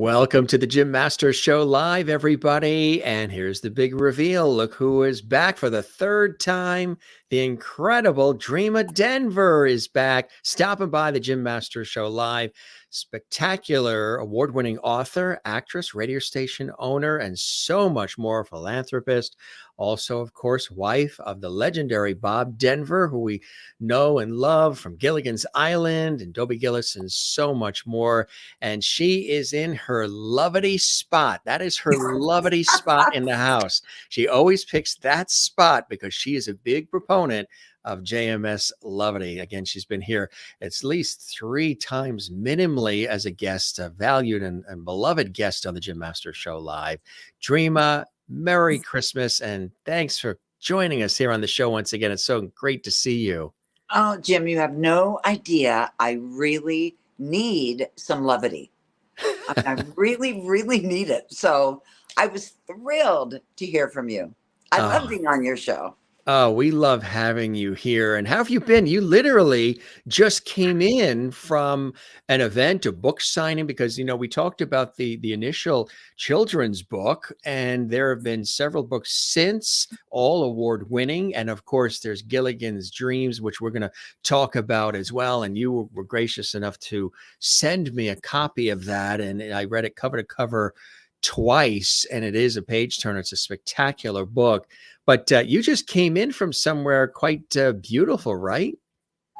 Welcome to the Jim Masters Show Live, everybody. And here's the big reveal. Look who is back for the third time. The incredible Dreama Denver is back, stopping by the Jim Masters Show Live. Spectacular award-winning author, actress, radio station owner, and so much more, philanthropist. Also, of course, wife of the legendary Bob Denver, who we know and love from Gilligan's Island and Dobie Gillis and so much more. And she is in her lovety spot. That is her lovety spot in the house. She always picks that spot because she is a big proponent of JMS Lovety. Again, she's been here at least 3 times minimally as a guest, a valued and beloved guest on the Jim Masters Show Live. Dreama, Merry Christmas, and thanks for joining us here on the show once again. It's so great to see you. Oh, Jim, you have no idea. I really need some levity. I really, really need it. So I was thrilled to hear from you. I love being on your show. Oh, we love having you here. And how have you been? You literally just came in from an event, a book signing, because, you know, we talked about the initial children's book, and there have been several books since, all award winning. And of course, there's Gilligan's Dreams, which we're going to talk about as well. And you were gracious enough to send me a copy of that. And I read it cover to cover twice, and it is a page turner. It's a spectacular book. But you just came in from somewhere quite beautiful, right?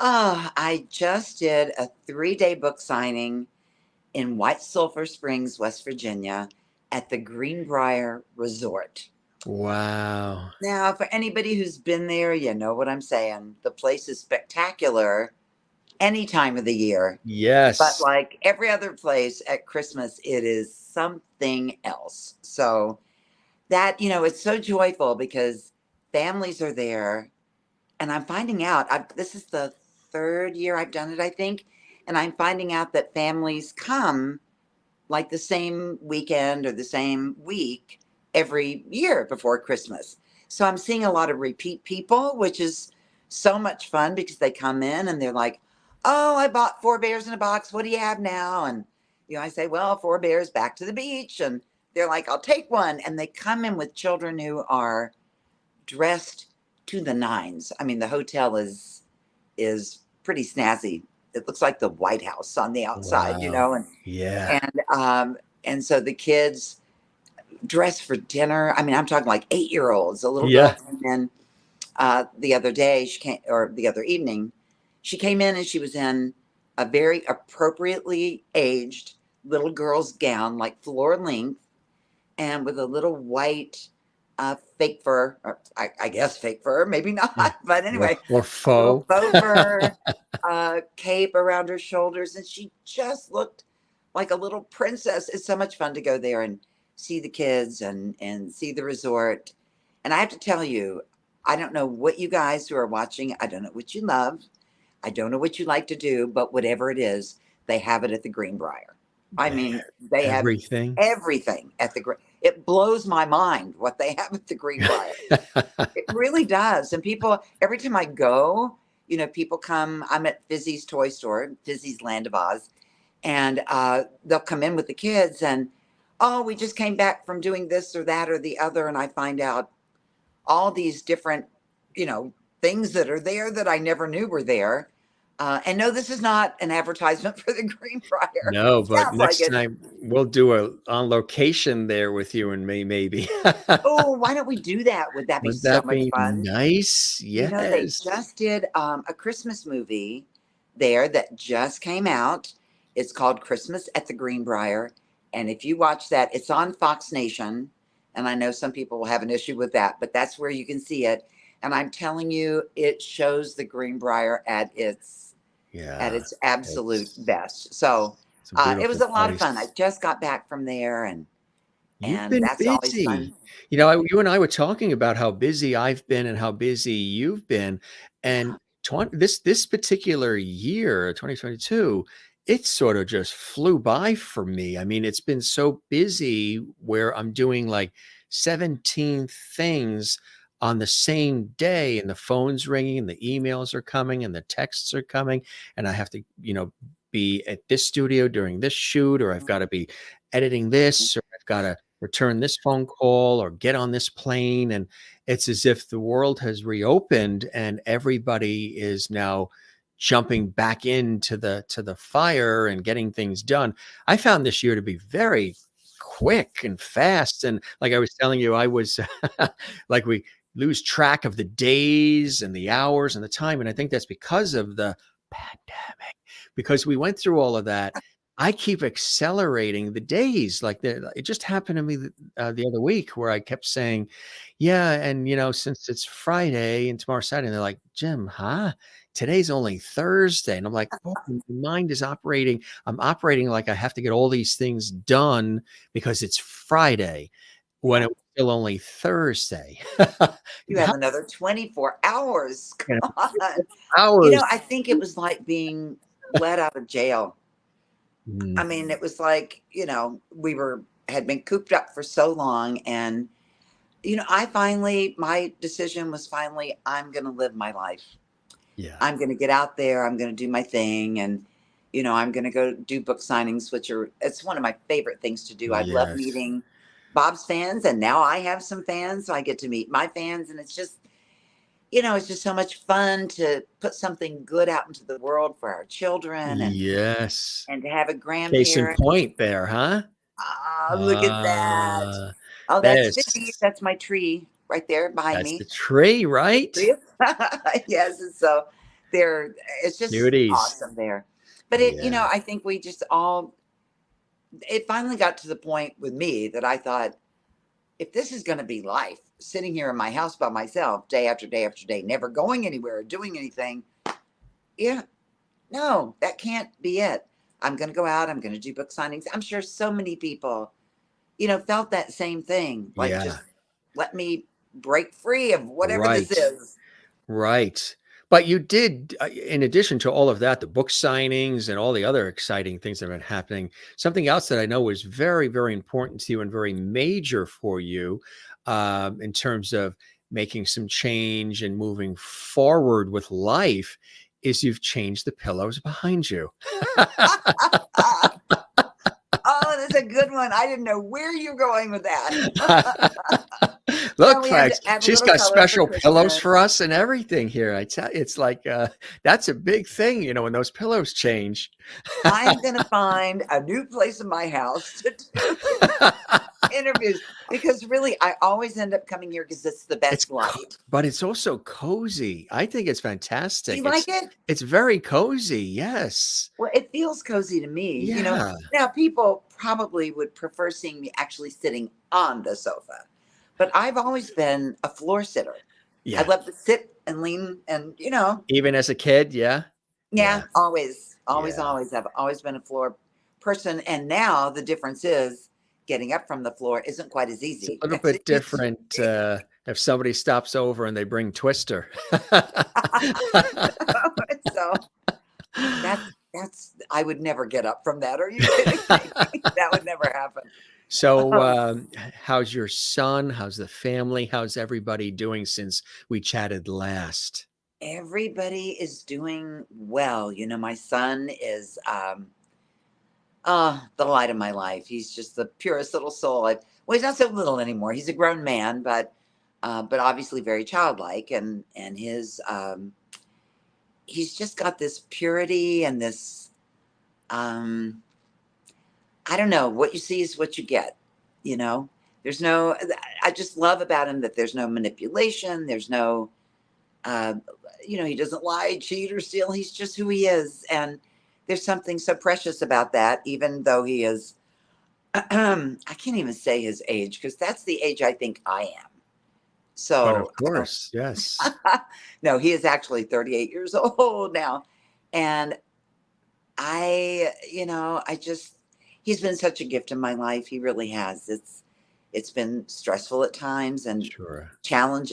Oh, I just did a 3-day book signing in White Sulphur Springs, West Virginia at the Greenbrier Resort. Wow. Now, for anybody who's been there, you know what I'm saying. The place is spectacular any time of the year. Yes. But like every other place at Christmas, it is something else. So that, you know, it's so joyful because families are there. And I'm finding out, this is the 3rd year I've done it, I think. And I'm finding out that families come like the same weekend or the same week every year before Christmas. So I'm seeing a lot of repeat people, which is so much fun because they come in and they're like, oh, I bought 4 bears in a box. What do you have now? And, you know, I say, well, 4 bears back to the beach. And they're like, I'll take one. And they come in with children who are dressed to the nines. I mean, the hotel is pretty snazzy. It looks like the White House on the outside, you know? And yeah. And so the kids dress for dinner. I mean, I'm talking like 8-year-olds. A little girl came in the other day, the other evening. She came in and she was in a very appropriately aged little girl's gown, like floor length, and with a little white fake fur, or I guess fake fur, maybe not, but anyway, or faux fur cape around her shoulders, and she just looked like a little princess. It's so much fun to go there and see the kids and see the resort. And I have to tell you, I don't know what you guys who are watching, I don't know what you love, I don't know what you like to do, but whatever it is, they have it at the Greenbrier. I mean, they have everything at the it blows my mind what they have at the Greenbrier. It really does. And people, every time I go, you know, people come, I'm at Fizzy's toy store, Fizzy's Land of Oz, and they'll come in with the kids and, oh, we just came back from doing this or that or the other. And I find out all these different, you know, things that are there that I never knew were there. And no, this is not an advertisement for the Greenbrier. No, but next time we'll do a on location there with you and me, maybe. Oh, why don't we do that? Would that be so much fun? Nice. Yes. You know, they just did a Christmas movie there that just came out. It's called Christmas at the Greenbrier. And if you watch that, it's on Fox Nation. And I know some people will have an issue with that, but that's where you can see it. And I'm telling you, it shows the Greenbrier at its absolute best. So it was a lot of fun. I just got back from there, and that's always fun. You know, you and I were talking about how busy I've been and how busy you've been, and this particular year, 2022, it sort of just flew by for me. I mean, it's been so busy where I'm doing like 17 things on the same day, and the phone's ringing and the emails are coming and the texts are coming, and I have to, you know, be at this studio during this shoot, or I've got to be editing this, or I've got to return this phone call or get on this plane. And it's as if the world has reopened and everybody is now jumping back into the fire and getting things done. I found this year to be very quick and fast. And like I was telling you, I was like, we lose track of the days and the hours and the time. And I think that's because of the pandemic, because we went through all of that. I keep accelerating the days. Like it just happened to me the other week where I kept saying, yeah. And, since it's Friday and tomorrow's Saturday, and they're like, Jim, huh? Today's only Thursday. And I'm like, oh, my mind is operating. I'm operating like I have to get all these things done because it's Friday when Yeah. it was still only Thursday. You have another 24 hours. Come on. Hours. I think it was like being let out of jail. I mean, it was like, we had been cooped up for so long. And, my decision was finally, I'm going to live my life. Yeah. I'm going to get out there. I'm going to do my thing. And, I'm going to go do book signings, it's one of my favorite things to do. I love meeting Bob's fans. And now I have some fans. So I get to meet my fans. And it's just, it's just so much fun to put something good out into the world for our children. And Yes. and to have a Case in grandparent. point there, huh? Look at that. Oh, that's 50. That's my tree right there behind me. That's the tree, right? Yes. And so it's just Cuties. awesome there. But I think we just it finally got to the point with me that I thought, if this is going to be life, sitting here in my house by myself, day after day after day, never going anywhere or doing anything, no, that can't be it. I'm going to go out. I'm going to do book signings. I'm sure so many people, felt that same thing. Like, just let me break free of whatever this is. Right. But you did, in addition to all of that, the book signings and all the other exciting things that have been happening, something else that I know was very, very important to you and very major for you in terms of making some change and moving forward with life is you've changed the pillows behind you. Oh, that's a good one. I didn't know where you're going with that. Look, folks, she's got special pillows for us and everything here. I tell you, it's like that's a big thing, when those pillows change. I'm going to find a new place in my house to do interviews, because really, I always end up coming here because it's the best light. But it's also cozy. I think it's fantastic. You like it? It's very cozy. Yes. Well, it feels cozy to me. Yeah. Now people probably would prefer seeing me actually sitting on the sofa, but I've always been a floor sitter. Yeah. I love to sit and lean and, Even as a kid. Yeah. Yeah. Always. I've always been a floor person. And now the difference is getting up from the floor isn't quite as easy. It's a little bit different if somebody stops over and they bring Twister. So that's I would never get up from that. Are you kidding me? That would never happen. So how's your son? How's the family? How's everybody doing since we chatted last? Everybody is doing well. My son is the light of my life. He's just the purest little soul. Well, he's not so little anymore. He's a grown man, but obviously very childlike, and his he's just got this purity and this I don't know, what you see is what you get. There's no, I just love about him that there's no manipulation. There's no he doesn't lie, cheat, or steal. He's just who he is, and there's something so precious about that, even though he is I can't even say his age, because that's the age I think I am. So, but of course, yes. No, he is actually 38 years old now. And he's been such a gift in my life. He really has. It's been stressful at times and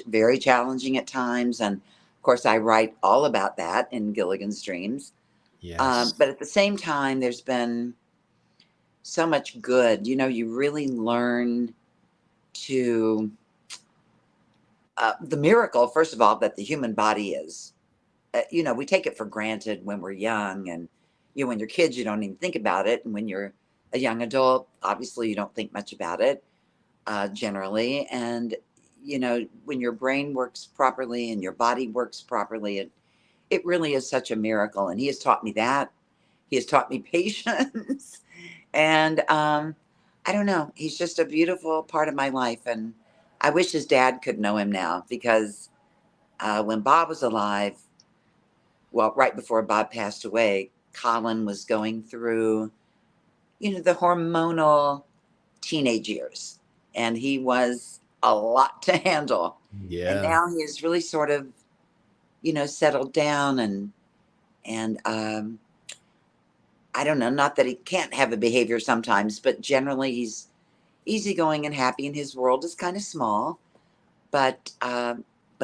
very challenging at times. And of course, I write all about that in Gilligan's Dreams. Yes. But at the same time, there's been so much good. You really learn to the miracle, first of all, that the human body is. We take it for granted when we're young, and when you're kids, you don't even think about it. And when you're a young adult, obviously you don't think much about it generally. And, when your brain works properly and your body works properly, it really is such a miracle. And he has taught me that. He has taught me patience. And I don't know. He's just a beautiful part of my life. And I wish his dad could know him now, because when Bob was alive, well, right before Bob passed away, Colin was going through, the hormonal teenage years. And he was a lot to handle. And Yeah. now he is really sort of, settled down, and I don't know, not that he can't have a behavior sometimes, but generally he's easygoing and happy, and his world is kind of small, but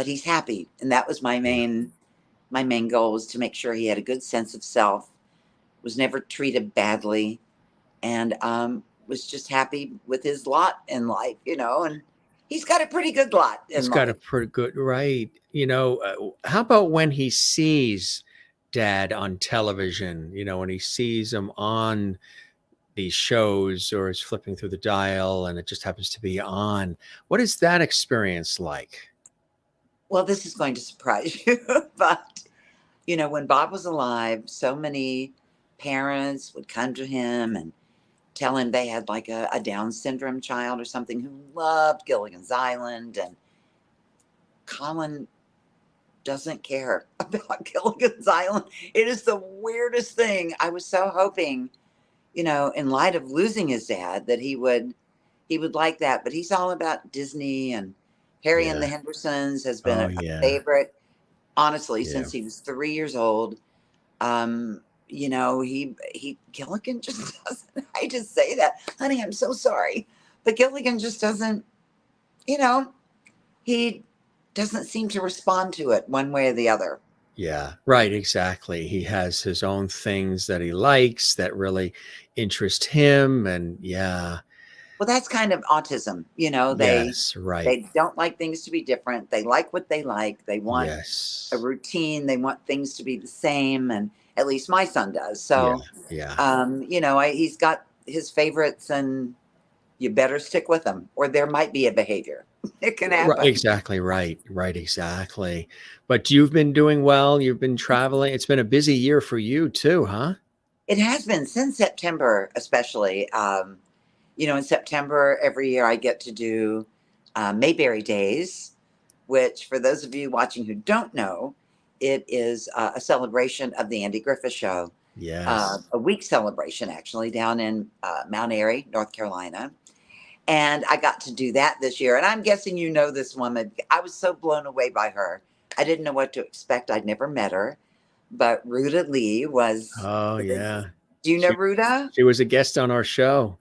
he's happy. And that was Yeah. my main goal, was to make sure he had a good sense of self, was never treated badly, and was just happy with his lot in life, and he's got a pretty good lot He's in got a life. pretty good, right. How about when he sees dad on television, when he sees him on these shows or is flipping through the dial and it just happens to be on? What is that experience like? Well, this is going to surprise you, but when Bob was alive, so many parents would come to him and tell him they had like a Down syndrome child or something who loved Gilligan's Island. And Colin doesn't care about Gilligan's Island. It is the weirdest thing. I was so hoping, in light of losing his dad, that he would like that. But he's all about Disney, and Harry and Yeah. the Hendersons has been Oh, a yeah. favorite, honestly, Yeah. since he was 3 years old. He Gilligan just doesn't. I just say that, honey, I'm so sorry, but Gilligan just doesn't. You know, he doesn't seem to respond to it one way or the other. Yeah. Right. Exactly. He has his own things that he likes that really interest him. And yeah. Well, that's kind of autism. They Yes. Right. they don't like things to be different. They like what they like. They want a Yes. routine. They want things to be the same, and at least my son does. Yeah. So, Yeah. he's got his favorites, and you better stick with them, or there might be a behavior. It can Right, happen. exactly right. Right, exactly. But you've been doing well. You've been traveling. It's been a busy year for you too, huh? It has been since September, especially. In September every year I get to do Mayberry Days, which, for those of you watching who don't know, it is a celebration of the Andy Griffith Show, Yes. a week celebration actually down in Mount Airy, North Carolina. And I got to do that this year. And I'm guessing you know this woman. I was so blown away by her. I didn't know what to expect. I'd never met her. But Ruta Lee was. Oh, yeah. Do you know She Ruta? she was a guest on our show.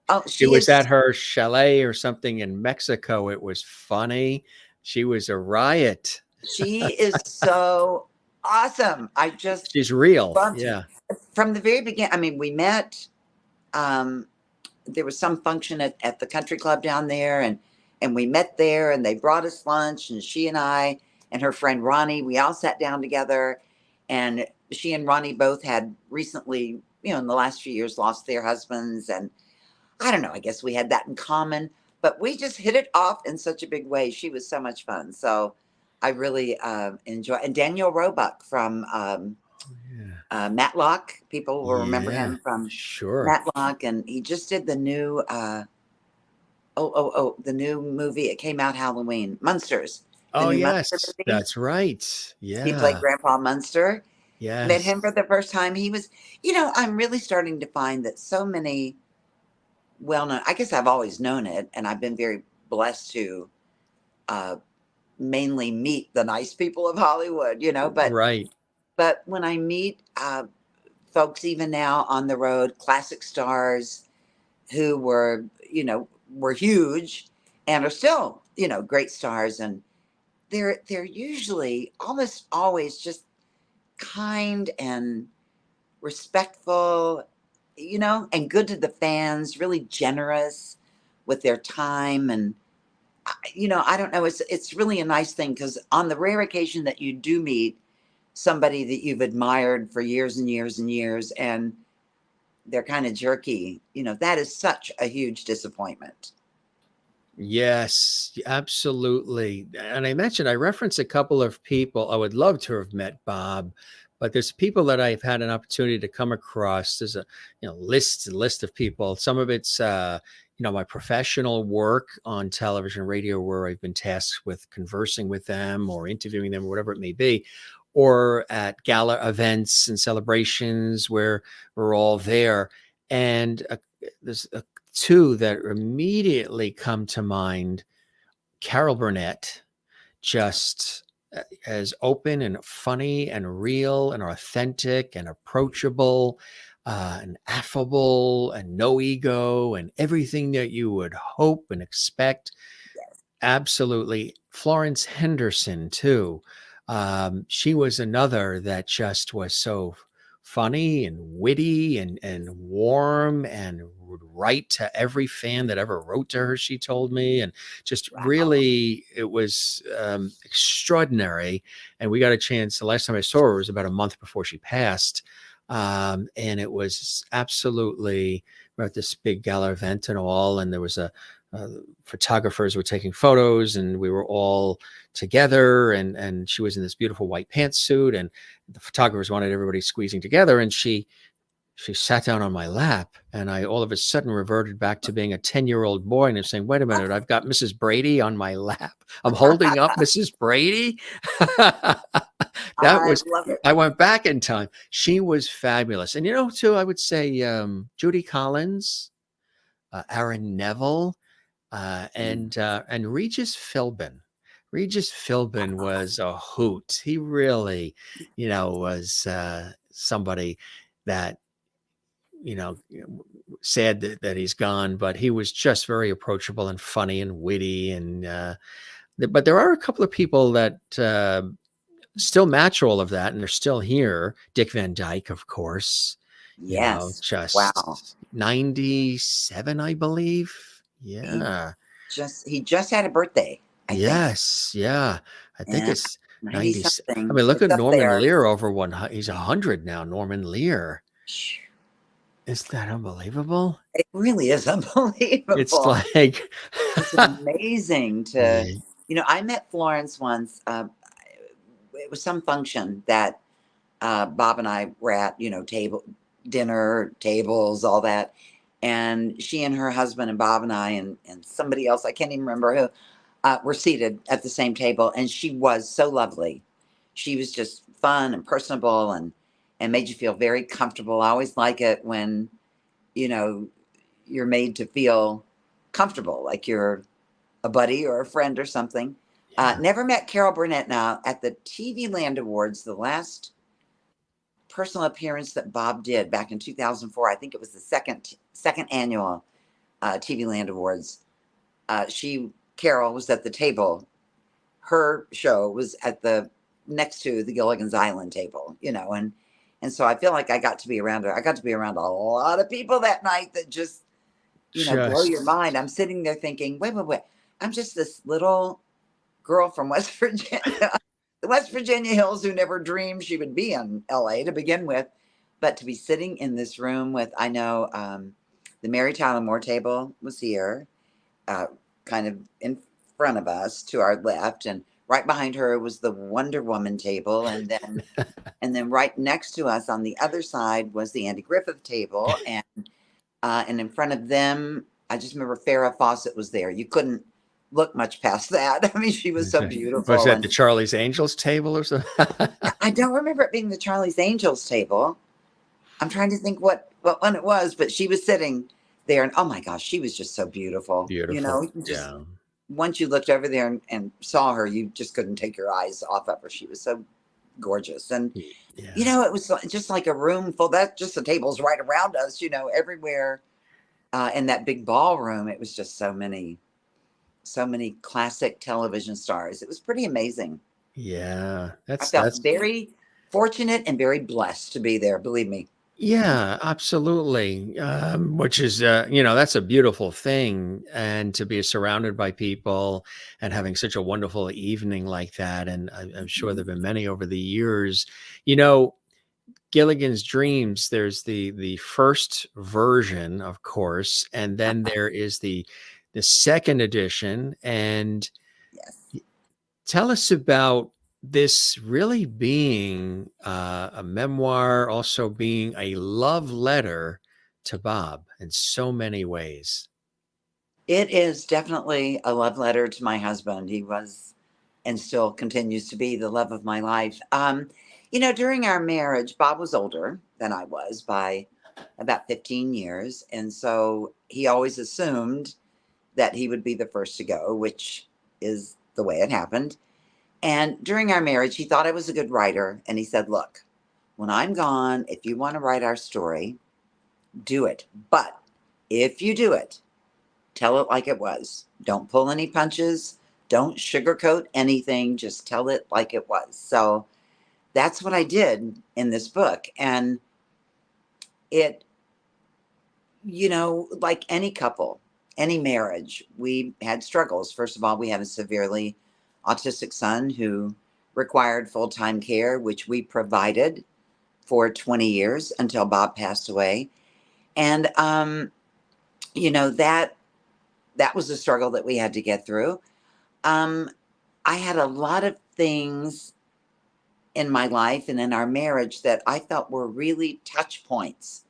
Oh, She she was is. at her chalet or something in Mexico. It was funny. She was a riot. She is so awesome. I just She's real. loved Yeah. from the very beginning. I mean, we met. Um, there was some function at the country club down there, and we met there, and they brought us lunch, and she and I and her friend Ronnie, we all sat down together, and she and Ronnie both had recently, in the last few years, lost their husbands, and I don't know, I guess we had that in common, but we just hit it off in such a big way. She was so much fun. So I really enjoy. And Daniel Roebuck from Yeah. Matlock. People will remember Yeah. him from Sure. Matlock, and he just did the new the new movie. It came out Halloween. Munsters, the Oh, new Munster yes. movie. That's right. He played Yeah. Grandpa Munster. Met Yes. him for the first time. He was, I'm really starting to find that so many well known. I guess I've always known it, and I've been very blessed to uh, mainly meet the nice people of Hollywood. Right. But when I meet folks, even now on the road, classic stars who were huge and are still great stars, and they're usually almost always just kind and respectful, and good to the fans, really generous with their time. And, I don't know, it's really a nice thing, because on the rare occasion that you do meet somebody that you've admired for years and years and years, and they're kind of jerky. That is such a huge disappointment. Yes, absolutely. And I reference a couple of people. I would love to have met Bob, but there's people that I've had an opportunity to come across. There's a list of people. Some of it's my professional work on television, radio, where I've been tasked with conversing with them or interviewing them or whatever it may be, or at gala events and celebrations where we're all there. And there's two that immediately come to mind. Carol Burnett, just as open and funny and real and authentic and approachable and affable and no ego and everything that you would hope and expect. Yes. Absolutely. Florence Henderson, too. She was another that just was so funny and witty and warm and would write to every fan that ever wrote to her, she told me. And just Wow. really, it was extraordinary. And we got a chance, the last time I saw her was about a month before she passed. And it was absolutely, we're at this big gala event and all, and there was photographers were taking photos and we were all together, and she was in this beautiful white pantsuit, and the photographers wanted everybody squeezing together, and she sat down on my lap, and I all of a sudden reverted back to being a 10-year-old boy, and I'm saying, wait a minute, I've got Mrs. Brady on my lap. I'm holding up Mrs. Brady. I love it. I went back in time. She was fabulous. And too, I would say Judy Collins, Aaron Neville, and Regis Philbin. Regis Philbin was a hoot. He really, was somebody that, sad that he's gone, but he was just very approachable and funny and witty. And but there are a couple of people that still match all of that, and they're still here. Dick Van Dyke, of course. Yes. Just Wow. 97, I believe. Yeah. He just had a birthday, I think. Yes. Yeah. I think it's 90 90. something. I mean, look It's at up Norman there. Lear over one. He's 100 now. Norman Lear. Is that unbelievable? It really is unbelievable. It's like it's amazing to, I met Florence once. It was some function that Bob and I were at, dinner, tables, all that. And she and her husband and Bob and I and somebody else, I can't even remember who, were seated at the same table. And she was so lovely. She was just fun and personable and made you feel very comfortable. I always like it when, you're made to feel comfortable, like you're a buddy or a friend or something. Never met Carol Burnett. Now, at the TV Land Awards, the last personal appearance that Bob did back in 2004, I think it was the second annual TV Land Awards. Carol was at the table. Her show was at the next to the Gilligan's Island table, and so I feel like I got to be around her. I got to be around a lot of people that night that just, blow your mind. I'm sitting there thinking, wait. I'm just this little girl from West Virginia, the West Virginia hills, who never dreamed she would be in LA to begin with. But to be sitting in this room with, I know the Mary Tyler Moore table was here, kind of in front of us to our left, and right behind her was the Wonder Woman table, and then right next to us on the other side was the Andy Griffith table, and in front of them, I just remember Farrah Fawcett was there. You couldn't look much past that. I mean, she was so beautiful. Was that the Charlie's Angels table or something? I don't remember it being the Charlie's Angels table. I'm trying to think what one it was, but she was sitting there, and oh my gosh, she was just so beautiful. Once you looked over there and saw her, you just couldn't take your eyes off of her. She was so gorgeous. And, it was just like a room full, just the tables right around us, everywhere in that big ballroom. It was just so many classic television stars. It was pretty amazing. Yeah. I felt very fortunate and very blessed to be there, believe me. Yeah, absolutely. Which is, that's a beautiful thing. And to be surrounded by people and having such a wonderful evening like that. And I'm sure there've been many over the years. Gilligan's Dreams, there's the first version, of course, and then there is the second edition. And Yes. tell us about this really being a memoir, also being a love letter to Bob in so many ways. It is definitely a love letter to my husband. He was and still continues to be the love of my life. During our marriage, Bob was older than I was by about 15 years. And so he always assumed that he would be the first to go, which is the way it happened. And during our marriage, he thought I was a good writer. And he said, look, when I'm gone, if you want to write our story, do it. But if you do it, tell it like it was. Don't pull any punches. Don't sugarcoat anything. Just tell it like it was. So that's what I did in this book. And it, like any couple, any marriage, we had struggles. First of all, we had a severely autistic son who required full-time care, which we provided for 20 years until Bob passed away. And, that was a struggle that we had to get through. I had a lot of things in my life and in our marriage that I felt were really touch points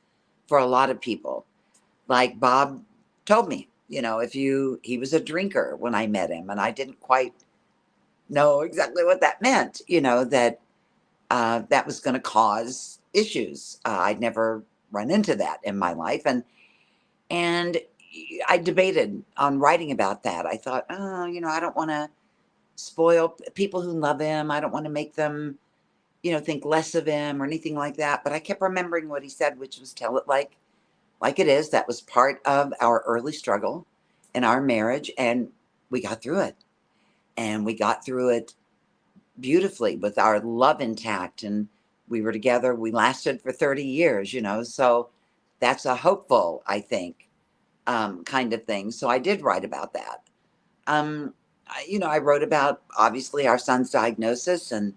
for a lot of people. Like Bob told me, he was a drinker when I met him, and I didn't quite know exactly what that meant, that was going to cause issues. I'd never run into that in my life. And I debated on writing about that. I thought, I don't want to spoil people who love him. I don't want to make them, think less of him or anything like that. But I kept remembering what he said, which was tell it like it is. That was part of our early struggle in our marriage. And we got through it. And we got through it beautifully with our love intact. And we were together. We lasted for 30 years, So that's a hopeful, I think, kind of thing. So I did write about that. I wrote about obviously our son's diagnosis and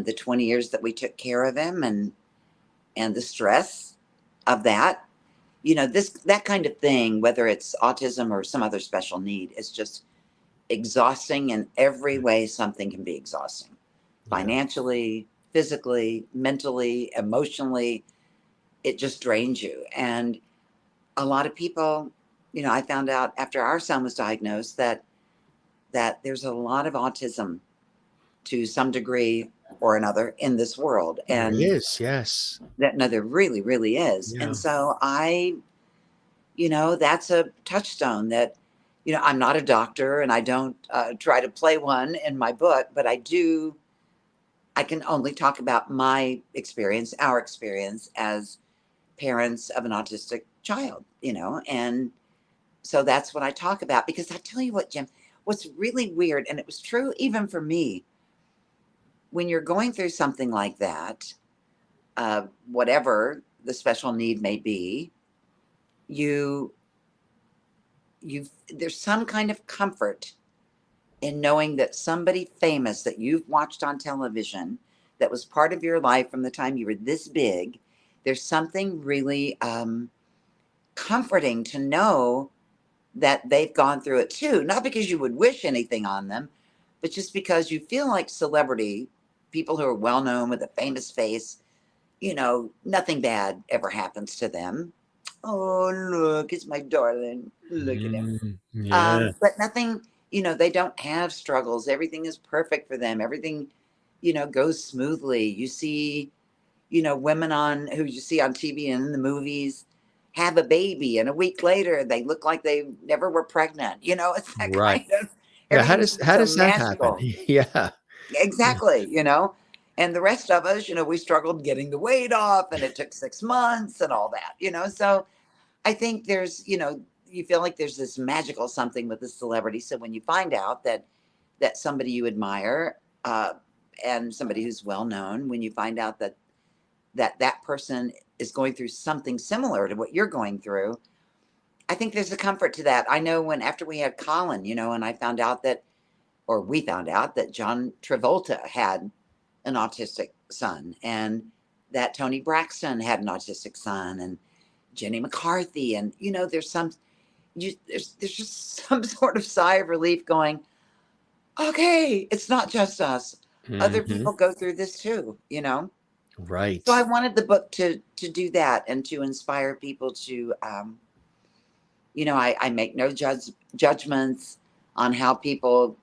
the 20 years that we took care of him and the stress of that. That kind of thing, whether it's autism or some other special need, is just exhausting in every way. Something can be exhausting, financially, physically, mentally, emotionally. It just drains you. And a lot of people, I found out after our son was diagnosed that there's a lot of autism to some degree or another in this world. There And is, yes. no, there really, really is. Yeah. And so that's a touchstone that, I'm not a doctor and I don't try to play one in my book, but I can only talk about my experience, our experience as parents of an autistic child, and so that's what I talk about. Because I tell you what, Jim, what's really weird, and it was true even for me, when you're going through something like that, whatever the special need may be, you there's some kind of comfort in knowing that somebody famous that you've watched on television, that was part of your life from the time you were this big, there's something really comforting to know that they've gone through it too. Not because you would wish anything on them, but just because you feel like celebrity people who are well known with a famous face, nothing bad ever happens to them. Oh, look, it's my darling. Look at him. Yeah. But nothing, they don't have struggles. Everything is perfect for them. Everything, goes smoothly. You see, women who you see on TV and in the movies have a baby, and a week later they look like they never were pregnant. It's that Right. kind of, Yeah. How everything's does how so does that happen? magical. Yeah. Yeah. Exactly. And the rest of us, we struggled getting the weight off, and it took 6 months and all that. So I think there's, you feel like there's this magical something with the celebrity. So when you find out that somebody you admire, and somebody who's well known, when you find out that person is going through something similar to what you're going through, I think there's a comfort to that. I know after we had Colin, and I found out we found out that John Travolta had an autistic son, and that Tony Braxton had an autistic son, and Jenny McCarthy, and there's just some sort of sigh of relief going, okay, it's not just us. Other Mm-hmm. people go through this too, Right. So I wanted the book to do that and to inspire people to, I make no judgments on how people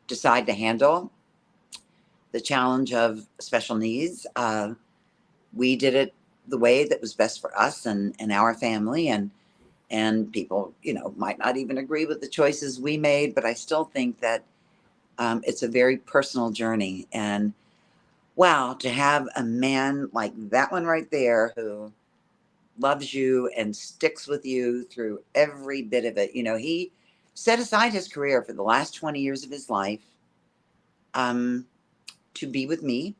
decide to handle the challenge of special needs. We did it the way that was best for us and our family, and people, might not even agree with the choices we made, but I still think that it's a very personal journey. And wow, to have a man like that one right there who loves you and sticks with you through every bit of it. He set aside his career for the last 20 years of his life um, to be with me,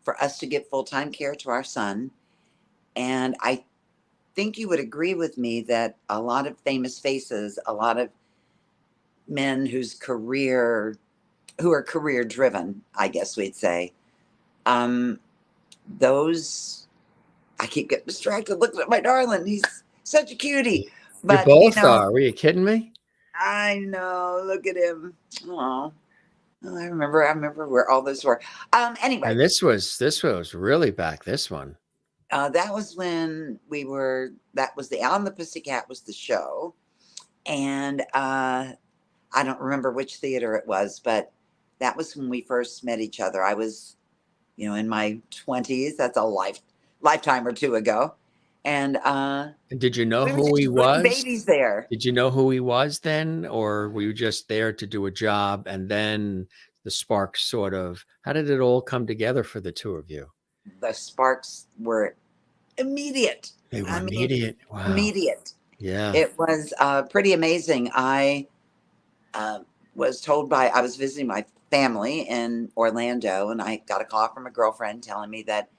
for us to give full-time care to our son. And I think you would agree with me that a lot of famous faces, a lot of men who are career driven, I guess we'd say, those, I keep getting distracted looking at my darling. He's such a cutie. You But, both are. Were you kidding me? I know. Look at him. Oh, I remember where all those were. Anyway, And this was really back. This one. that was when that was the Owl and the Pussycat was the show. And I don't remember which theater it was, but that was when we first met each other. I was, in my 20s. That's a lifetime or two ago. And And did you know we were who he just little was? babies there. Did you know who he was then, or were you just there to do a job and then the sparks sort of? How did it all come together for the two of you? The sparks were immediate. They were I mean, immediate. Wow. immediate. Yeah. It was pretty amazing. I was told I was visiting my family in Orlando, and I got a call from a girlfriend telling me that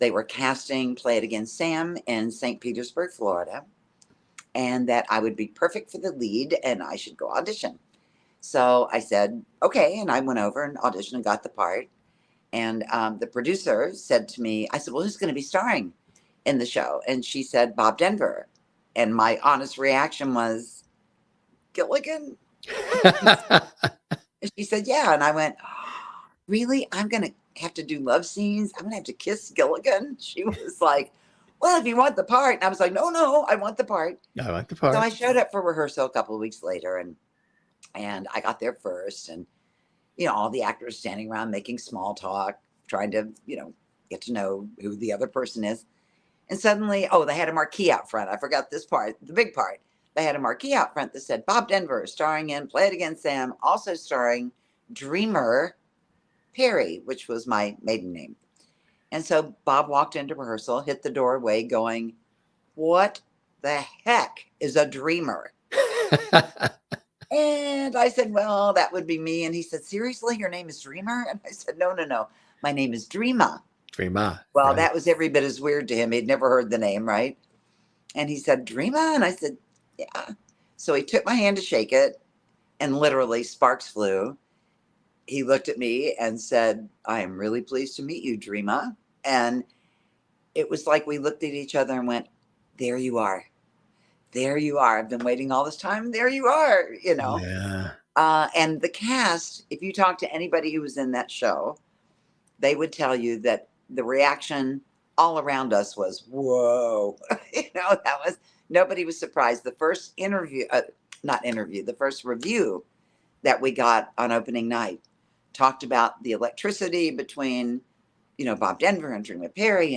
they were casting Play It Again Sam in St. Petersburg, Florida, and that I would be perfect for the lead and I should go audition. So I said, okay. And I went over and auditioned and got the part. And the producer said to me, I said, well, who's going to be starring in the show? And she said, Bob Denver. And my honest reaction was, Gilligan? And she said, yeah. And I went, oh, really? I'm going to have to do love scenes? I'm going to have to kiss Gilligan? She was like, well, if you want the part. And I was like, no, I want the part. I want the So part. I showed up for rehearsal a couple of weeks later, and I got there first, and all the actors standing around making small talk, trying to get to know who the other person is. And suddenly, they had a marquee out front. I forgot this part, the big part. They had a marquee out front that said Bob Denver starring in Play It Again Sam, also starring Dreamer Perry, which was my maiden name. And so Bob walked into rehearsal, hit the doorway going, what the heck is a dreamer? And I said, well, that would be me. And he said, seriously, your name is Dreamer? And I said, no. My name is Dreama. Dreama. Well, right. That was every bit as weird to him. He'd never heard the name, right? And he said, Dreama? And I said, yeah. So he took my hand to shake it, and literally sparks flew. He looked at me and said, I am really pleased to meet you, Dreama. And it was like we looked at each other and went, there you are. There you are. I've been waiting all this time. There you are, Yeah. And the cast, if you talk to anybody who was in that show, they would tell you that the reaction all around us was, whoa. That was, nobody was surprised. The first the first review that we got on opening night talked about the electricity between, Bob Denver and Dreama Perry,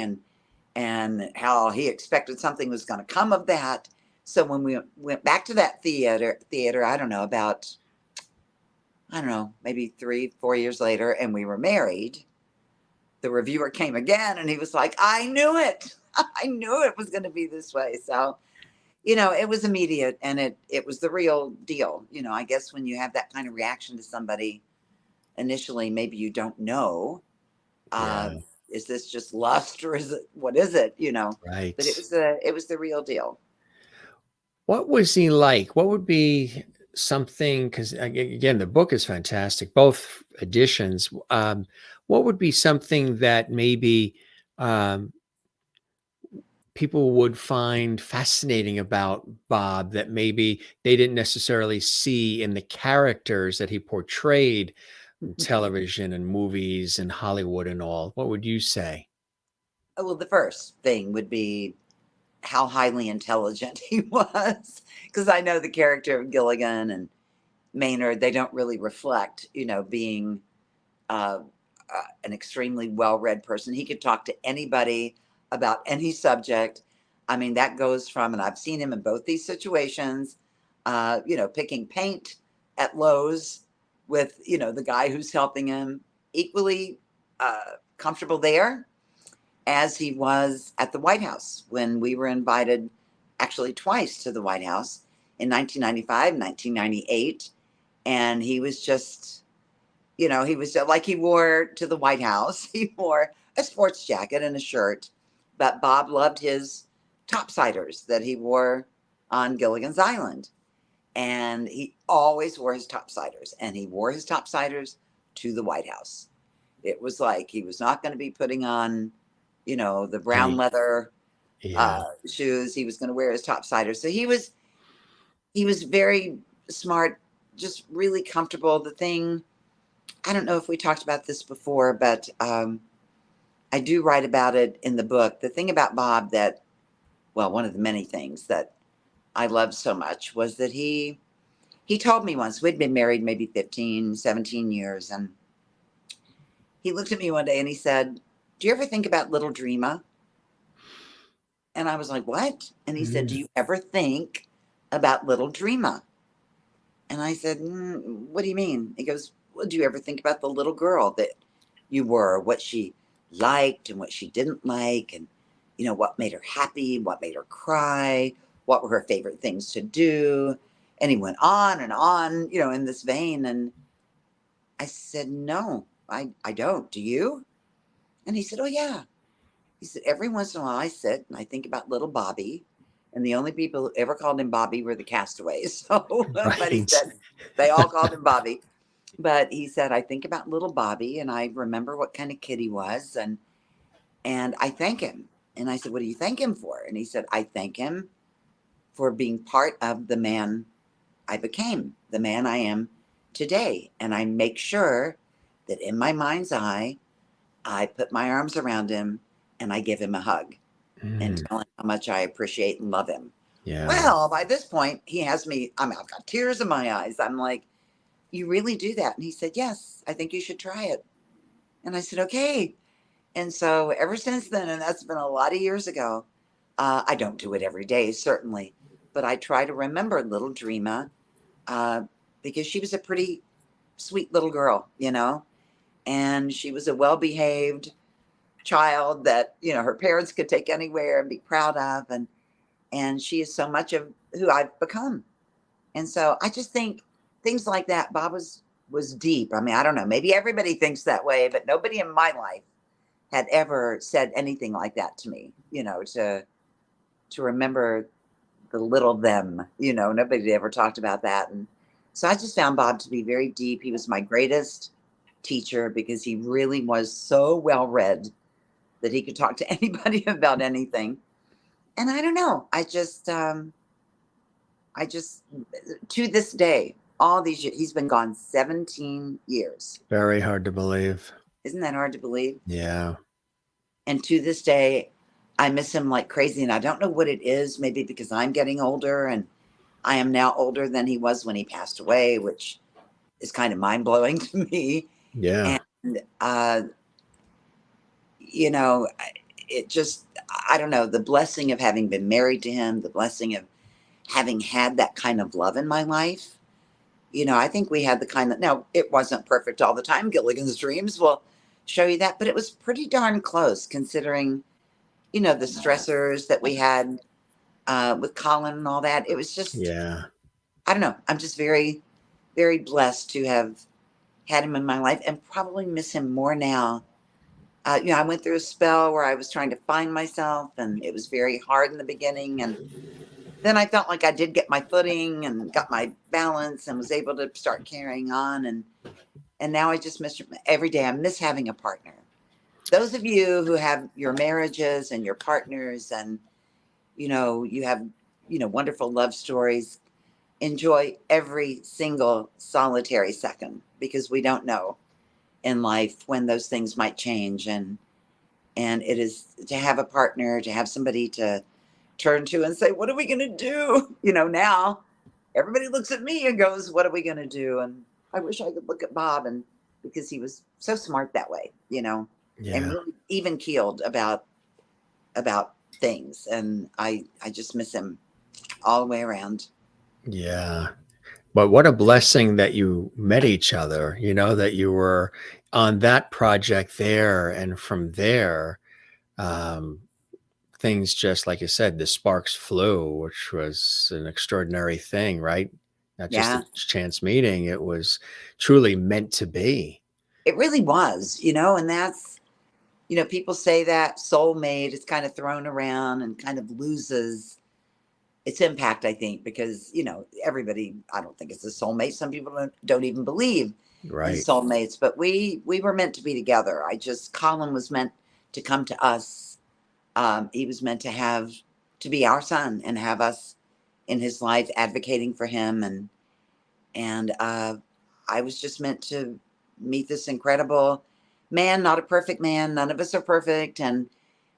and how he expected something was going to come of that. So when we went back to that theater, I don't know, maybe 3-4 years later, and we were married, the reviewer came again and he was like, I knew it. I knew it was going to be this way. So, it was immediate, and it was the real deal. I guess when you have that kind of reaction to somebody initially, maybe you don't know, is this just lust, or what is it? Right. But it was the real deal. What was he like? What would be something, because again, the book is fantastic, both editions. What would be something that maybe um, people would find fascinating about Bob that maybe they didn't necessarily see in the characters that he portrayed in television and movies and Hollywood and all? What would you say? Well, the first thing would be how highly intelligent he was, because I know the character of Gilligan and Maynard, they don't really reflect, being uh, an extremely well-read person. He could talk to anybody about any subject. I mean, that goes from, and I've seen him in both these situations, picking paint at Lowe's with, the guy who's helping him, equally comfortable there as he was at the White House when we were invited, actually twice, to the White House in 1995, 1998. And he was just, he was like, he wore to the White House, he wore a sports jacket and a shirt, but Bob loved his topsiders that he wore on Gilligan's Island. And he always wore his topsiders, and he wore his topsiders to the White House. It was like he was not going to be putting on, the brown leather shoes. He was going to wear his topsiders. So he was very smart, just really comfortable. The thing, I don't know if we talked about this before, but I do write about it in the book. The thing about Bob that, well, one of the many things that I loved so much was that he told me once, we'd been married maybe 15, 17 years, and he looked at me one day and he said, "Do you ever think about little Dreama?" And I was like, "What?" And he said, "Do you ever think about little Dreama?" And I said, "What do you mean?" He goes, "Well, do you ever think about the little girl that you were, what she liked and what she didn't like, and, what made her happy, what made her cry, what were her favorite things to do?" And he went on and on, in this vein. And I said, "No, I don't. Do you?" And he said, "Oh, yeah." He said, "Every once in a while I sit and I think about little Bobby." And the only people who ever called him Bobby were the castaways. So, but he Right. said they all called him Bobby. But he said, "I think about little Bobby and I remember what kind of kid he was. And I thank him." And I said, "What do you thank him for?" And he said, "I thank him for being part of the man I became, the man I am today. And I make sure that in my mind's eye, I put my arms around him and I give him a hug and tell him how much I appreciate and love him." Yeah. Well, by this point, he has me, I've got tears in my eyes. I'm like, "You really do that?" And he said, "Yes, I think you should try it." And I said, "Okay." And so ever since then, and that's been a lot of years ago, I don't do it every day, certainly, but I try to remember little Dreama uh, because she was a pretty sweet little girl, and she was a well-behaved child that, her parents could take anywhere and be proud of. And she is so much of who I've become. And so I just think things like that, Bob was deep. I mean, I don't know, maybe everybody thinks that way, but nobody in my life had ever said anything like that to me, to remember the little them, nobody had ever talked about that. And so I just found Bob to be very deep. He was my greatest teacher because he really was so well read that he could talk to anybody about anything. And I don't know, I just, to this day, all these years, he's been gone 17 years. Very hard to believe. Isn't that hard to believe? Yeah. And to this day, I miss him like crazy. And I don't know what it is, maybe because I'm getting older and I am now older than he was when he passed away, which is kind of mind blowing to me. Yeah. And, it just, I don't know, the blessing of having been married to him, the blessing of having had that kind of love in my life. I think we had the kind that, now it wasn't perfect all the time. Gilligan's Dreams will show you that, but it was pretty darn close considering, the stressors that we had with Colin and all that. It was just, Yeah. I don't know. I'm just very, very blessed to have had him in my life and probably miss him more now. I went through a spell where I was trying to find myself and it was very hard in the beginning. And then I felt like I did get my footing and got my balance and was able to start carrying on. And now I just miss every day. I miss having a partner. those of you who have your marriages and your partners and, you have, wonderful love stories, enjoy every single solitary second, because we don't know in life when those things might change. And it is to have a partner, to have somebody to turn to and say, what are we going to do? Now everybody looks at me and goes, what are we going to do? And I wish I could look at Bob, and because he was so smart that way, and Yeah. really even keeled about things. And I just miss him all the way around. Yeah. But what a blessing that you met each other, that you were on that project there. And from there, um, things just like you said, the sparks flew, which was an extraordinary thing, right? Not just a Yeah, chance meeting, it was truly meant to be. it really was, and that's, people say that soulmate is kind of thrown around and kind of loses its impact, I think, because, everybody, I don't think it's a soulmate. Some people don't even believe in Right. soulmates, but we were meant to be together. Colin was meant to come to us. He was meant to be our son and have us in his life, advocating for him. And I was just meant to meet this incredible man, not a perfect man. None of us are perfect. And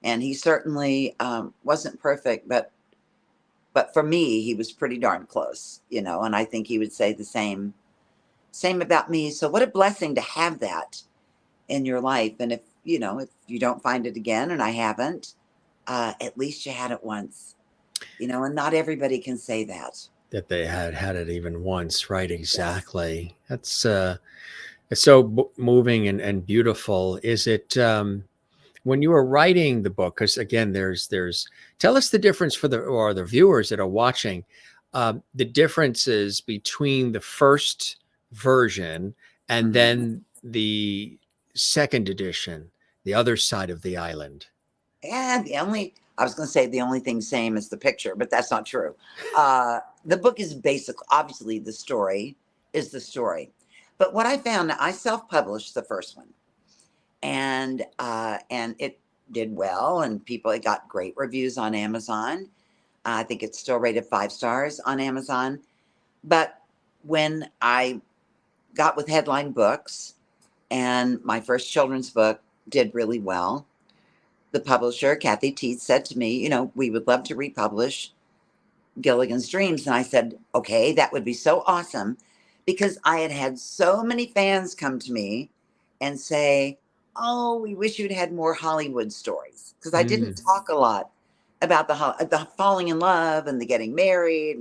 he certainly wasn't perfect, but for me, he was pretty darn close, and I think he would say the same about me. So what a blessing to have that in your life. And if you don't find it again, and I haven't, at least you had it once, and not everybody can say that. That they had it even once, right? Yes. Exactly. That's it's so moving and beautiful. Is it when you were writing the book? Because again, there's tell us the difference for the viewers that are watching, the differences between the first version and Mhm. then the second edition, the other side of the island. Yeah, I was going to say the only thing same is the picture, but that's not true. The book is obviously the story is the story. But what I found, I self-published the first one, and it did well, and it got great reviews on Amazon. I think it's still rated 5 stars on Amazon. But when I got with Headline Books, and my first children's book did really well, the publisher, Kathy Teets, said to me, we would love to republish Gilligan's Dreams. And I said, okay, that would be so awesome, because I had so many fans come to me and say, oh, we wish you'd had more Hollywood stories. Because I didn't Mm, talk a lot about the falling in love and the getting married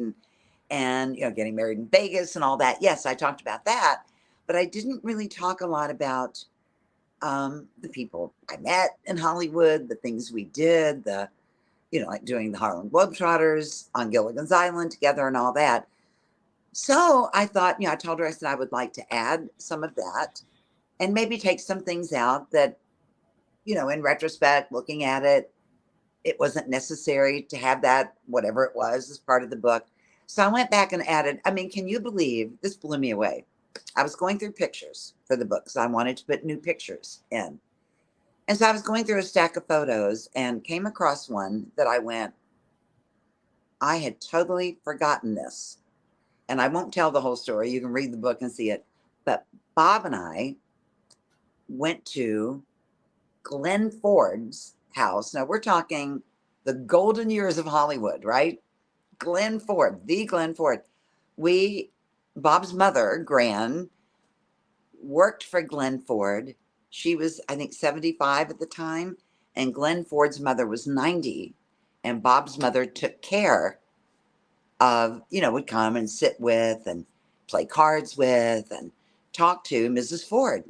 and getting married in Vegas and all that. Yes, I talked about that, but I didn't really talk a lot about the people I met in Hollywood, the things we did, like doing the Harlem Globetrotters on Gilligan's Island together and all that. So I thought, I told her, I said, I would like to add some of that and maybe take some things out that, in retrospect, looking at it, it wasn't necessary to have that, whatever it was, as part of the book. So I went back and added, I mean, can you believe this blew me away? I was going through pictures for the book, so I wanted to put new pictures in. And so I was going through a stack of photos and came across one that I went, I had totally forgotten this. And I won't tell the whole story. You can read the book and see it. But Bob and I went to Glenn Ford's house. Now we're talking the golden years of Hollywood, right? Glenn Ford, the Glenn Ford. Bob's mother, Gran, worked for Glenn Ford. She was, I think, 75 at the time, and Glenn Ford's mother was 90. And Bob's mother took care of, would come and sit with and play cards with and talk to Mrs. Ford.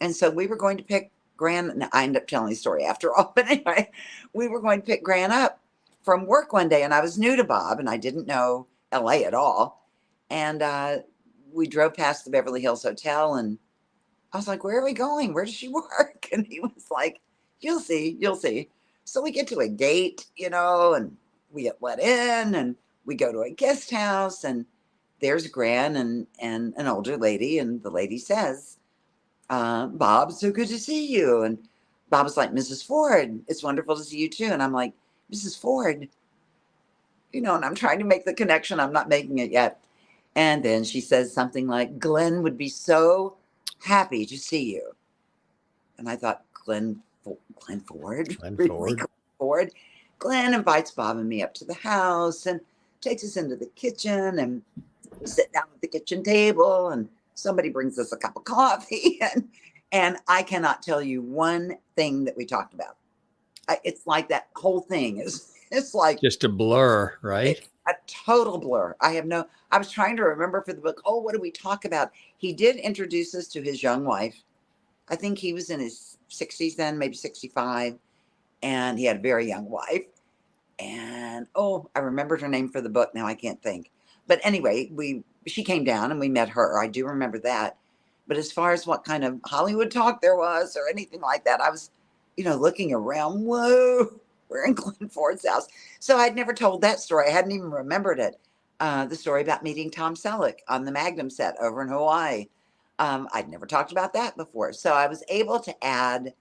And so we were going to pick Gran. I ended up telling the story after all, but anyway, we were going to pick Gran up from work one day, and I was new to Bob, and I didn't know LA at all. And we drove past the Beverly Hills Hotel, and I was like, where are we going? Where does she work? And he was like, you'll see, you'll see. So we get to a gate, and we get let in, and we go to a guest house, and there's Gran and an older lady, and the lady says, Bob, so good to see you. And Bob was like, Mrs. Ford, it's wonderful to see you too. And I'm like, Mrs. Ford, and I'm trying to make the connection. I'm not making it yet. And then she says something like, Glenn would be so happy to see you. And I thought, Glenn Ford? Glenn Really, Ford. Glenn Ford? Glenn invites Bob and me up to the house and takes us into the kitchen, and we sit down at the kitchen table, and somebody brings us a cup of coffee. And I cannot tell you one thing that we talked about. It's like that whole thing it's like Just a blur, right? a total blur. I was trying to remember for the book, oh, what did we talk about? He did introduce us to his young wife. I think he was in his 60s then, maybe 65. And he had a very young wife. And I remembered her name for the book. Now I can't think. But anyway, she came down and we met her. I do remember that. But as far as what kind of Hollywood talk there was or anything like that, I was, looking around. Whoa, we're in Glenn Ford's house. So I'd never told that story. I hadn't even remembered it. The story about meeting Tom Selleck on the Magnum set over in Hawaii. I'd never talked about that before. So I was able to add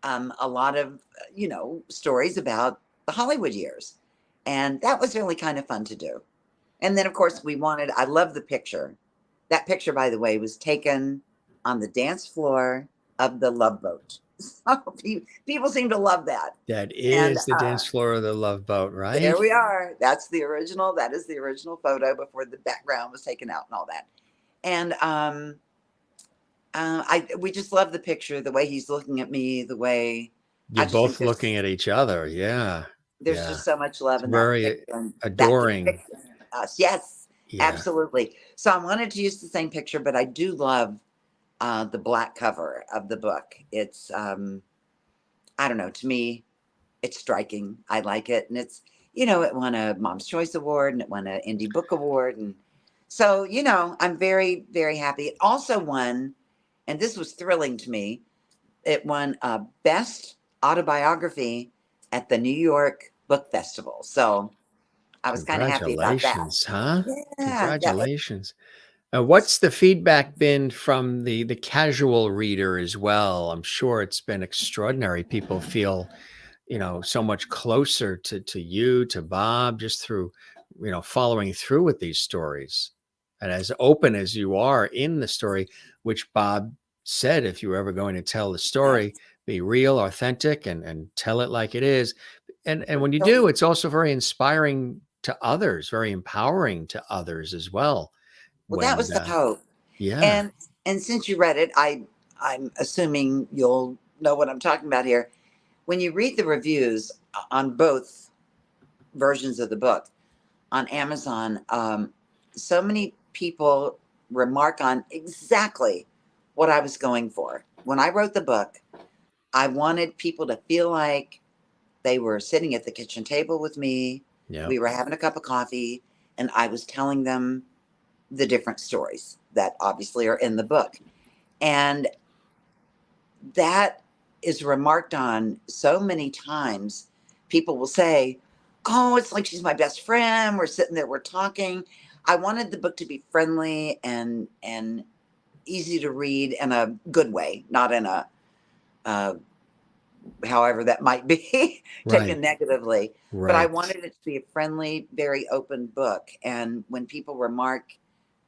a lot of, stories about the Hollywood years. And that was really kind of fun to do. And then, of course, I love the picture. That picture, by the way, was taken on the dance floor of the Love Boat. So people seem to love that. That And is the dance floor of the Love Boat, right? there we are. That is the original photo before the background was taken out and all that. And we just love the picture, the way he's looking at me, the way You're I just think both looking at each other. Yeah. there's Yeah. just so much love It's in that very picture. And that adoring. depicts us. Yes, Yeah. absolutely. So I wanted to use the same picture, but I do love the black cover of the book. It's I don't know, to me, it's striking. I like it. And it's, it won a Mom's Choice Award and it won an Indie Book Award. And so, I'm very, very happy. It also won, and this was thrilling to me, it won Best Autobiography at the New York Book Festival. So I was kind of happy about that. Congratulations, huh? Yeah, that was, Congratulations. What's the feedback been from the casual reader as well? I'm sure it's been extraordinary. People feel, so much closer to you, to Bob, just through, following through with these stories. And as open as you are in the story, which Bob said, if you were ever going to tell the story, be real, authentic, and tell it like it is. And when you do, it's also very inspiring to others, very empowering to others as well. well, that When, was the hope. yeah, And since you read it, I'm assuming you'll know what I'm talking about here. When you read the reviews on both versions of the book on Amazon, so many people remark on exactly what I was going for. When I wrote the book, I wanted people to feel like they were sitting at the kitchen table with me. yeah, We were having a cup of coffee, and I was telling them the different stories that obviously are in the book. And that is remarked on so many times. People will say, oh, it's like she's my best friend. We're sitting there, we're talking. I wanted the book to be friendly and easy to read in a good way, not in a however that might be right, taken negatively. But I right. wanted it to be a friendly, very open book. And when people remark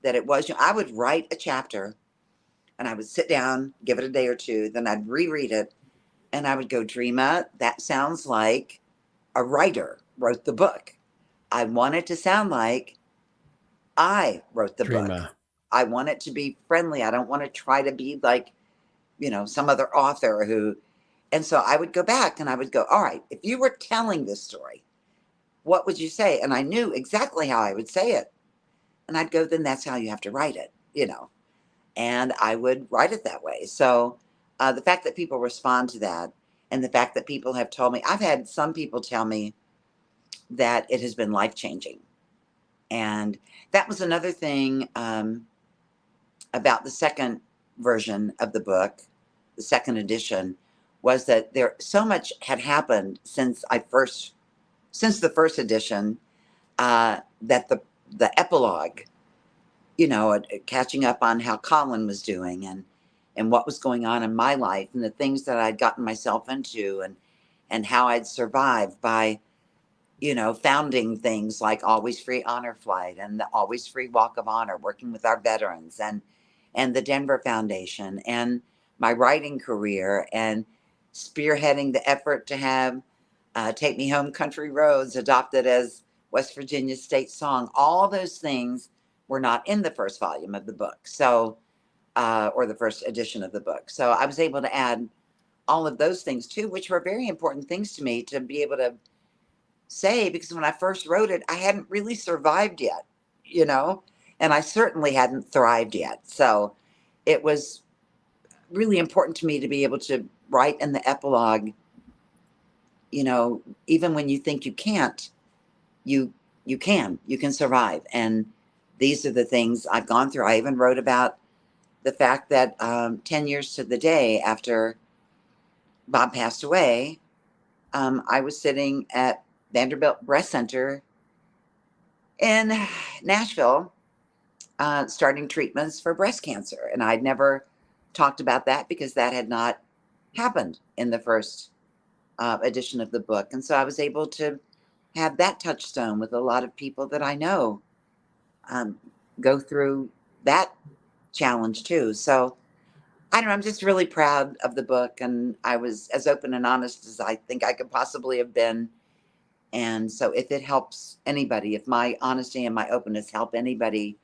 that it was, I would write a chapter and I would sit down, give it a day or two, then I'd reread it and I would go, Dreama, that sounds like a writer wrote the book. I want it to sound like I wrote the book. Dreama. I want it to be friendly. I don't want to try to be like, some other author who. And so I would go back and I would go, all right, if you were telling this story, what would you say? And I knew exactly how I would say it. And I'd go, then that's how you have to write it, and I would write it that way. So the fact that people respond to that and the fact that people have told me, I've had some people tell me that it has been life-changing. And that was another thing about the second version of the book, the second edition, was that there so much had happened since the first edition, that the epilogue, catching up on how Colin was doing and and what was going on in my life and the things that I'd gotten myself into, and how I'd survived by, founding things like Always Free Honor Flight and the Always Free Walk of Honor, working with our veterans, and the Denver Foundation, and my writing career, and spearheading the effort to have Take Me Home Country Roads adopted as West Virginia's state song. All those things were not in the first volume of the book, so or the first edition of the book. So I was able to add all of those things too, which were very important things to me to be able to say, because when I first wrote it, I hadn't really survived yet, and I certainly hadn't thrived yet. So it was really important to me to be able to write in the epilogue, even when you think you can't, you can survive. And these are the things I've gone through. I even wrote about the fact that 10 years to the day after Bob passed away, I was sitting at Vanderbilt Breast Center in Nashville, starting treatments for breast cancer. And I'd never talked about that because that had not happened in the first edition of the book. And so I was able to have that touchstone with a lot of people that I know go through that challenge too. So I don't know, I'm just really proud of the book, and I was as open and honest as I think I could possibly have been. And so if it helps anybody, if my honesty and my openness help anybody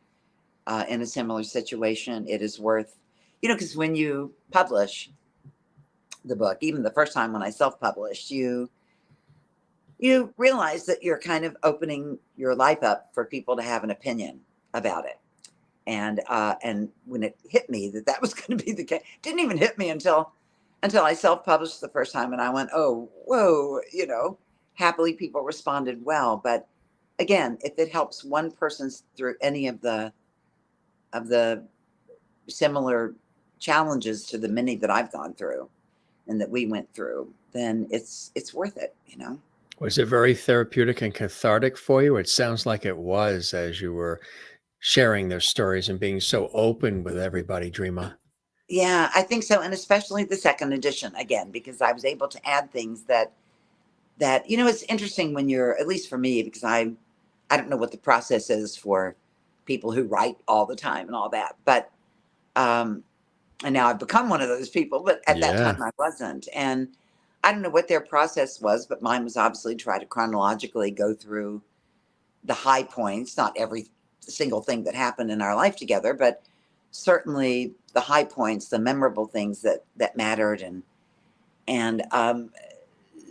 in a similar situation, it is worth, because when you publish the book, even the first time when I self-published, you realize that you're kind of opening your life up for people to have an opinion about it. And when it hit me that was going to be the case, it didn't even hit me until I self-published the first time, and I went, oh, whoa, happily people responded well. But again, if it helps one person through any of the similar challenges to the many that I've gone through and that we went through, then it's worth it, Was it very therapeutic and cathartic for you? It sounds like it was, as you were sharing their stories and being so open with everybody, Dreama. Yeah, I think so. And especially the second edition, again, because I was able to add things that it's interesting when you're, at least for me, because I don't know what the process is for people who write all the time and all that, but and now I've become one of those people, but at that time I wasn't. And I don't know what their process was, but mine was obviously try to chronologically go through the high points, not every single thing that happened in our life together, but certainly the high points, the memorable things that mattered. And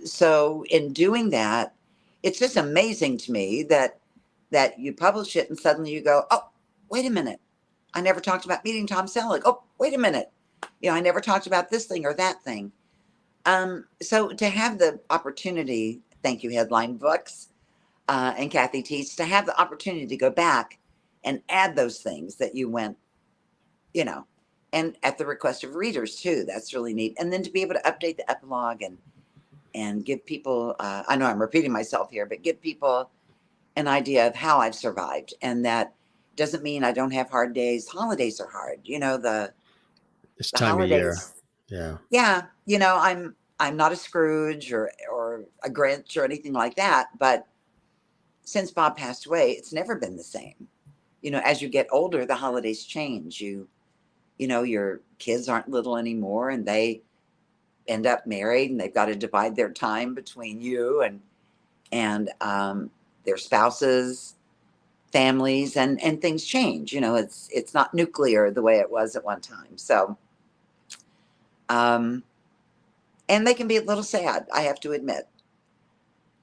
so in doing that, it's just amazing to me that you publish it and suddenly you go, oh, wait a minute. I never talked about meeting Tom Selleck. Oh, wait a minute. I never talked about this thing or that thing. So to have the opportunity, thank you, Headline Books, and Kathy Teets, to have the opportunity to go back and add those things that you went, and at the request of readers too. That's really neat. And then to be able to update the epilogue and give people, I know I'm repeating myself here, but give people an idea of how I've survived. And that doesn't mean I don't have hard days. Holidays are hard. This The time of year. holidays. Yeah. Yeah. I'm not a Scrooge or a Grinch or anything like that. But since Bob passed away, it's never been the same. As you get older, the holidays change. Your kids aren't little anymore, and they end up married, and they've got to divide their time between you and their spouses, families, and things change. It's not nuclear the way it was at one time. So, and they can be a little sad, I have to admit.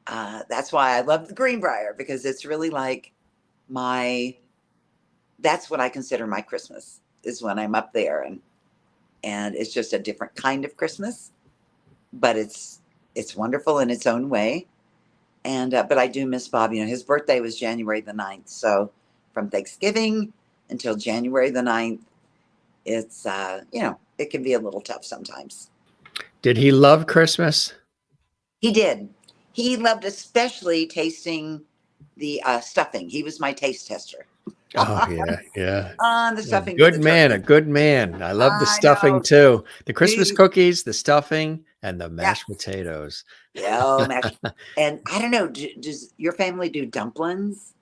That's why I love the Greenbrier, because it's really like that's what I consider my Christmas, is when I'm up there, and it's just a different kind of Christmas, but it's wonderful in its own way. And but I do miss Bob. His birthday was January the 9th. So from Thanksgiving until January the 9th, it's it can be a little tough sometimes. Did he love Christmas? He did. He loved especially tasting the stuffing. He was my taste tester. Oh yeah, yeah. The A stuffing for good the man, a turkey. good man. I love the I stuffing know. too. The Do Christmas you? cookies, the stuffing, and the Yeah. mashed potatoes. Yeah. Oh, mashed. And I don't know. Does your family do dumplings?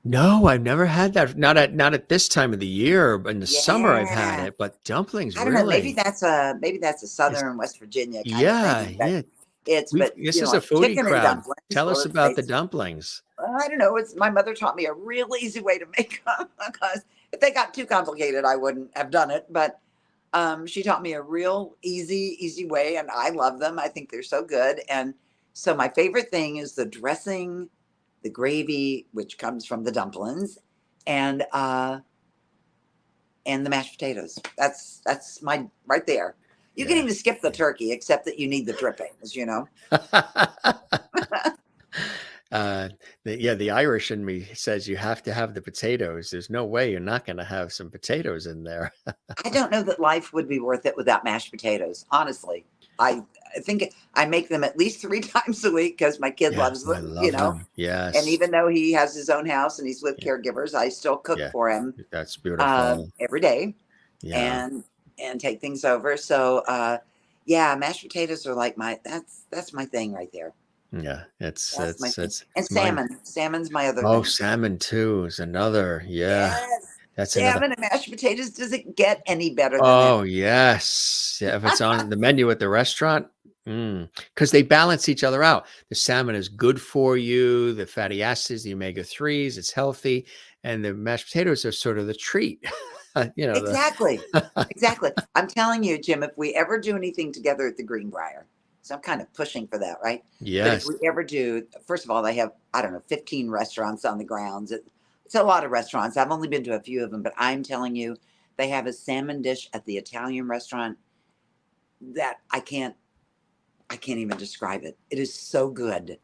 No, I've never had that. Not at this time of the year. But in the summer, I've had Yeah. it. But dumplings, I don't know. Maybe really? that's a It's, Southern West Virginia kind of yeah, thing. But yeah. it's We've but This is a like foodie chicken and crowd. dumplings. Tell Well, us it's about the basically. dumplings. I don't know. It's my mother taught me a real easy way to make them because if they got too complicated, I wouldn't have done it. But she taught me a real easy way, and I love them. I think they're so good. And so my favorite thing is the dressing, the gravy, which comes from the dumplings, and the mashed potatoes. That's my right there. You can Yeah. even skip the turkey, except that you need the drippings. You know. uh, the Irish in me says you have to have the potatoes. There's no way you're not going to have some potatoes in there. I don't know that life would be worth it without mashed potatoes. Honestly, I I think I make them at least 3 times a week because my kid Yeah, loves I them. love them. And Yes. even though he has his own house and he's with Yeah, caregivers, I still cook yeah. for him That's beautiful. every day Yeah, and take things over. So yeah, mashed potatoes are like that's my thing right there. yeah. It's That's my it's thing. it's And it's mine. salmon. Salmon's my other Oh, thing. salmon too is another. Yeah, Yes. that's another. Salmon and mashed potatoes. Does it get any better than that? Oh, yes. Yeah, if it's on the menu at the restaurant, because they balance each other out. The salmon is good for you, the fatty acids, the omega-3s, it's healthy, and the mashed potatoes are sort of the treat. The Exactly. Exactly. I'm telling you, Jim, if we ever do anything together at the Greenbrier, so I'm kind of pushing for that, right? But if yes. we ever do, first of all, they have, I don't know, 15 restaurants on the grounds. It's a lot of restaurants. I've only been to a few of them, but I'm telling you, they have a salmon dish at the Italian restaurant that I can't even describe it. It is so good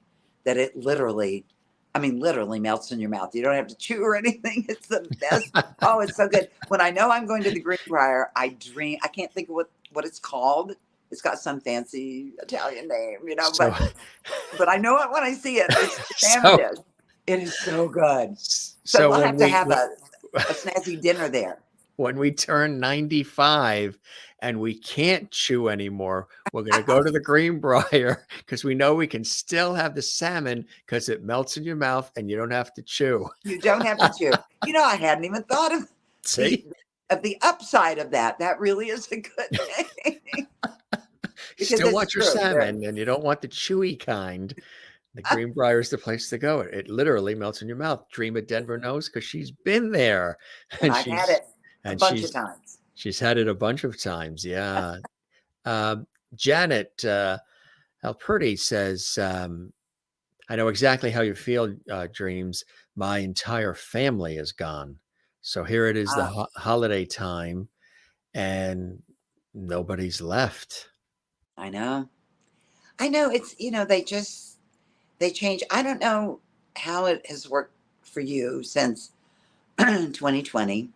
that it literally, I mean, literally melts in your mouth. You don't have to chew or anything. It's the best. Oh, it's so good. When I know I'm going to the Greenbrier, I dream. I can't think of what it's called. It's got some fancy Italian name, So but I know it when I see it. It's the salmon so dish. It is so good. So so we'll when have to we have a snazzy dinner there. when we turn 95 and we can't chew anymore, we're going to go to the Greenbrier because we know we can still have the salmon because it melts in your mouth and you don't have to chew. You don't have to chew. I hadn't even thought of the See? the upside of that. That really is a good thing You because still it's want your true. salmon and you don't want the chewy kind. The Greenbrier is the place to go. It literally melts in your mouth. Dreama Denver knows because she's been there And and I've had it a and bunch of she's times. she's had it a bunch of times. Yeah. Janet Alperti says, I know exactly how you feel, Dreams. My entire family is gone. So here it is, the Uh, holiday time, and nobody's left. I know. I know. It's they change. I don't know how it has worked for you since 2020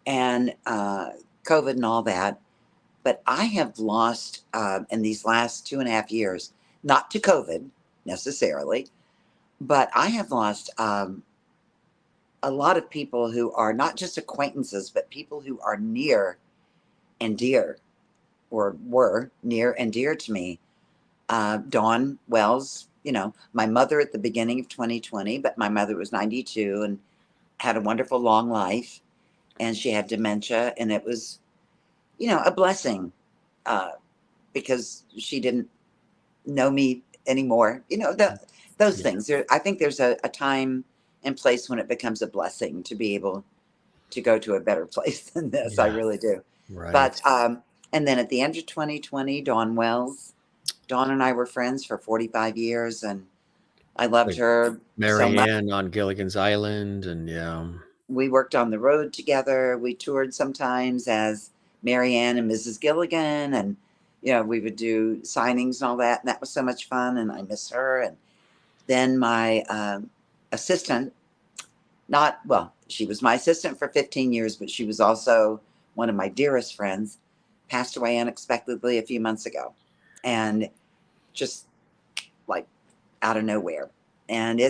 and COVID and all that. But I have lost in these last 2.5 years, not to COVID necessarily, but I have lost a lot of people who are not just acquaintances, but people who are near and dear, or were near and dear to me. Dawn Wells, my mother at the beginning of 2020, but my mother was 92 and had a wonderful long life, and she had dementia, and it was, a blessing uh, because she didn't know me anymore. Those Yeah. things. I think there's a time and place when it becomes a blessing to be able to go to a better place than this. I Yeah. really do. Right. But and then at the end of 2020, Dawn Wells, Dawn and I were friends for 45 years, and I loved With her so Mary much. Ann on Gilligan's Island, and yeah. We worked on the road together. We toured sometimes as Mary Ann and Mrs. Gilligan, and we would do signings and all that, and that was so much fun. And I miss her. And then my assistant, not well, she was my assistant for 15 years, but she was also one of my dearest friends, passed away unexpectedly a few months ago, and just like out of nowhere. And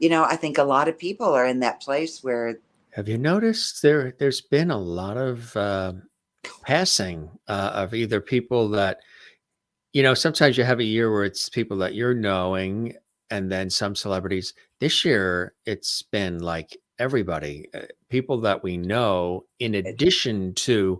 I think a lot of people are in that place where Have you noticed there's been a lot of passing of either people that, sometimes you have a year where it's people that you're knowing, and then some celebrities. This year, it's been like everybody, people that we know, in it, addition to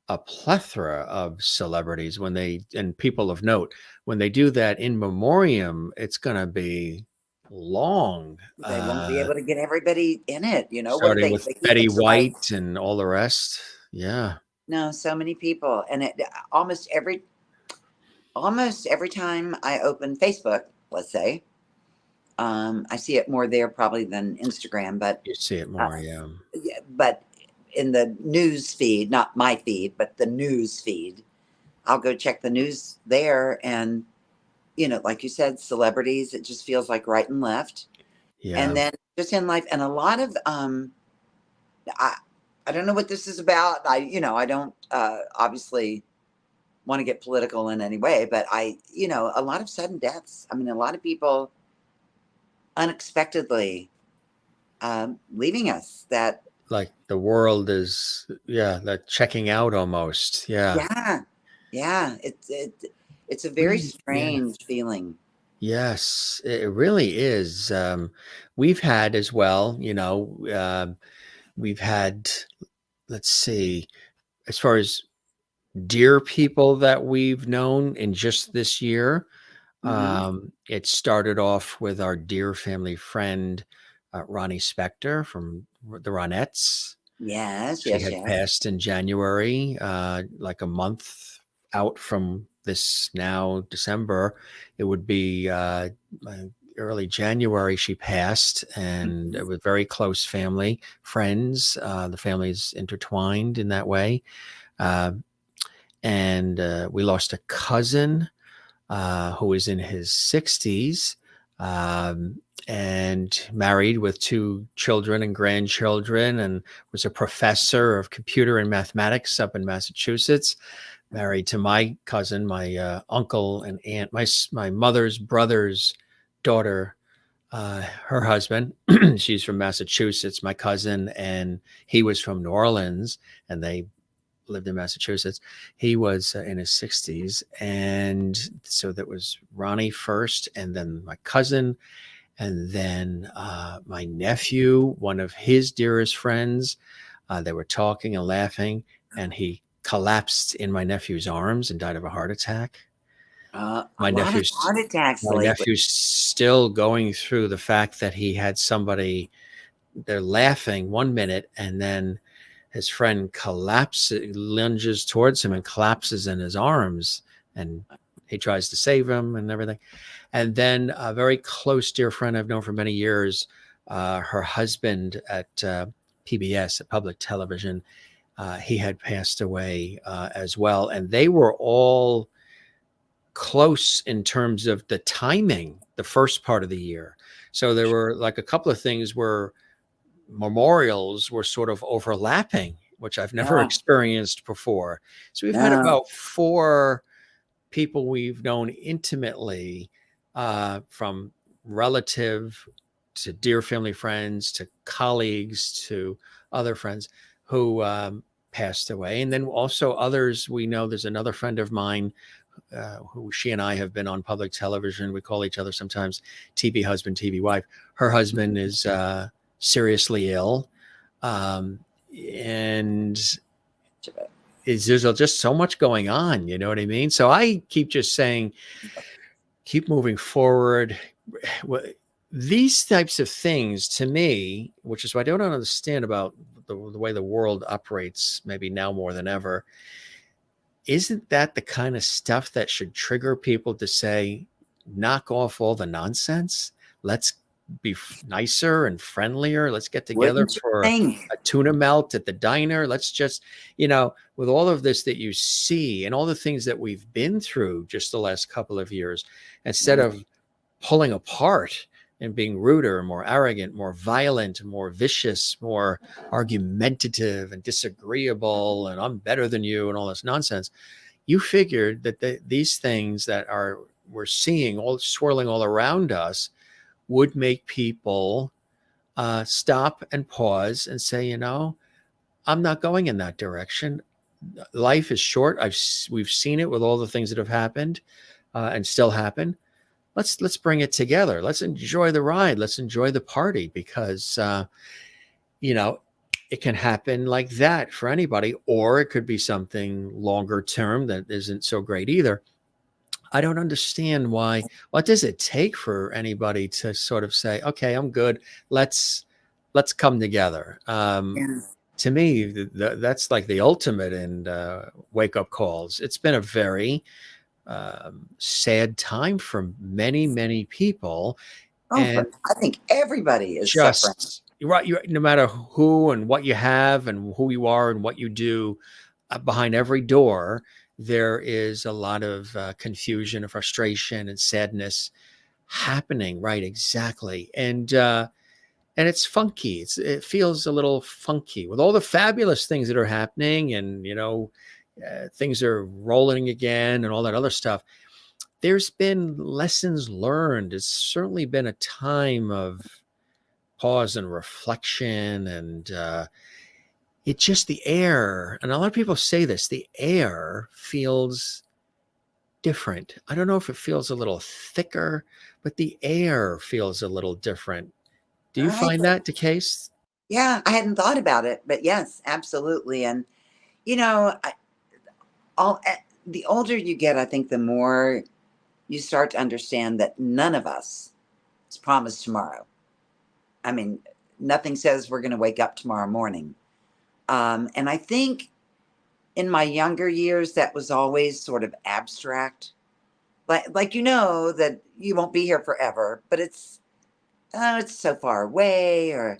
a plethora of celebrities and people of note. When they do that in memoriam, it's going to be long, they won't be able to get everybody in it. What do starting with they keep Betty it to like, White and all the rest. Yeah. no, so many people. And almost every time I open Facebook, let's say, I see it more there probably than Instagram, but You see it uh, more, yeah. yeah, but in the news feed, not my feed, but the news feed, I'll go check the news there, and like you said, celebrities, it just feels like right and left. And Yeah. then just in life, and a lot of I I don't know what this is about. I don't obviously want to get political in any way, but a lot of sudden deaths. I mean, a lot of people unexpectedly leaving us. That Like the world is, yeah, that checking out almost. Yeah. Yeah, yeah, it's a very We, yeah. strange feeling. Yes, it really is. We've had as well, we've had, let's see, as far as dear people that we've known in just this year, Hmm. it started off with our dear family friend, Ronnie Spector from the Ronettes. Yes, She yes, had yes. passed in January, like a month out from this now December. It would be early January she passed, and Mhm. it was very close family, friends. The family's intertwined in that way. Uh, and we lost a cousin who was in his 60s, and married with two children and grandchildren, and was a professor of computer and mathematics up in Massachusetts. Married to my cousin, my uncle and aunt, my mother's brother's daughter, her husband. She's from Massachusetts, my cousin, and he was from New Orleans, and they lived in Massachusetts. He was in his 60s. And so that was Ronnie first, and then my cousin, and then my nephew, one of his dearest friends. They were talking and laughing, and he collapsed in my nephew's arms and died of a heart attack. A My lot of nephew's heart attacks my lately. nephew's still going through the fact that he had somebody, they're laughing 1 minute, and then his friend collapses, lunges towards him and collapses in his arms, and he tries to save him and everything. And then a very close dear friend I've known for many years, her husband at PBS, at public television, he had passed away as well. And they were all close in terms of the timing, the first part of the year. So there were like a couple of things where memorials were sort of overlapping, which I've never Yeah, experienced before. So we've had no, about four people we've known intimately, from relative to dear family friends to colleagues to other friends who passed away. And then also others we know. There's another friend of mine who she and I have been on public television. We call each other sometimes TV husband, TV wife. Her husband is seriously ill. Um, and there's just so much going on, you know what I mean? So I keep just saying, keep moving forward. These types of things to me, which is what I don't understand about the way the world operates, maybe now more than ever, isn't that the kind of stuff that should trigger people to say, knock off all the nonsense? Let's be nicer and friendlier. Let's get together wouldn't you for think? a tuna melt at the diner. Let's just, with all of this that you see and all the things that we've been through just the last couple of years, instead Mm. of pulling apart and being ruder, more arrogant, more violent, more vicious, more argumentative and disagreeable, and I'm better than you and all this nonsense. You figured that these things that we're seeing all swirling all around us would make people stop and pause and say, I'm not going in that direction. Life is short. We've seen it with all the things that have happened and still happen. Let's bring it together. Let's enjoy the ride. Let's enjoy the party, because it can happen like that for anybody, or it could be something longer term that isn't so great either. I don't understand why. What does it take for anybody to sort of say, "Okay, I'm good. Let's come together." Yeah. To me, that's like the ultimate in wake up calls. It's been a very sad time for many, many people, Oh, and I think everybody is suffering. just right. No matter who and what you have and who you are and what you do, behind every door, there is a lot of confusion and frustration and sadness happening. Right, exactly, and it's funky. It feels a little funky with all the fabulous things that are happening, and things are rolling again, and all that other stuff. There's been lessons learned. It's certainly been a time of pause and reflection, and it just the air. And a lot of people say this: the air feels different. I don't know if it feels a little thicker, but the air feels a little different. Do you I find that the case? Yeah, I hadn't thought about it, but yes, absolutely. And you know, I, all the older you get, I think the more you start to understand that none of us is promised tomorrow. I mean, nothing says we're going to wake up tomorrow morning. And I think in my younger years, that was always sort of abstract. Like that you won't be here forever, but it's so far away, or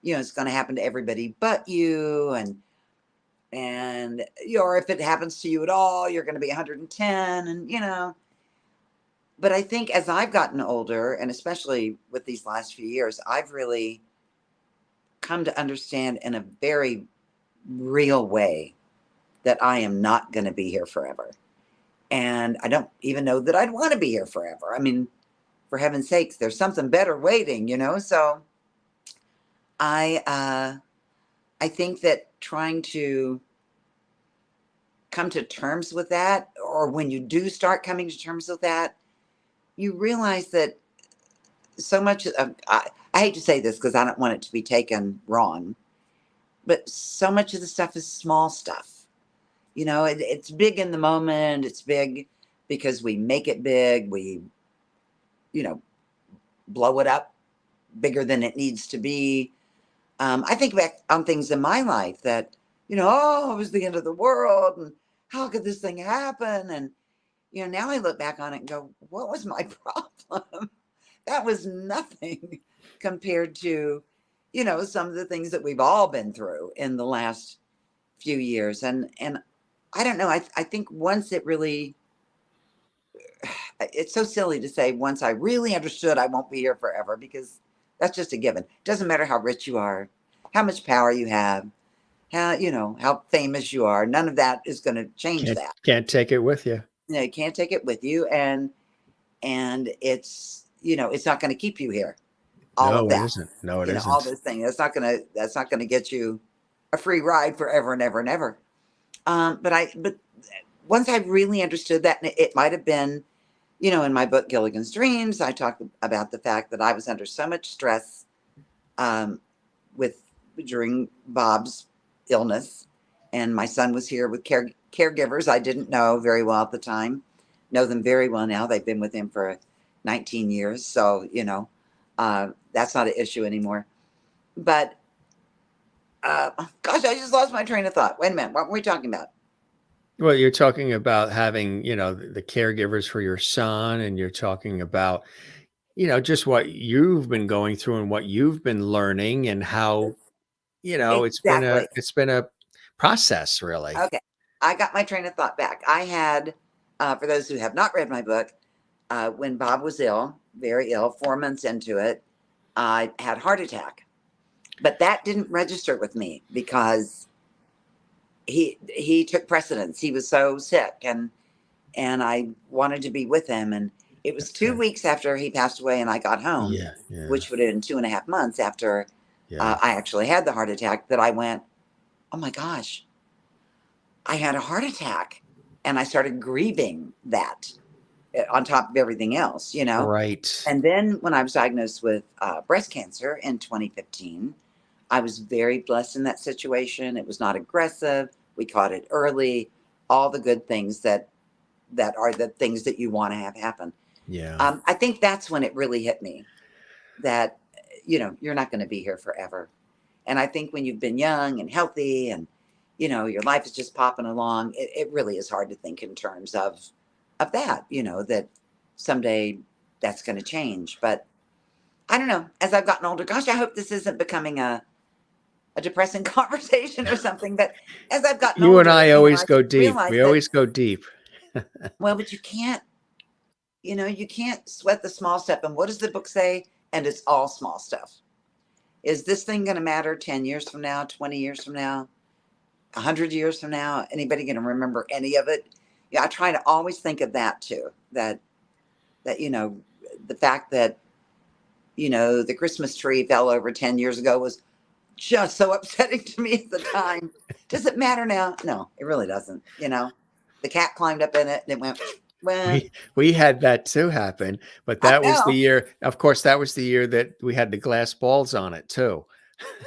it's going to happen to everybody but you, and or if it happens to you at all, you're going to be 110, and But I think as I've gotten older, and especially with these last few years, I've really come to understand in a very real way that I am not going to be here forever. And I don't even know that I'd want to be here forever. I mean, for heaven's sakes, there's something better waiting. So I think that trying to come to terms with that, or when you do start coming to terms with that, you realize that so much of I hate to say this because I don't want it to be taken wrong, but so much of the stuff is small stuff. It's big in the moment. It's big because we make it big. We, blow it up bigger than it needs to be. I think back on things in my life that, it was the end of the world, and how could this thing happen? And, now I look back on it and go, what was my problem? That was nothing compared to, some of the things that we've all been through in the last few years. And I don't know. I think once it's so silly to say once I really understood I won't be here forever, because that's just a given. It doesn't matter how rich you are, how much power you have, how famous you are. None of that is going to change that. Can't take it with you. You can't take it with you. And it's not going to keep you here. All of No, it that, isn't. No, it all isn't. those things. That's not going to get you a free ride forever and ever and ever. But once I really understood that, and it might have been, in my book, Gilligan's Dreams, I talk about the fact that I was under so much stress during Bob's illness, and my son was here with caregivers I didn't know very well at the time. Know them very well now. They've been with him for 19 years, so that's not an issue anymore. But gosh, I just lost my train of thought. Wait a minute, what were we talking about? Well, you're talking about having, the caregivers for your son, and you're talking about, just what you've been going through and what you've been learning, and how, Exactly. it's been a process, really. Okay, I got my train of thought back. I had, for those who have not read my book, when Bob was ill, very ill, 4 months into it, I had a heart attack. But that didn't register with me because he took precedence. He was so sick, and I wanted to be with him. And It was 2 weeks after he passed away and I got home, Yeah. Yeah. which would have been 2.5 months after Yeah. I actually had the heart attack, that I went, oh my gosh, I had a heart attack. And I started grieving that on top of everything else, you know? Right. And then when I was diagnosed with breast cancer in 2015, I was very blessed in that situation. It was not aggressive. We caught it early. All the good things that are the things that you want to have happen. Yeah. I think that's when it really hit me that, you know, you're not going to be here forever. And I think when you've been young and healthy and, you know, your life is just popping along, it really is hard to think in terms of that, you know, that someday that's going to change. But I don't know. As I've gotten older, gosh, I hope this isn't becoming a depressing conversation or something. But as I've gotten You and older, I you know, always I go just deep. realized We that, always go deep. well, but you can't, you know, you can't sweat the small stuff. And what does the book say? And it's all small stuff. Is this thing going to matter 10 years from now, 20 years from now, 100 years from now? Anybody going to remember any of it? Yeah, I try to always think of that too. That, you know, the fact that, you know, the Christmas tree fell over 10 years ago was just so upsetting to me at the time. Does it matter now? No, it really doesn't. You know, the cat climbed up in it and it went, well, We had that too happen, but I that was the know, year. Of course, that was the year that we had the glass balls on it too.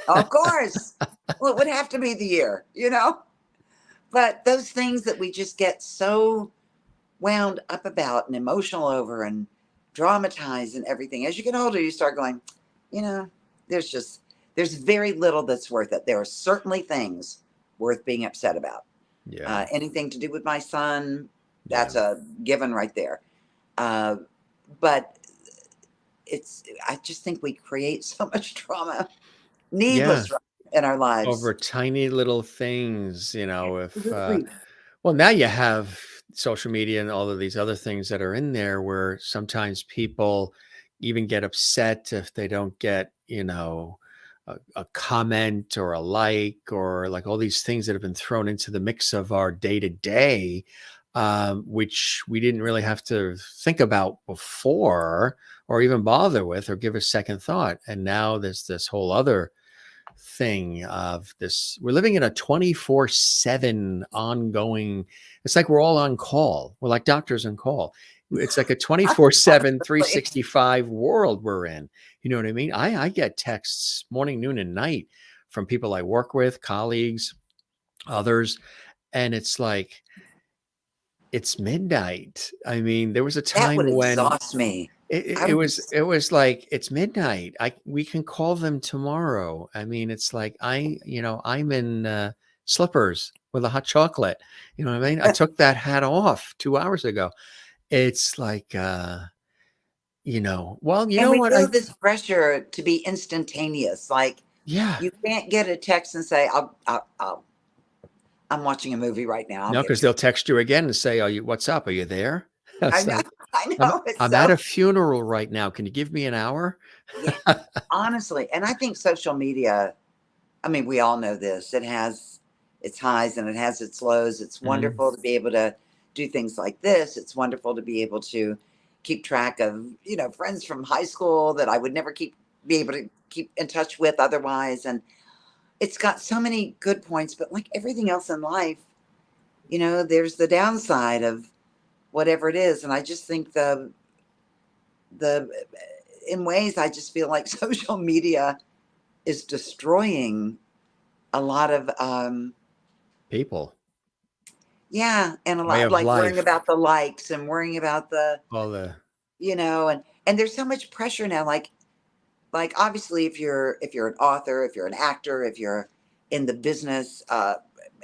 of course. Well, it would have to be the year, you know, but those things that we just get so wound up about and emotional over and dramatized and everything. As you get older, you start going, you know, there's very little that's worth it. There are certainly things worth being upset about. Yeah. Anything to do with my son, Yeah. that's a given right there. But I just think we create so much drama, Yeah. needless drama in our lives. Over tiny little things, you know, if, Absolutely. well, now you have social media and all of these other things that are in there where sometimes people even get upset if they don't get, you know, a comment or a like, or like all these things that have been thrown into the mix of our day to day, which we didn't really have to think about before or even bother with or give a second thought. And now there's this whole other thing of this. We're living in a 24/7 ongoing, it's like we're all on call. We're like doctors on call. It's like a 24/7 365 world we're in. You know what I mean? I get texts morning, noon, and night from people I work with, colleagues, others, and it's like it's midnight. I mean, there was a That time would when exhaust me. it, I it would was it was like it's midnight. We can call them tomorrow. I mean, it's like I'm in slippers with a hot chocolate. You know what I mean? I took that hat off 2 hours ago. It's like well, you And know we what? feel this pressure to be instantaneous. Like Yeah. you can't get a text and say, I'm watching a movie right now. I'll No, get because to they'll it. text you again and say, what's up? Are you there? I It's know. like I I'm know. It's I'm at so, a funeral right now. Can you give me an hour? yeah, honestly. And I think social media, I mean, we all know this. It has its highs and it has its lows. It's Mhm. wonderful to be able to do things like this. It's wonderful to be able to keep track of, you know, friends from high school that I would never be able to keep in touch with otherwise. And it's got so many good points, but like everything else in life, you know, there's the downside of whatever it is. And I just think the in ways I just feel like social media is destroying a lot of People, yeah, and a way lot of like worrying life, about the likes and worrying about the, all the you know, and there's so much pressure now, like obviously if you're an author, if you're an actor, if you're in the business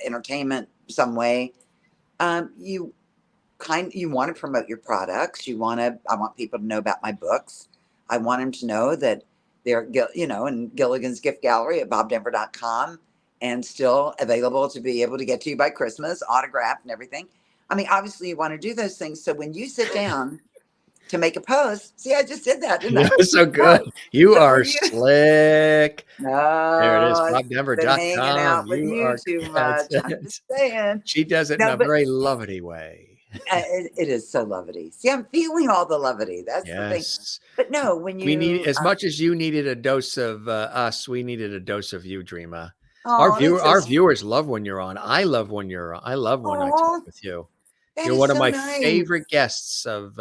entertainment some way, you you want to promote your products. I want people to know about my books. I want them to know that they're, you know, in Gilligan's gift gallery at bobdenver.com and still available to be able to get to you by Christmas, autographed and everything. I mean, obviously you want to do those things. So when you sit down to make a post, see, I just did that, didn't I? You're so good. Oh, You so are when you, slick. There it is, no, I've been hanging bobdenver.com. out with You you are too that's much. I'm it. just saying. She does it in No, a but very lovely way. It is so levity. See, I'm feeling all the levity. That's the thing. Yes. But no, when We need you, as much as you needed a dose of us, we needed a dose of you, Dreama. oh, that's so, Our viewers love when you're on. I love when you're on. I love when I talk oh, with you. that You're is one of so my nice. favorite guests of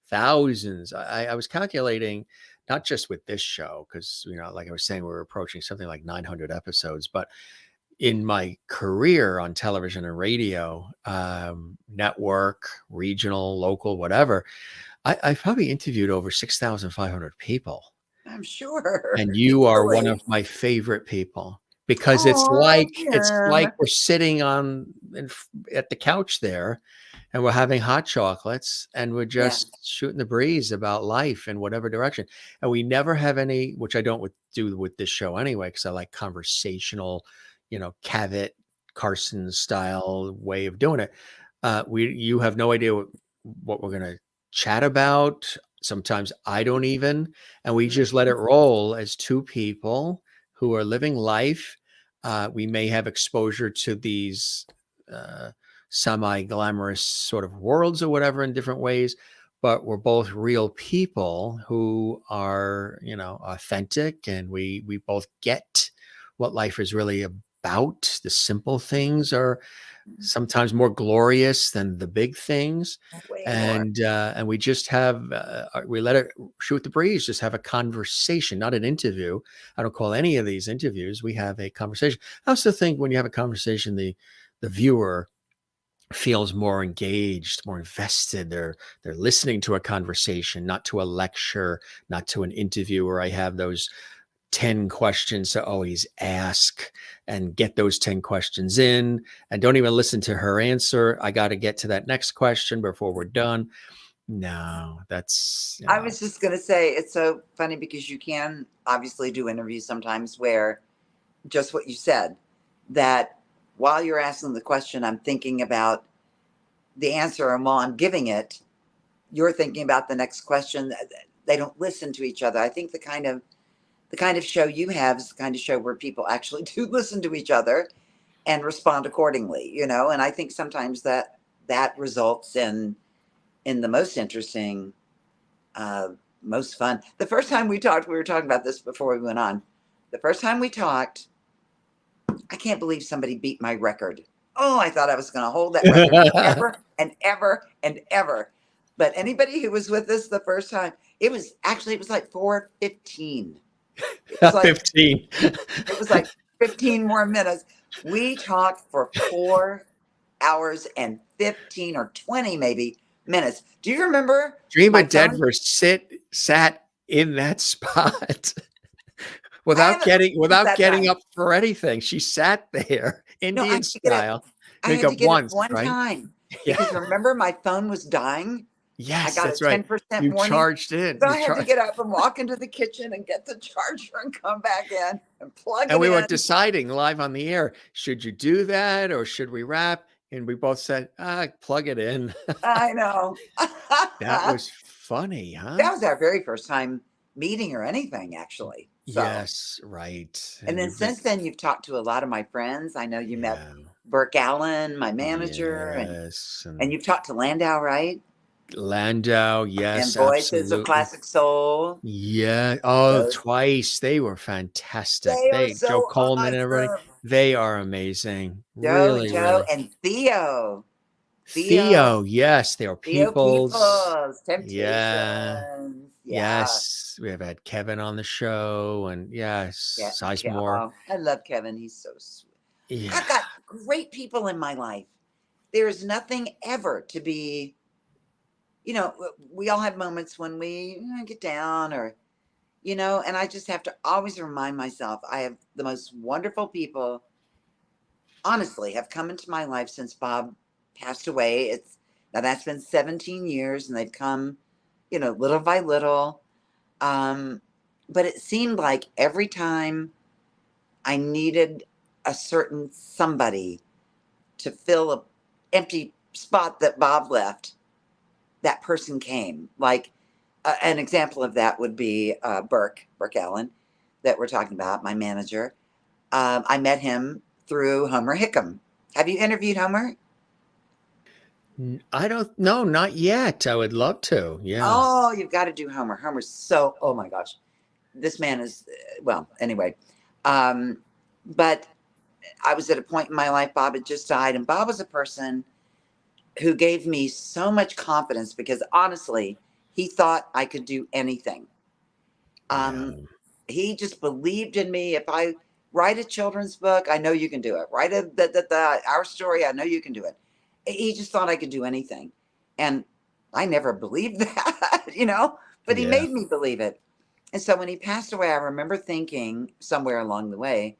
thousands. I was calculating not just with this show, because like I was saying, we're approaching something like 900 episodes, but in my career on television and radio, network, regional, local, whatever, I've probably interviewed over 6,500 people. I'm sure. And you are one of Easily. my favorite people because Oh, it's like Jim. we're sitting at the couch there and we're having hot chocolates and we're Yeah. just shooting the breeze about life in whatever direction. And we never have any, which I don't do with this show anyway, because I like conversational, Cavett Carson style way of doing it. You have no idea what we're going to chat about. Sometimes I don't even, and we just let it roll as two people who are living life. We may have exposure to these semi-glamorous sort of worlds or whatever in different ways, but we're both real people who are, authentic, and we both get what life is really about. The simple things are sometimes more glorious than the big things, Way more. and we just have we let it shoot the breeze, just have a conversation, not an interview. I don't call any of these interviews. We have a conversation. I also think when you have a conversation, the viewer feels more engaged, more invested. They're listening to a conversation, not to a lecture, not to an interview where I have those 10 questions to always ask and get those 10 questions in and don't even listen to her answer. I got to get to that next question before we're done. No, that's, I was just going to say, it's so funny because you can obviously do interviews sometimes where just what you said, that while you're asking the question, I'm thinking about the answer. And while I'm giving it, you're thinking about the next question. They don't listen to each other. I think the kind of show you have is the kind of show where people actually do listen to each other and respond accordingly, and I think sometimes that results in the most interesting, most fun. The first time we talked, we were talking about this before we went on. The first time we talked, I can't believe somebody beat my record. Oh, I thought I was going to hold that record forever and ever and ever. But anybody who was with us the first time, it was like 4:15. It was like 15. It was like 15 more minutes. We talked for 4 hours and 15 or 20 maybe minutes. Do you remember my Dreama phone? Denver sat in that spot I without haven't without that getting time. up for anything. She sat there, No, I Indian had to get up. style. I Wake had up to get up once, one right? time Yeah. because remember my phone was dying. I Yes, got a that's right. 10% You warning. charged in. So You I had to charged. get up and walk into the kitchen and get the charger and come back in and plug And it we were in. deciding live on the air, should you do that or should we wrap? And we both said, plug it in. I know. That That was funny, huh? was our very first time meeting or anything, actually. So, Yes, right. and And then you've been, since then, you've talked to a lot of my friends. I know you met yeah, Burke Allen, my manager, yes. and And you've talked to Landau, right? Landau, And yes, Voices of absolutely. Classic Soul. Yeah. Oh, Those twice. They were fantastic. they are Joe so Coleman and everybody, awesome. they are amazing. Joe and Really, Joe really. and Theo. Theo. Theo, yes, they are Theo peoples. Peoples. Yeah. Temptations. Yeah. Yes, we have had Kevin on the show, and Yeah. yes, Yeah. Sizemore. Oh, I love Kevin. He's so sweet. Yeah, I've got great people in my life. There is nothing ever to be, we all have moments when we get down or, and I just have to always remind myself I have the most wonderful people, honestly, have come into my life since Bob passed away. Now that's been 17 years and they've come, little by little. Um, but it seemed like every time I needed a certain somebody to fill a empty spot that Bob left, that person came. Like an example of that would be Burke Allen, that we're talking about, my manager. I met him through Homer Hickam. Have you interviewed Homer? I don't know, not yet. I would love to. Yeah. Oh, you've got to do Homer. Homer's so, oh my gosh. This man is, well, anyway. Um, but I was at a point in my life, Bob had just died, and Bob was a person who gave me so much confidence because honestly, he thought I could do anything. Yeah. He just believed in me. If I write a children's book, I know you can do it. Write our story, I know you can do it. He just thought I could do anything. And I never believed that, but he Yeah. made me believe it. And so when he passed away, I remember thinking somewhere along the way,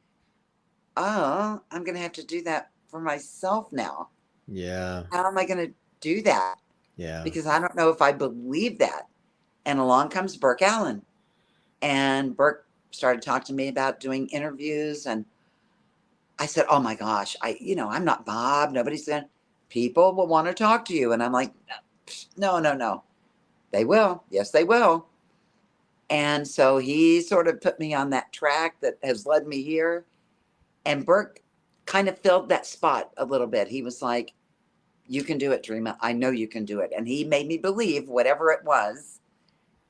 oh, I'm going to have to do that for myself now. Yeah. How am I going to do that? Yeah. Because I don't know if I believe that. And along comes Burke Allen. And Burke started talking to me about doing interviews. And I said, oh my gosh, I'm not Bob. Nobody's going to, people will want to talk to you. And I'm like, no, no, no. They will. Yes, they will. And so he sort of put me on that track that has led me here. And Burke kind of filled that spot a little bit. He was like, you can do it, Dreama. I know you can do it. And he made me believe whatever it was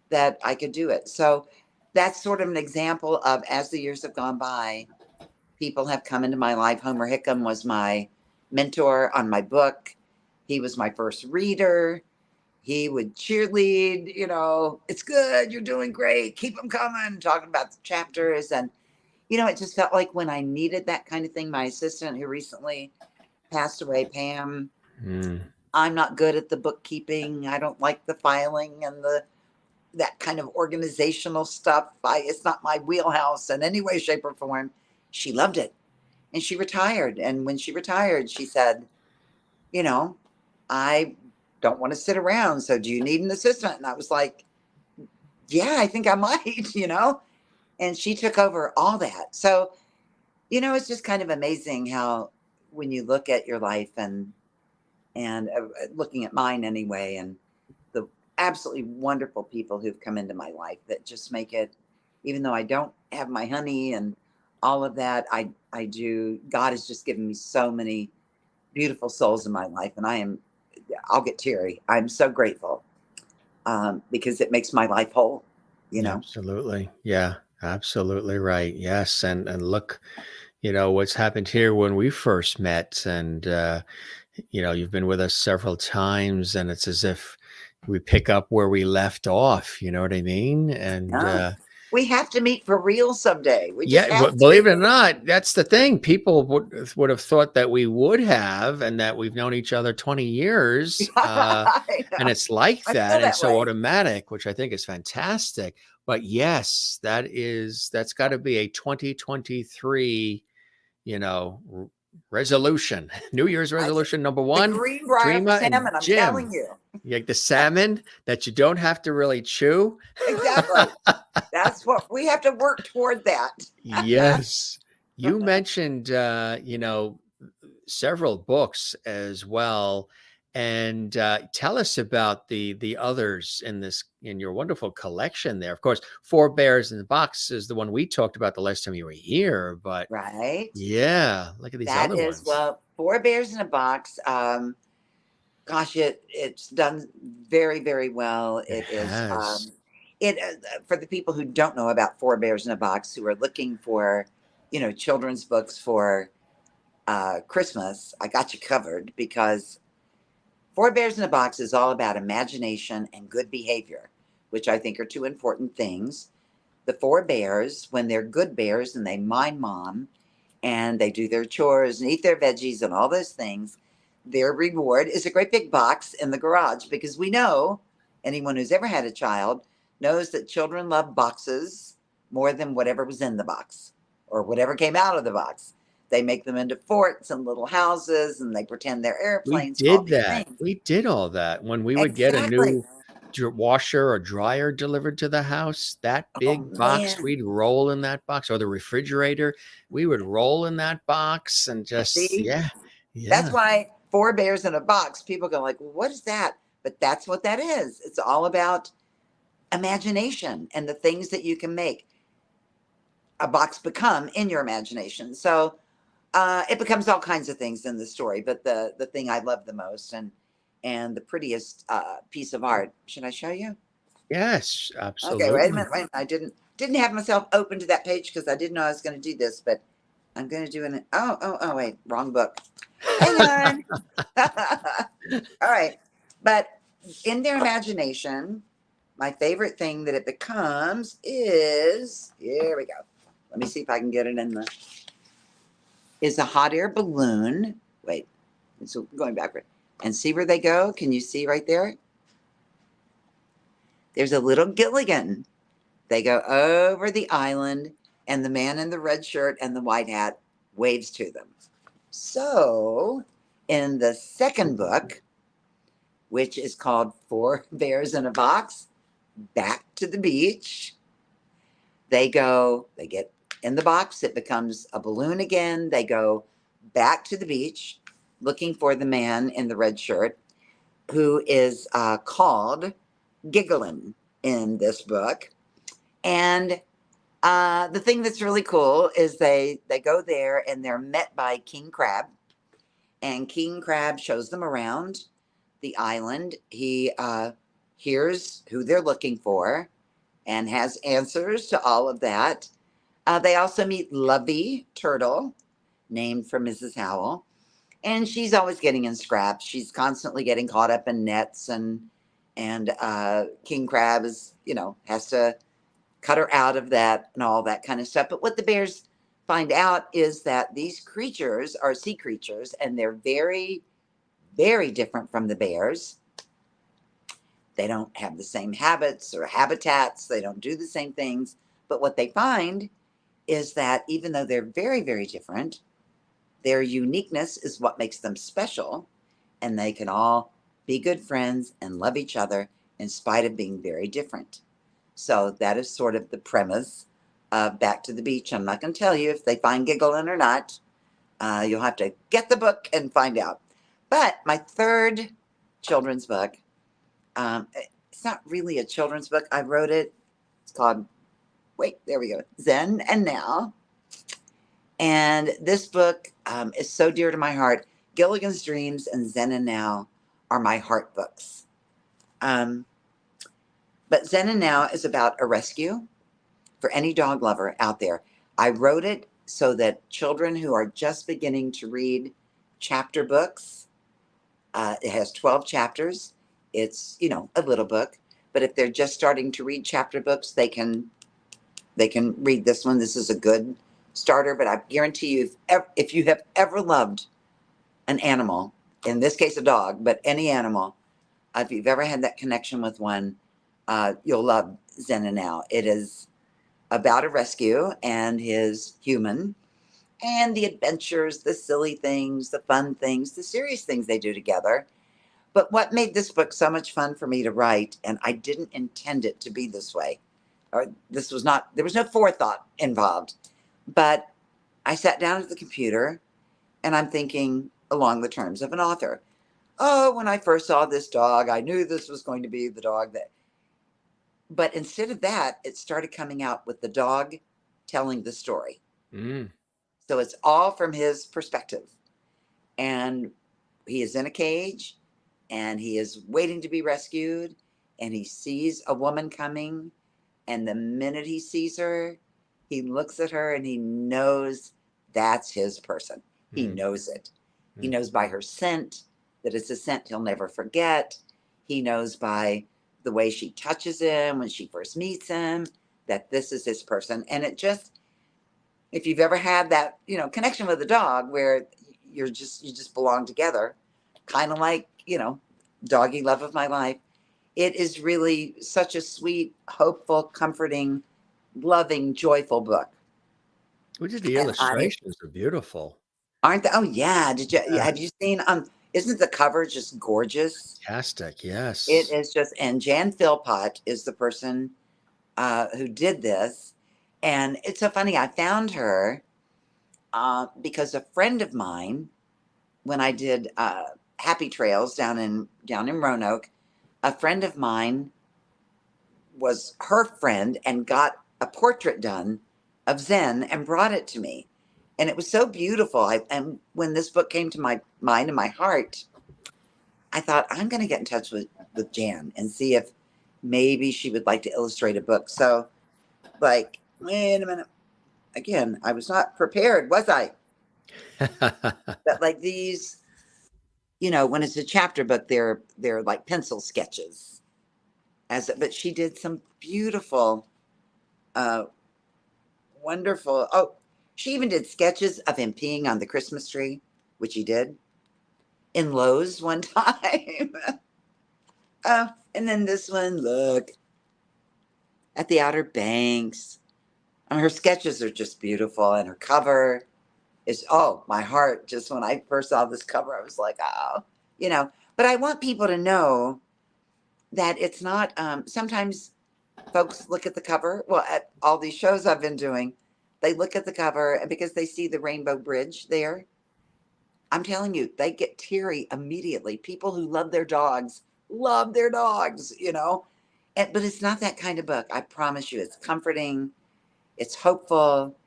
that I could do it. So that's sort of an example of, as the years have gone by, people have come into my life. Homer Hickam was my mentor on my book. He was my first reader. He would cheerlead, it's good. You're doing great. Keep them coming, talking about the chapters. And, it just felt like when I needed that kind of thing, my assistant who recently passed away, Pam, I'm not good at the bookkeeping. I don't like the filing and that kind of organizational stuff. It's not my wheelhouse in any way, shape, or form. She loved it. And she retired. And when she retired, she said, I don't want to sit around. So do you need an assistant? And I was like, yeah, I think I might, And she took over all that. So, it's just kind of amazing how when you look at your life and looking at mine anyway, and the absolutely wonderful people who've come into my life that just make it, even though I don't have my honey and all of that, I do. God has just given me so many beautiful souls in my life, and I'll get teary. I'm so grateful because it makes my life whole, Absolutely. Yeah. Absolutely right. Yes. And look, what's happened here when we first met, and you've been with us several times, and it's as if we pick up where we left off. You know what I mean? And Yeah. We have to meet for real someday. We just yeah, have believe it or to. not, that's the thing. People would have thought that we would have, and that we've known each other 20 years, I and know. it's like I feel that, and that so way. automatic, which I think is fantastic. But yes, that's got to be a 2023, you know, resolution, New Year's I said, resolution number the one: Greenbrier Dreama and salmon, I'm Jim. telling you. Like the salmon that you don't have to really chew. Exactly. That's what we have to work toward that. Yes. You mentioned, several books as well. And tell us about the others in your wonderful collection there. Of course, Four Bears in the Box is the one we talked about the last time you were here. But Right. yeah, look at these That other is, ones. well, Four Bears in a Box. Gosh, it's done very, very well. It It is has. for the people who don't know about Four Bears in a Box, who are looking for, children's books for Christmas. I got you covered because Four Bears in a Box is all about imagination and good behavior, which I think are two important things. The four bears, when they're good bears and they mind mom and they do their chores and eat their veggies and all those things, their reward is a great big box in the garage, because we know, anyone who's ever had a child knows that children love boxes more than whatever was in the box or whatever came out of the box. They make them into forts and little houses, and they pretend they're We airplanes and all did these that. things. We did all that when we would get a Exactly. new washer or dryer delivered to the house. That Oh big box, man. we'd roll in that box, or the refrigerator, we would roll in that box and just, See, yeah, that's yeah. why Four Bears in a Box, people go like, well, what is that? But that's what that is. It's all about imagination and the things that you can make a box become in your imagination. So it becomes all kinds of things in the story. But the thing I love the most, and and the prettiest piece of art. Should I show you? Yes, Okay, wait a absolutely. minute. Wait a minute. I didn't have myself open to that page because I didn't know I was going to do this, but I'm going to do an. Oh, wait, wrong book. Hang on. All right, but in their imagination, my favorite thing that it becomes is, here we go. Let me see if I can get it in the, is a hot air balloon. Wait, it's going backward. And see where they go? Can you see right there? There's a little Gilligan. They go over the island, and the man in the red shirt and the white hat waves to them. So, in the second book, which is called Four Bears in a Box, Back to the Beach, they get in the box, it becomes a balloon again. They go back to the beach looking for the man in the red shirt, who is called Gilligan in this book. And the thing that's really cool is they go there and they're met by King Crab, and King Crab shows them around the island. He hears who they're looking for and has answers to all of that. They also meet Lovey Turtle, named for Mrs. Howell, and she's always getting in scraps. She's constantly getting caught up in nets, and King Crab is, has to cut her out of that and all that kind of stuff. But what the bears find out is that these creatures are sea creatures, and they're very, very different from the bears. They don't have the same habits or habitats. They don't do the same things. But what they find is that even though they're very, very different, their uniqueness is what makes them special, and they can all be good friends and love each other in spite of being very different. So that is sort of the premise of Back to the Beach. I'm not going to tell you if they find Gilligan or not. You'll have to get the book and find out. But my third children's book, it's not really a children's book. I wrote it. It's called, there we go, Zen and Now. And this book is so dear to my heart. Gilligan's Dreams and Zen and Now are my heart books. But Zen and Now is about a rescue for any dog lover out there. I wrote it so that children who are just beginning to read chapter books, it has 12 chapters. It's, a little book. But if they're just starting to read chapter books, they can read this one. This is a good starter. But I guarantee you, if you have ever loved an animal, in this case a dog, but any animal, if you've ever had that connection with one, you'll love Zen and Now. It is about a rescue and his human, and the adventures, the silly things, the fun things, the serious things they do together. But what made this book so much fun for me to write, and I didn't intend it to be this way, or there was no forethought involved, but I sat down at the computer and I'm thinking along the terms of an author. Oh, when I first saw this dog, I knew this was going to be the dog that. But instead of that, it started coming out with the dog telling the story. So it's all from his perspective. And he is in a cage, and he is waiting to be rescued, and he sees a woman coming. And the minute he sees her, he looks at her and he knows that's his person. He knows it. He knows by her scent that it's a scent he'll never forget. He knows by the way she touches him when she first meets him that this is his person. And it just, if you've ever had that, connection with a dog where you just belong together, kind of like, doggy love of my life, it is really such a sweet, hopeful, comforting, loving, joyful book. Which is the illustrations are beautiful. Aren't they? Oh yeah. Have you seen, isn't the cover just gorgeous? Fantastic, yes. It is just, and Jan Philpott is the person who did this. And it's so funny. I found her because a friend of mine, when I did Happy Trails down in Roanoke, a friend of mine was her friend and got a portrait done of Zen and brought it to me. And it was so beautiful. And when this book came to my mind and my heart, I thought I'm going to get in touch with Jan and see if maybe she would like to illustrate a book. So, like, wait a minute. Again, I was not prepared, was I? But like these, when it's a chapter book, they're like pencil sketches. But she did some beautiful, uh, wonderful. Oh, she even did sketches of him peeing on the Christmas tree, which he did in Lowe's one time. Oh, and then this one, look at the Outer Banks. Her sketches are just beautiful, and her cover is, oh, my heart. Just when I first saw this cover, I was like, oh, But I want people to know that it's not. Sometimes folks look at the cover. Well, at all these shows I've been doing, they look at the cover, and because they see the Rainbow Bridge there, I'm telling you, they get teary immediately. People who love their dogs, but it's not that kind of book. I promise you, it's comforting, it's hopeful,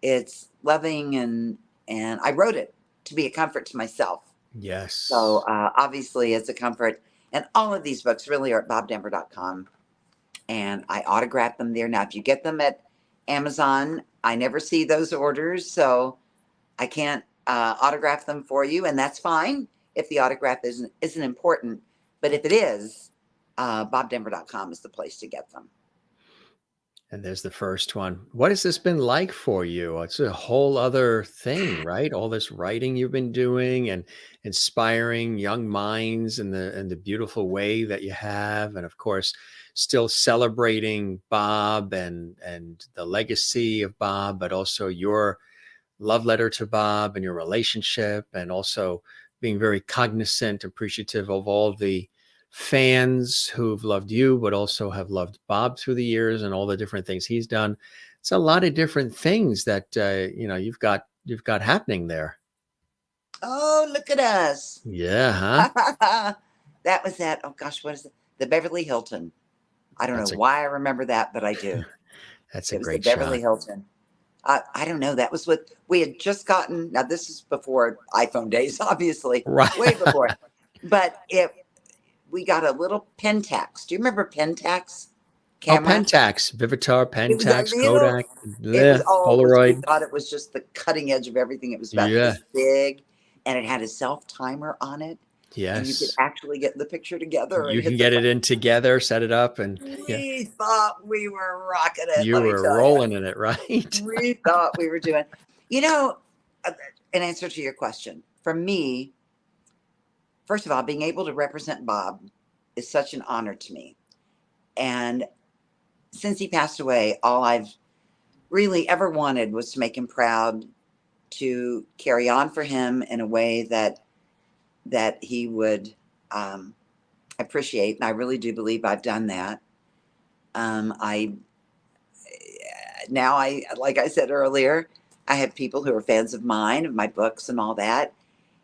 it's loving, and I wrote it to be a comfort to myself. Yes. So obviously, it's a comfort. And all of these books really are at bobdenver.com, and I autograph them there. Now, if you get them at Amazon, I never see those orders, so I can't autograph them for you, and that's fine if the autograph isn't important. But if it is, bobdenver.com is the place to get them. And there's the first one. What has this been like for you? It's a whole other thing, right? All this writing you've been doing and inspiring young minds in the beautiful way that you have. And of course, still celebrating Bob and the legacy of Bob, but also your love letter to Bob and your relationship, and also being very cognizant, appreciative of all the fans who've loved you, but also have loved Bob through the years and all the different things he's done. It's a lot of different things that you've got happening there. Oh, look at us! Yeah, huh? That was that. Oh gosh, what is it? The Beverly Hilton. I don't know why I remember that, but I do. That's a It was great the Beverly shot. Hilton. I don't know. That was what we had just gotten. Now, this is before iPhone days, obviously, Right. way before. But we got a little Pentax. Do you remember Pentax Oh, camera? Pentax, Vivitar, It was a Pentax, little. Kodak, It was we Polaroid. thought it was just the cutting edge of everything. It was about Yeah. this big, and it had a self timer on it, and you could Yes. actually get the picture together and You can hit the get it button. in together, set it up, and yeah, We thought we were rocking it. you Let me were tell you. rolling in it, right? We thought we were doing. You know, an answer to your question. For me, first of all, being able to represent Bob is such an honor to me. And since he passed away, all I've really ever wanted was to make him proud, to carry on for him in a way that he would appreciate. And I really do believe I've done that. I like I said earlier, I have people who are fans of mine, of my books and all that.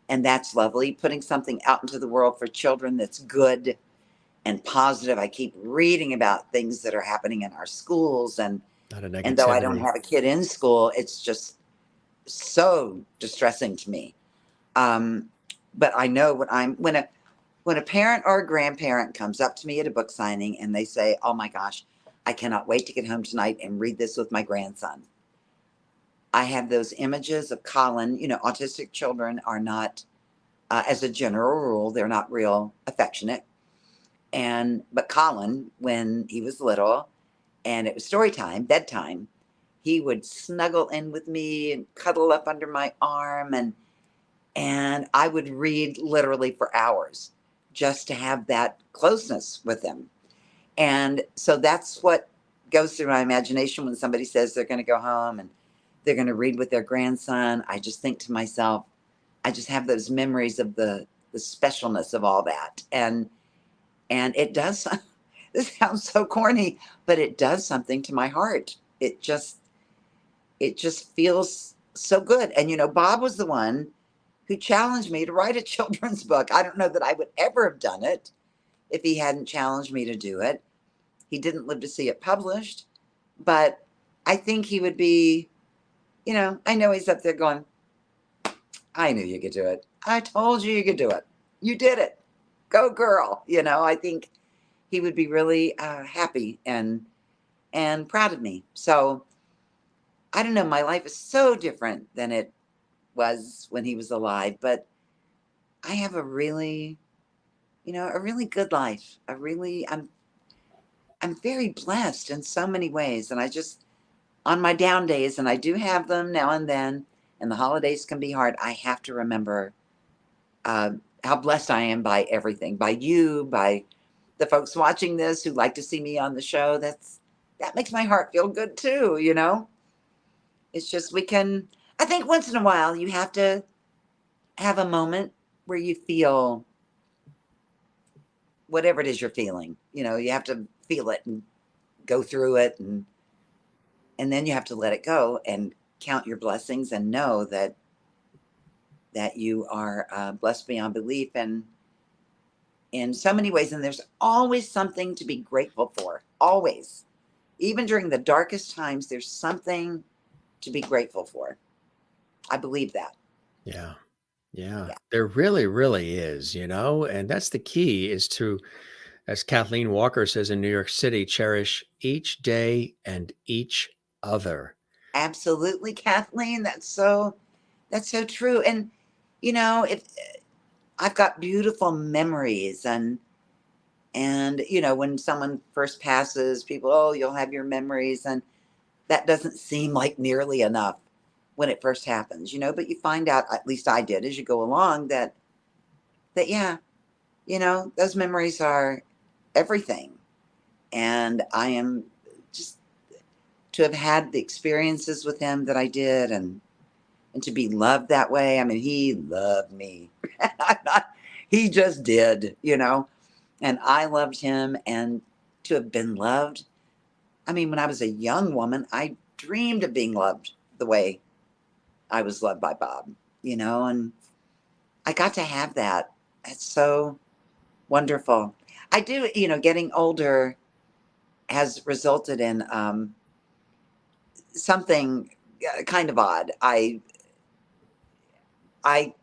And that's lovely. Putting something out into the world for children that's good and positive. I keep reading about things that are happening in our schools. And though I don't have a kid in school, it's just so distressing to me. But I know when a parent or a grandparent comes up to me at a book signing and they say, oh my gosh, I cannot wait to get home tonight and read this with my grandson. I have those images of Colin. Autistic children are not, as a general rule, they're not real affectionate. But Colin, when he was little and it was story time, bedtime, he would snuggle in with me and cuddle up under my arm, and I would read literally for hours just to have that closeness with him. And so that's what goes through my imagination when somebody says they're going to go home and they're going to read with their grandson. I just think to myself, I just have those memories of the specialness of all that. And it does, this sounds so corny, but it does something to my heart. It just feels so good. And Bob was the one who challenged me to write a children's book. I don't know that I would ever have done it if he hadn't challenged me to do it. He didn't live to see it published, but I think he would be, I know he's up there going, I knew you could do it. I told you you could do it. You did it. go girl. You know, I think he would be really happy and proud of me. So I don't know. My life is so different than it was when he was alive, but I have a really, a really good life. I'm very blessed in so many ways. And I just, on my down days, and I do have them now and then, and the holidays can be hard, I have to remember uh, how blessed I am by everything, by you, by the folks watching this who like to see me on the show. That makes my heart feel good too, you know? It's just I think once in a while you have to have a moment where you feel whatever it is you're feeling. You know, you have to feel it and go through it, and then you have to let it go and count your blessings and know that you are blessed beyond belief and in so many ways. And there's always something to be grateful for. Always. Even during the darkest times, there's something to be grateful for. I believe that. Yeah. Yeah. Yeah. There really, really is, and that's the key is to, as Kathleen Walker says in New York City, cherish each day and each other. Absolutely, Kathleen. That's so true. And if I've got beautiful memories and when someone first passes, people, oh, you'll have your memories, and that doesn't seem like nearly enough when it first happens, but you find out, at least I did as you go along, that yeah, those memories are everything. And I am just to have had the experiences with him that I did and to be loved that way. I mean, he loved me. He just did, and I loved him. And to have been loved, I mean, when I was a young woman, I dreamed of being loved the way I was loved by Bob, and I got to have that. It's so wonderful. I do, getting older has resulted in something kind of odd. I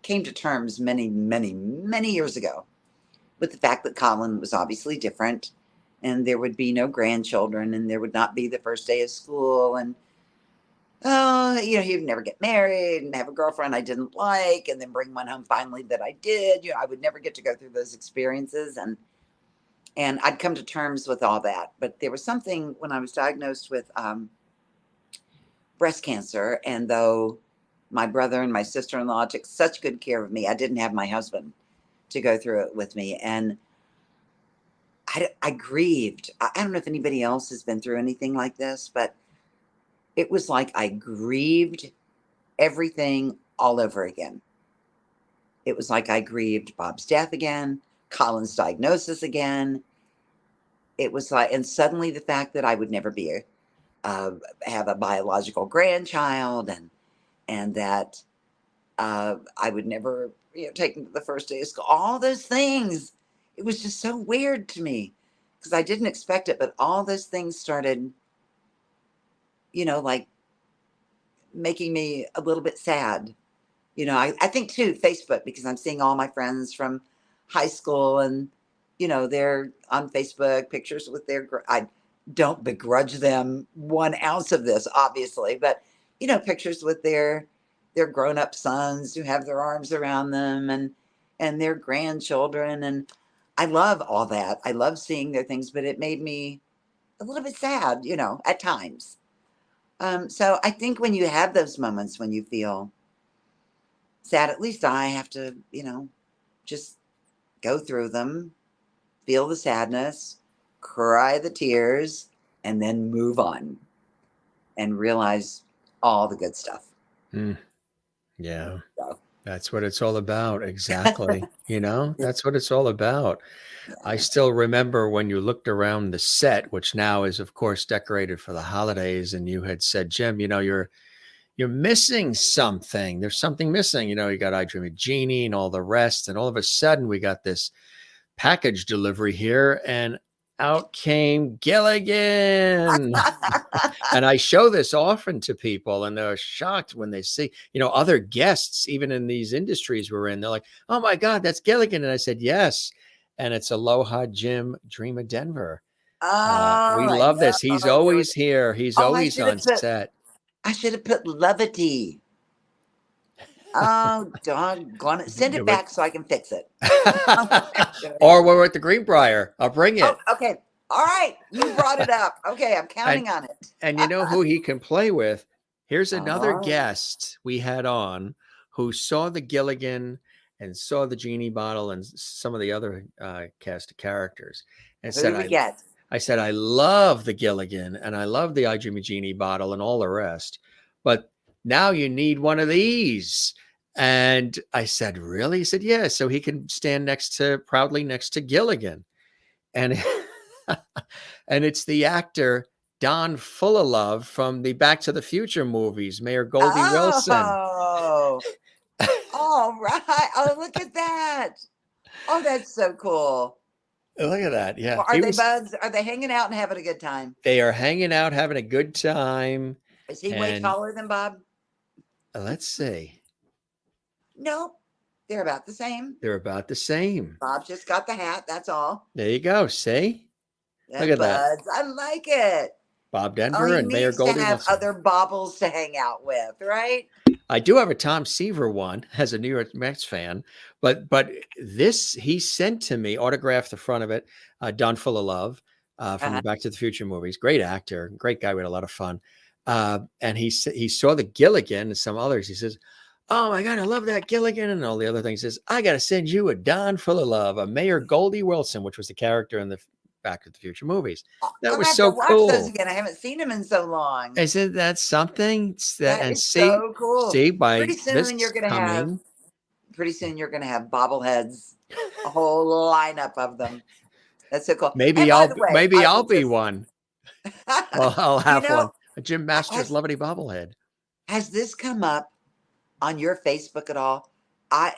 came to terms many, many, many years ago with the fact that Colin was obviously different, and there would be no grandchildren, and there would not be the first day of school, and he'd never get married and have a girlfriend I didn't like, and then bring one home finally that I did. I would never get to go through those experiences, and I'd come to terms with all that. But there was something when I was diagnosed with breast cancer, and though my brother and my sister-in-law took such good care of me, I didn't have my husband to go through it with me, and I grieved. I don't know if anybody else has been through anything like this, but it was like I grieved everything all over again. It was like I grieved Bob's death again, Colin's diagnosis again. It was like, and suddenly the fact that I would never be have a biological grandchild, and that I would never take him to the first day of school. All those things. It was just so weird to me because I didn't expect it, but all those things started, like making me a little bit sad. I think too, Facebook, because I'm seeing all my friends from high school and, they're on Facebook, pictures with I don't begrudge them 1 ounce of this, obviously, but, pictures with their grown-up sons who have their arms around them and their grandchildren. And I love all that. I love seeing their things, but it made me a little bit sad, at times. So I think when you have those moments when you feel sad, at least I have to, just go through them, feel the sadness, cry the tears, and then move on and realize all the good stuff. Yeah. So. That's what it's all about. Exactly. That's what it's all about. Yeah. I still remember when you looked around the set, which now is, of course, decorated for the holidays, and you had said, Jim, you're missing something. There's something missing. You got I Dream of Jeannie and all the rest. And all of a sudden, we got this package delivery here, and out came Gilligan. And I show this often to people, and they're shocked when they see, other guests, even in these industries we're in. They're like, oh my God, that's Gilligan. And I said, yes. and it's Aloha Jim Dreama Denver. Oh, We I love this. know. He's always here. He's Oh, always on set. I should have put levity. Oh, doggone it. Send it back so I can fix it. Or we're at the Greenbrier. I'll bring it. Oh, okay. All right. You brought it up. Okay. I'm counting on it. And you know who he can play with? Here's another Oh. guest we had on who saw the Gilligan and saw the genie bottle and some of the other cast of characters. And Who do we get? I said, I love the Gilligan and I love the I Dream a Genie bottle and all the rest. But now you need one of these. And I said, really? He said, yeah. So he can stand proudly next to Gilligan. And, and it's the actor Don Fullilove from the Back to the Future movies, Mayor Goldie Wilson. Oh, all right. Oh, look at that. Oh, that's so cool. Look at that. Yeah. Well, are they buds? Are they hanging out and having a good time? They are hanging out, having a good time. Is he way taller than Bob? Let's see. Nope. They're about the same. They're about the same. Bob just got the hat. That's all. There you go. See? Look at buds. That. I like it. Bob Denver and Mayor Goldie have Wilson. Other baubles to hang out with, right? I do have a Tom Seaver one as a New York Mets fan, but this he sent to me, autographed the front of it, Don Fullilove from the Back to the Future movies. Great actor, great guy. We had a lot of fun. And he saw the Gilligan and some others. He says, "Oh my God, I love that Gilligan," and all the other things. He says, "I got to send you a Don Fullilove, a Mayor Goldie Wilson," which was the character in the Back to the Future movies. That was so cool. Watch those again. I haven't seen him in so long. Isn't that something? That is so cool. See, by pretty soon you're going to have bobbleheads, a whole lineup of them. That's so cool. Maybe I'll be one. Well, I'll have one. A Jim Masters Levity bobblehead. Has this come up on your Facebook at all?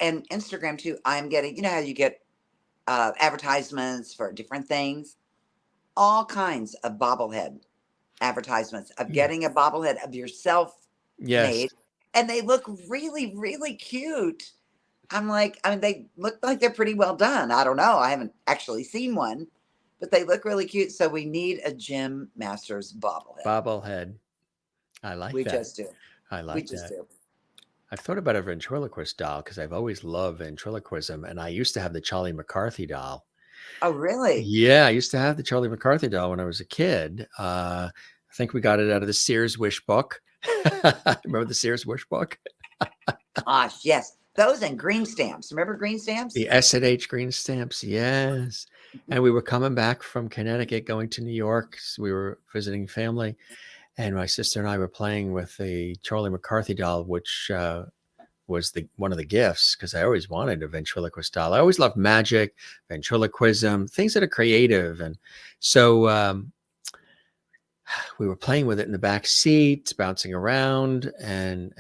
And Instagram too. I'm getting, you know how you get advertisements for different things, all kinds of bobblehead advertisements of getting a bobblehead of yourself made, and they look really, really cute. I'm like, they look like they're pretty well done. I don't know. I haven't actually seen one, but they look really cute. So we need a Jim Masters bobblehead. I like that. We just do. I like that. I've thought about a ventriloquist doll because I've always loved ventriloquism. And I used to have the Charlie McCarthy doll. Oh, really? Yeah, I used to have the Charlie McCarthy doll when I was a kid. I think we got it out of the Sears Wish book. Remember the Sears Wish book? Gosh, yes. Those and green stamps. Remember green stamps? The S&H green stamps, yes. And we were coming back from Connecticut, going to New York. So we were visiting family. And my sister and I were playing with the Charlie McCarthy doll, which was one of the gifts, because I always wanted a ventriloquist doll. I always loved magic, ventriloquism, things that are creative. And so we were playing with it in the back seat, bouncing around. And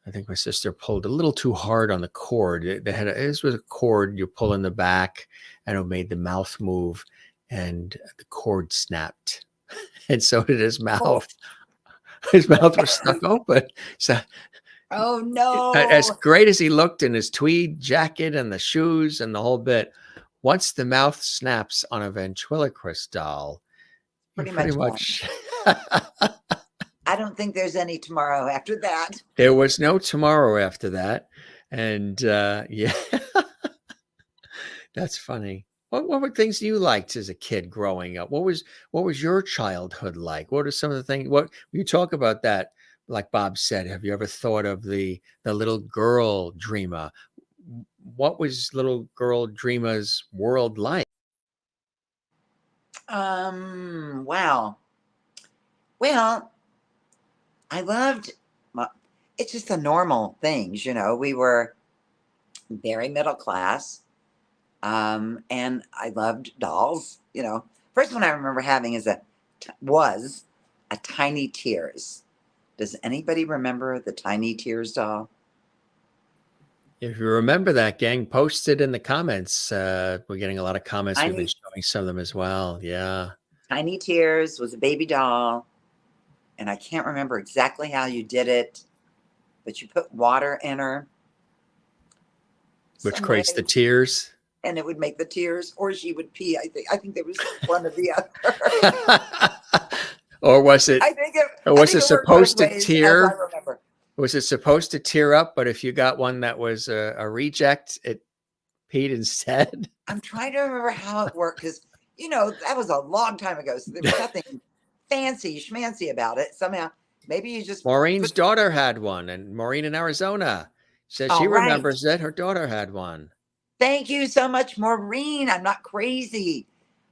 I think my sister pulled a little too hard on the cord. This was a cord you pull in the back, and it made the mouth move, and the cord snapped. And so did his mouth. His mouth was stuck open. So, oh no! As great as he looked in his tweed jacket and the shoes and the whole bit, once the mouth snaps on a ventriloquist doll, pretty much. I don't think there's any tomorrow after that. There was no tomorrow after that, and yeah, that's funny. What were things you liked as a kid growing up? What was your childhood like? What are some of the things? What you talk about that? Like Bob said, have you ever thought of the little girl Dreama? What was little girl Dreama's world like? Wow. Well, I loved. It's just the normal things, you know. We were very middle class. And I loved dolls, you know. First one I remember having was a Tiny Tears. Does anybody remember the Tiny Tears doll? If you remember that, gang, post it in the comments. We're getting a lot of comments. We've been showing some of them as well. Yeah. Tiny Tears was a baby doll. And I can't remember exactly how you did it, but you put water in her. Which creates the tears. and it would make the tears, or she would pee. I think there was one or the other. Or was it? Or I was think it it worked both supposed to ways, as I tear? remember. Was it supposed to tear up? But if you got one that was a reject, it peed instead. I'm trying to remember how it worked because that was a long time ago, so there was nothing fancy schmancy about it. Somehow, maybe you just Maureen's daughter had one, and Maureen in Arizona says she all right. remembers that her daughter had one. Thank you so much, Maureen. I'm not crazy.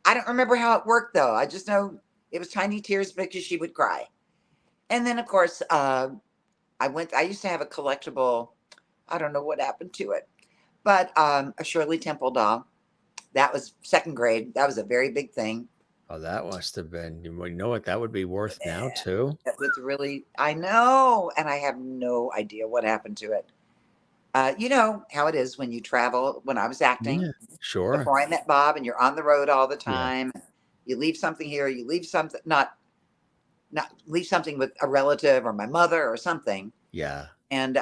I don't remember how it worked though. I just know it was tiny tears because she would cry. And then, of course, I used to have a collectible. I don't know what happened to it, but a Shirley Temple doll. That was second grade. That was a very big thing. Oh, that must have been. You know what that would be worth now too. It was really, I know, and I have no idea what happened to it. You know how it is when you travel. When I was acting, Yeah, sure. before I met Bob, and you're on the road all the Yeah. time. You leave something here. You leave something not leave something with a relative or my mother or something. Yeah. And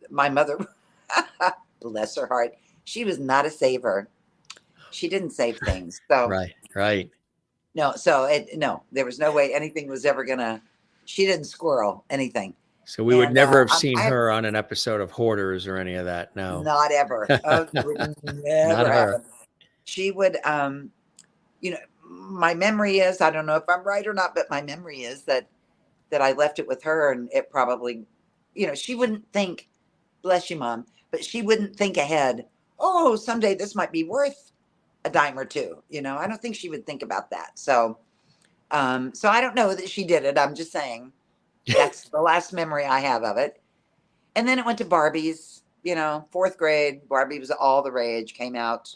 my mother, bless her heart, she was not a saver. She didn't save things. So Right. no, there was no way anything was ever gonna. She didn't squirrel anything. So we would never have I seen have her on an episode of Hoarders or any of that. No. not ever. Oh, it would Not never her. happen. She would, my memory is, I don't know if I'm right or not, but my memory is that I left it with her, and it probably, she wouldn't think, bless you, Mom, but she wouldn't think ahead. Oh, someday this might be worth a dime or two. I don't think she would think about that. So, so I don't know that she did it. I'm just saying that's the last memory I have of it. And then it went to Barbies, fourth grade. Barbie was all the rage, came out.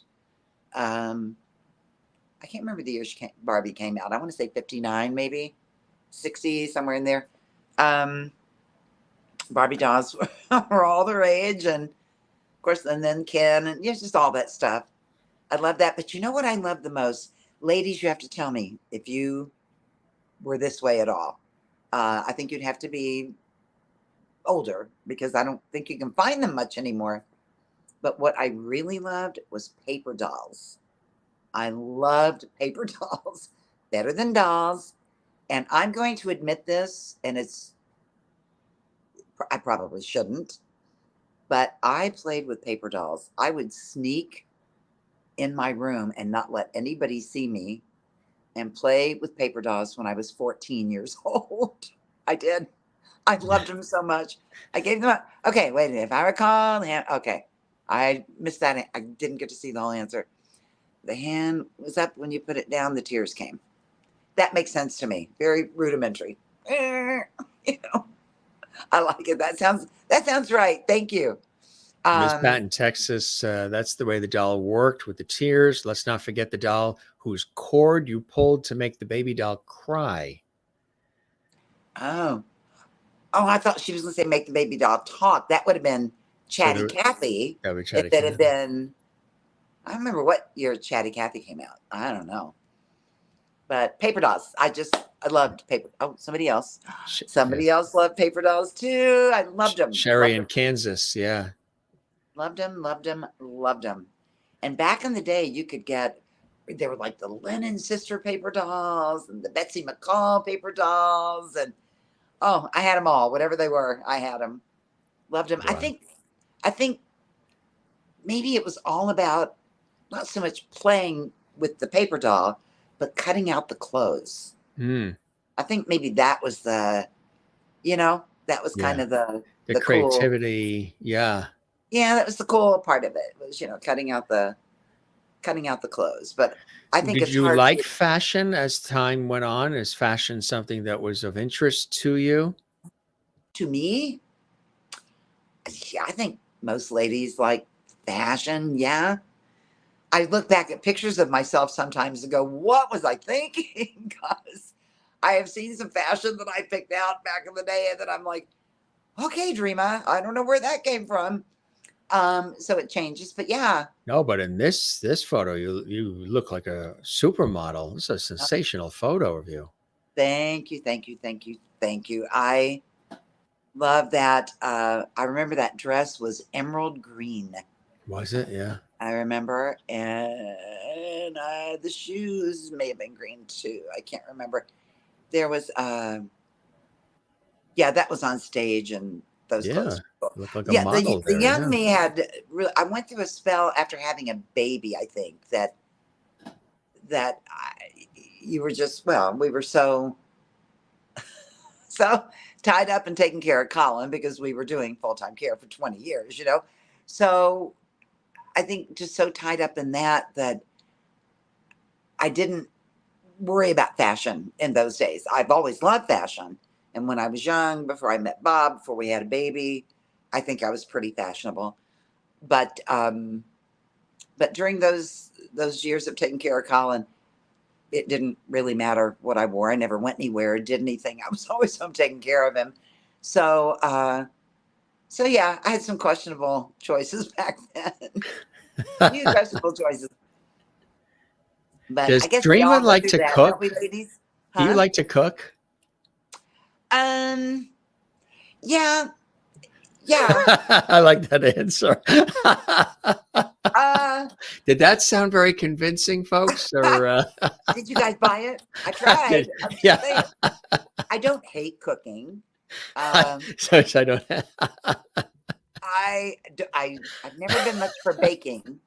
I can't remember the year Barbie came out. I want to say 59, maybe 60, somewhere in there. Barbie dolls were all the rage. And of course, and then Ken, and just all that stuff. I love that. But you know what I love the most? Ladies, you have to tell me if you were this way at all. I think you'd have to be older because I don't think you can find them much anymore. But what I really loved was paper dolls. I loved paper dolls better than dolls. And I'm going to admit this, and I probably shouldn't, but I played with paper dolls. I would sneak in my room and not let anybody see me and play with paper dolls when I was 14 years old. I did. I loved them so much. I gave them up. Okay, wait a minute. If I recall, okay. I missed that. I didn't get to see the whole answer. The hand was up when you put it down, the tears came. That makes sense to me. Very rudimentary. I like it. That sounds right. Thank you. Miss Pat in Texas, that's the way the doll worked with the tears. Let's not forget the doll whose cord you pulled to make the baby doll cry. Oh, I thought she was going to say make the baby doll talk. That would have been Chatty Cathy. That would Chatty if it had been, I remember what year Chatty Cathy came out. I don't know. But paper dolls, I loved paper. Oh, somebody else else loved paper dolls too. I loved them. Sherry in Kansas, yeah. Loved them. And back in the day, you could get, there were like the Lennon sister paper dolls and the Betsy McCall paper dolls. And I had them all, whatever they were. I had them. Loved them. Right. I think maybe it was all about not so much playing with the paper doll, but cutting out the clothes. I think maybe that was that was kind of the creativity. Cool. Yeah, that was the cool part of it, was, cutting out the clothes. But I think did you like fashion as time went on? Is fashion something that was of interest to you? To me? Yeah, I think most ladies like fashion. Yeah. I look back at pictures of myself sometimes and go, what was I thinking? Because I have seen some fashion that I picked out back in the day that I'm like, okay, Dreama, I don't know where that came from. So it changes, but yeah. No, but in this photo, you look like a supermodel. It's a sensational photo of you. Thank you. I love that. I remember that dress was emerald green. Was it? Yeah. I remember, and the shoes may have been green too. I can't remember. There was, yeah, that was on stage, and those Yeah. clothes. Were cool. Looked like a Yeah, model the there. young Yeah. me had. I went through a spell after having a baby. I think that you were just we were so tied up and taking care of Colin because we were doing full time care for 20 years. So I think just so tied up in that I didn't worry about fashion in those days. I've always loved fashion. And when I was young, before I met Bob, before we had a baby, I think I was pretty fashionable. But during those years of taking care of Colin, it didn't really matter what I wore. I never went anywhere or did anything. I was always home taking care of him. So yeah, I had some questionable choices back then. You questionable choices. But Does I guess we Dreama all go like through to that, don't cook? we, ladies? Do you Huh? like to cook? Um, yeah, yeah. I like that answer. Uh, Did that sound very convincing, folks? Or did you guys buy it? I tried. did, I'm just saying. yeah. I don't hate cooking. Um, So I don't. I've never been much for baking,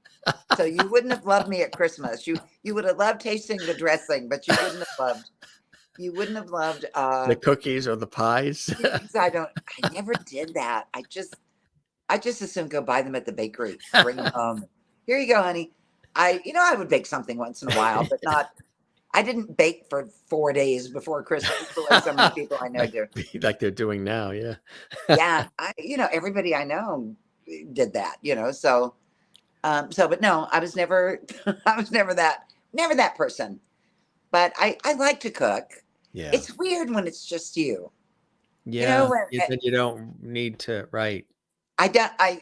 so you wouldn't have loved me at Christmas. You would have loved tasting the dressing, but you wouldn't have loved The cookies or the pies. cookies. I never did that. I just assume go buy them at the bakery, bring them home. Here you go, honey. I would bake something once in a while, but not. I didn't bake for 4 days before Christmas, the way so many people I know like, do. like they're doing now. Yeah. Yeah, everybody I know did that. But no, I was never, I was never that person. But I like to cook. Yeah. It's weird when it's just you. Yeah. When, Then you don't need to. Right. I don't. I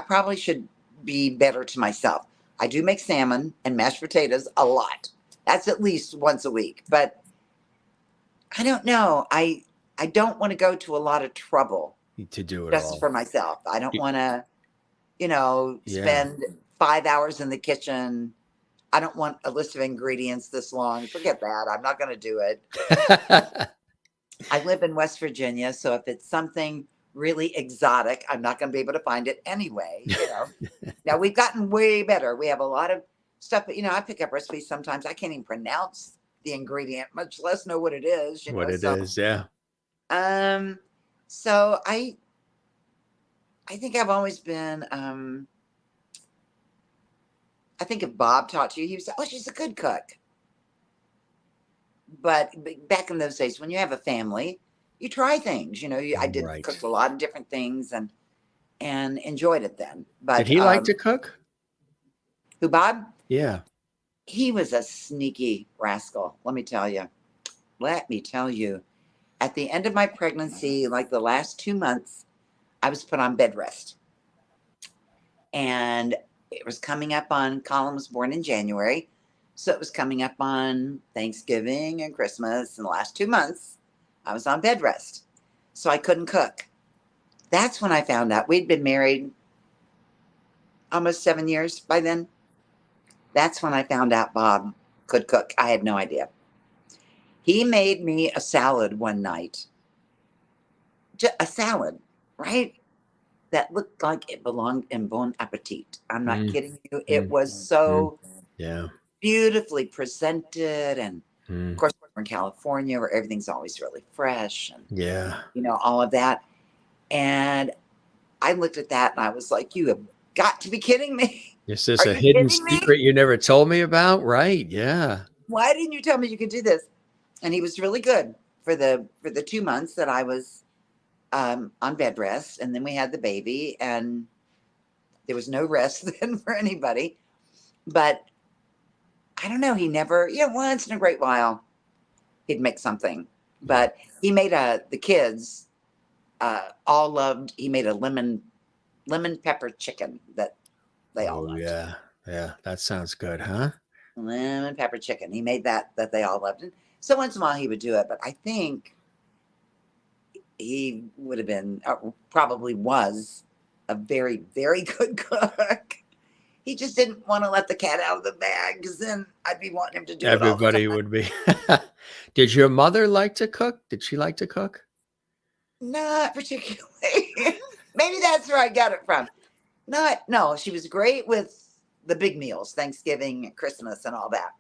probably should be better to myself. I do make salmon and mashed potatoes a lot. That's at least once a week. But I don't know. I don't want to go to a lot of trouble To do it just all. for myself. I don't want to, Yeah. spend 5 hours in the kitchen. I don't want a list of ingredients this long. Forget that. I'm not going to do it. I live in West Virginia, so if it's something really exotic, I'm not going to be able to find it anyway. Now we've gotten way better. We have a lot of stuff, but I pick up recipes sometimes. I can't even pronounce the ingredient, much less know what it is. What it so is. Yeah. so I think I've always been. I think if Bob taught you, he would say, "Oh, she's a good cook." But back in those days, when you have a family, you try things. I did Right. cooked a lot of different things and enjoyed it then. But Did he like to cook? who, Bob? Yeah. He was a sneaky rascal. Let me tell you. At the end of my pregnancy, like the last 2 months, I was put on bed rest, and it was coming up on. Colin was born in January. So it was coming up on Thanksgiving and Christmas. And the last 2 months, I was on bed rest. So I couldn't cook. That's when I found out. We'd been married almost 7 years by then. That's when I found out Bob could cook. I had no idea. He made me a salad one night. Just a salad, right? That looked like it belonged in Bon Appetit. I'm not kidding you. It was so beautifully presented, and of course we're in California where everything's always really fresh, and all of that. And I looked at that and I was like, "You have got to be kidding me! Is this Are a you hidden kidding me? secret you never told me about?" Right. Yeah. Why didn't you tell me you could do this?" And he was really good for the 2 months that I was on bed rest, and then we had the baby, and there was no rest then for anybody. But I don't know. He never, once in a great while, he'd make something. But he made the kids all loved. He made a lemon pepper chicken that they all loved. Yeah. Yeah. That sounds good, huh? Lemon pepper chicken. He made that they all loved. And so once in a while he would do it. But I think he would have been, probably was, a very, very good cook. he just didn't want to let the cat out of the bag, because then I'd be wanting him to do it all the Everybody time. would be. Did your mother like to cook? Did she like to cook? Not particularly. Maybe that's where I got it from. No, she was great with the big meals, Thanksgiving, Christmas, and all that.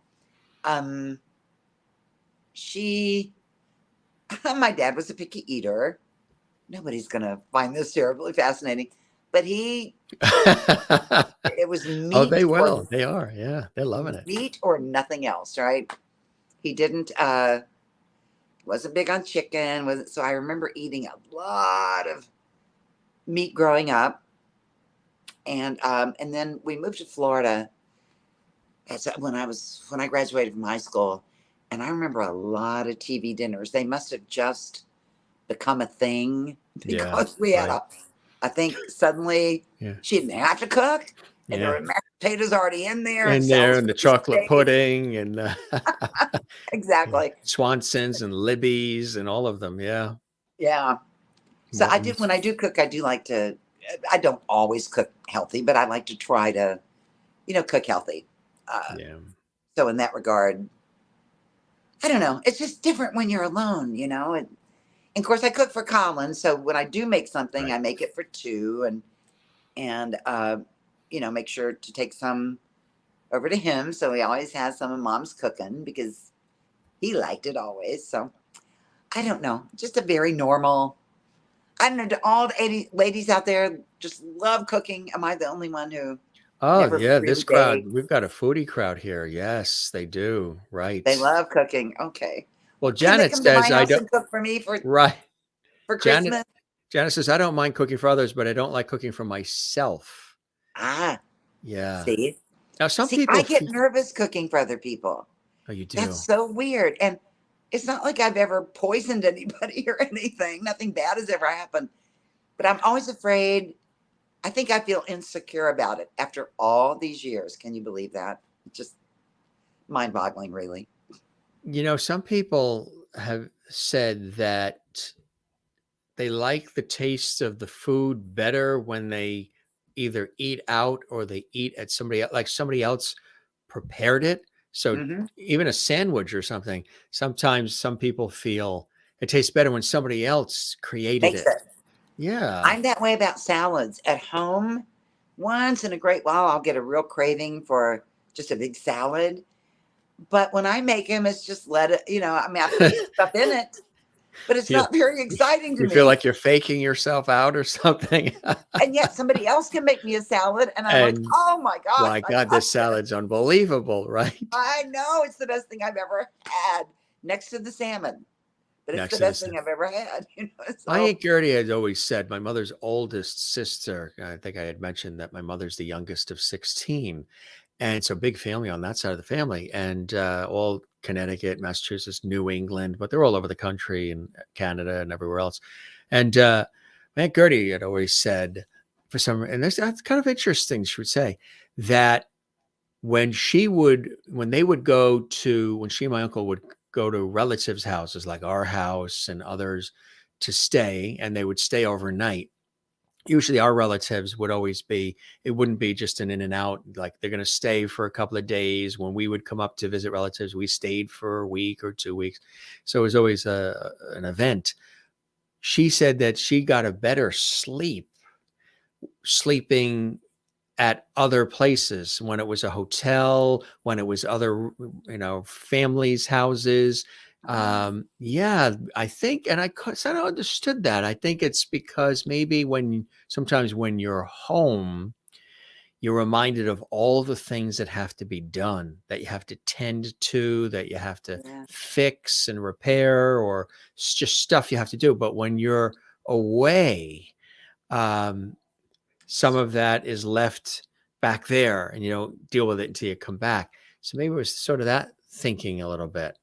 She, my dad was a picky eater. Nobody's going to find this terribly fascinating, but it was Oh, they meat will. They are. Yeah, they're loving it. or nothing else, right? He didn't, wasn't big on chicken. Wasn't, so I remember eating a lot of meat growing up. And then we moved to Florida when I graduated from high school. And I remember a lot of TV dinners. They must have just become a thing because we had I think suddenly she didn't have to cook, and there were mashed potatoes already in there, and the chocolate pudding, and exactly Swansons and Libby's and all of them. Yeah. So when I do cook, I do like to. I don't always cook healthy, but I like to try to, cook healthy. So in that regard, I don't know. It's just different when you're alone, And of course, I cook for Colin, so when I do make something, I make it for two, and make sure to take some over to him, so he always has some of Mom's cooking because he liked it always. So I don't know, just a very normal. I don't know. Do all the 80 ladies out there just love cooking? Am I the only one who? Oh yeah, this crowd. We've got a foodie crowd here. Yes, they do. Right. They love cooking. Okay. Well, Janet says I don't cook for me for Christmas. Janet says I don't mind cooking for others, but I don't like cooking for myself. Yeah. See. Now some people I get nervous cooking for other people. Oh, you do. That's so weird. And it's not like I've ever poisoned anybody or anything. Nothing bad has ever happened. But I'm always afraid. I think I feel insecure about it after all these years. Can you believe that? It's just mind-boggling, really. Some people have said that they like the taste of the food better when they either eat out or they eat at somebody else prepared it. So even a sandwich or something, sometimes some people feel it tastes better when somebody else created it. Yeah. I'm that way about salads at home. Once in a great while, I'll get a real craving for just a big salad. But when I make them, it's just I put stuff in it, but it's not very exciting to me. You feel like you're faking yourself out or something. And yet somebody else can make me a salad, and I'm like, oh my God. My God, this salad's unbelievable, right? I know. It's the best thing I've ever had next to the salmon. But it's the best thing I've ever had. My Aunt Gertie had always said, my mother's oldest sister, I think I had mentioned that my mother's the youngest of 16. And it's a big family on that side of the family. And all Connecticut, Massachusetts, New England, but they're all over the country and Canada and everywhere else. And my Aunt Gertie had always said, that's kind of interesting, she would say, that when she and my uncle would go to relatives' houses like our house and others to stay, and they would stay overnight. Usually our relatives would always it wouldn't be just an in and out, like they're going to stay for a couple of days. When we would come up to visit relatives, we stayed for a week or 2 weeks. So it was always an event. She said that she got a better sleeping at other places, when it was a hotel, when it was other, families' houses. I think, and I kind of understood that. I think it's because maybe sometimes when you're home, you're reminded of all the things that have to be done, that you have to tend to, that you have to fix and repair, or it's just stuff you have to do. But when you're away, some of that is left back there, and you don't deal with it until you come back. So maybe it was sort of that thinking a little bit.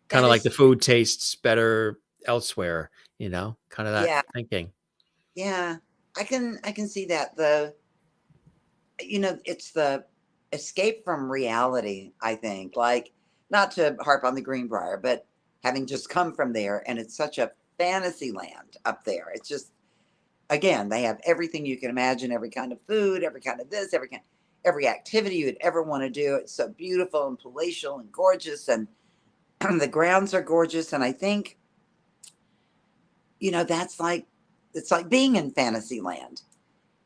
Kind of like the food tastes better elsewhere, kind of that thinking. Yeah, I can see that. It's the escape from reality, I think. Like, not to harp on the Greenbrier, but having just come from there, and it's such a fantasy land up there. It's just, again, they have everything you can imagine, every kind of food, every kind of this, every activity you'd ever want to do. It's so beautiful and palatial and gorgeous, and the grounds are gorgeous. And I think, that's like, it's like being in fantasy land.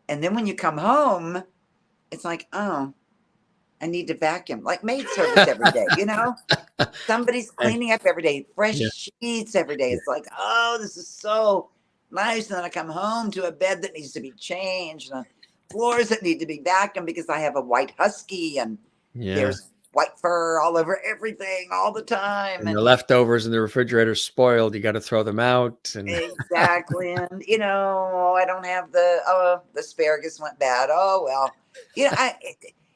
And then when you come home, it's like, oh, I need to vacuum, like maid service every day, somebody's cleaning up every day, fresh Yeah. sheets every day. Yeah. It's like, oh, this is so nice. And then I come home to a bed that needs to be changed, and floors that need to be vacuumed because I have a white husky, and Yeah. there's white fur all over everything all the time. And the And leftovers in the refrigerator spoiled. You got to throw them out. And exactly. And, I don't have the asparagus went bad. Oh, well,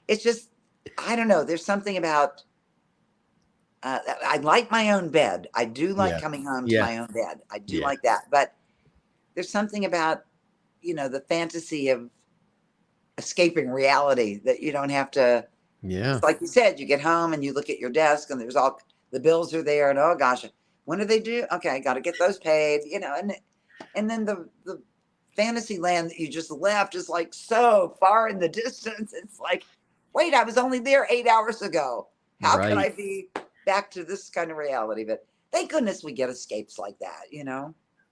it's just, I don't know. There's something about, I like my own bed. I do like yeah. coming home to Yeah. my own bed. I do Yeah. like that. But there's something about, the fantasy of escaping reality that you don't have to. Yeah. It's like you said, you get home and you look at your desk and there's all the bills are there, and oh gosh, when do they do? Okay, I got to get those paid, and then the fantasy land that you just left is like so far in the distance. It's like, wait, I was only there 8 hours ago. How can Right. I be back to this kind of reality? But thank goodness we get escapes like that.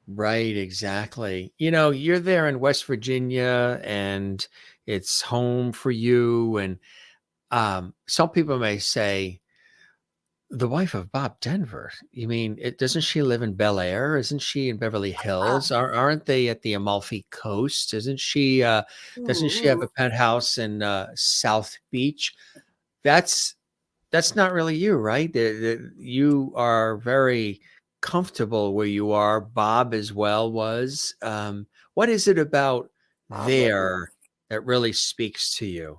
Right, exactly. You're there in West Virginia and it's home for you. And some people may say, the wife of Bob Denver, you mean, doesn't she live in Bel Air? Isn't she in Beverly Hills? Aren't they at the Amalfi Coast? Doesn't she have a penthouse in South Beach? That's not really you, right? You are very comfortable where you are. Bob as well was. What is it about Bob was. there that really speaks to you?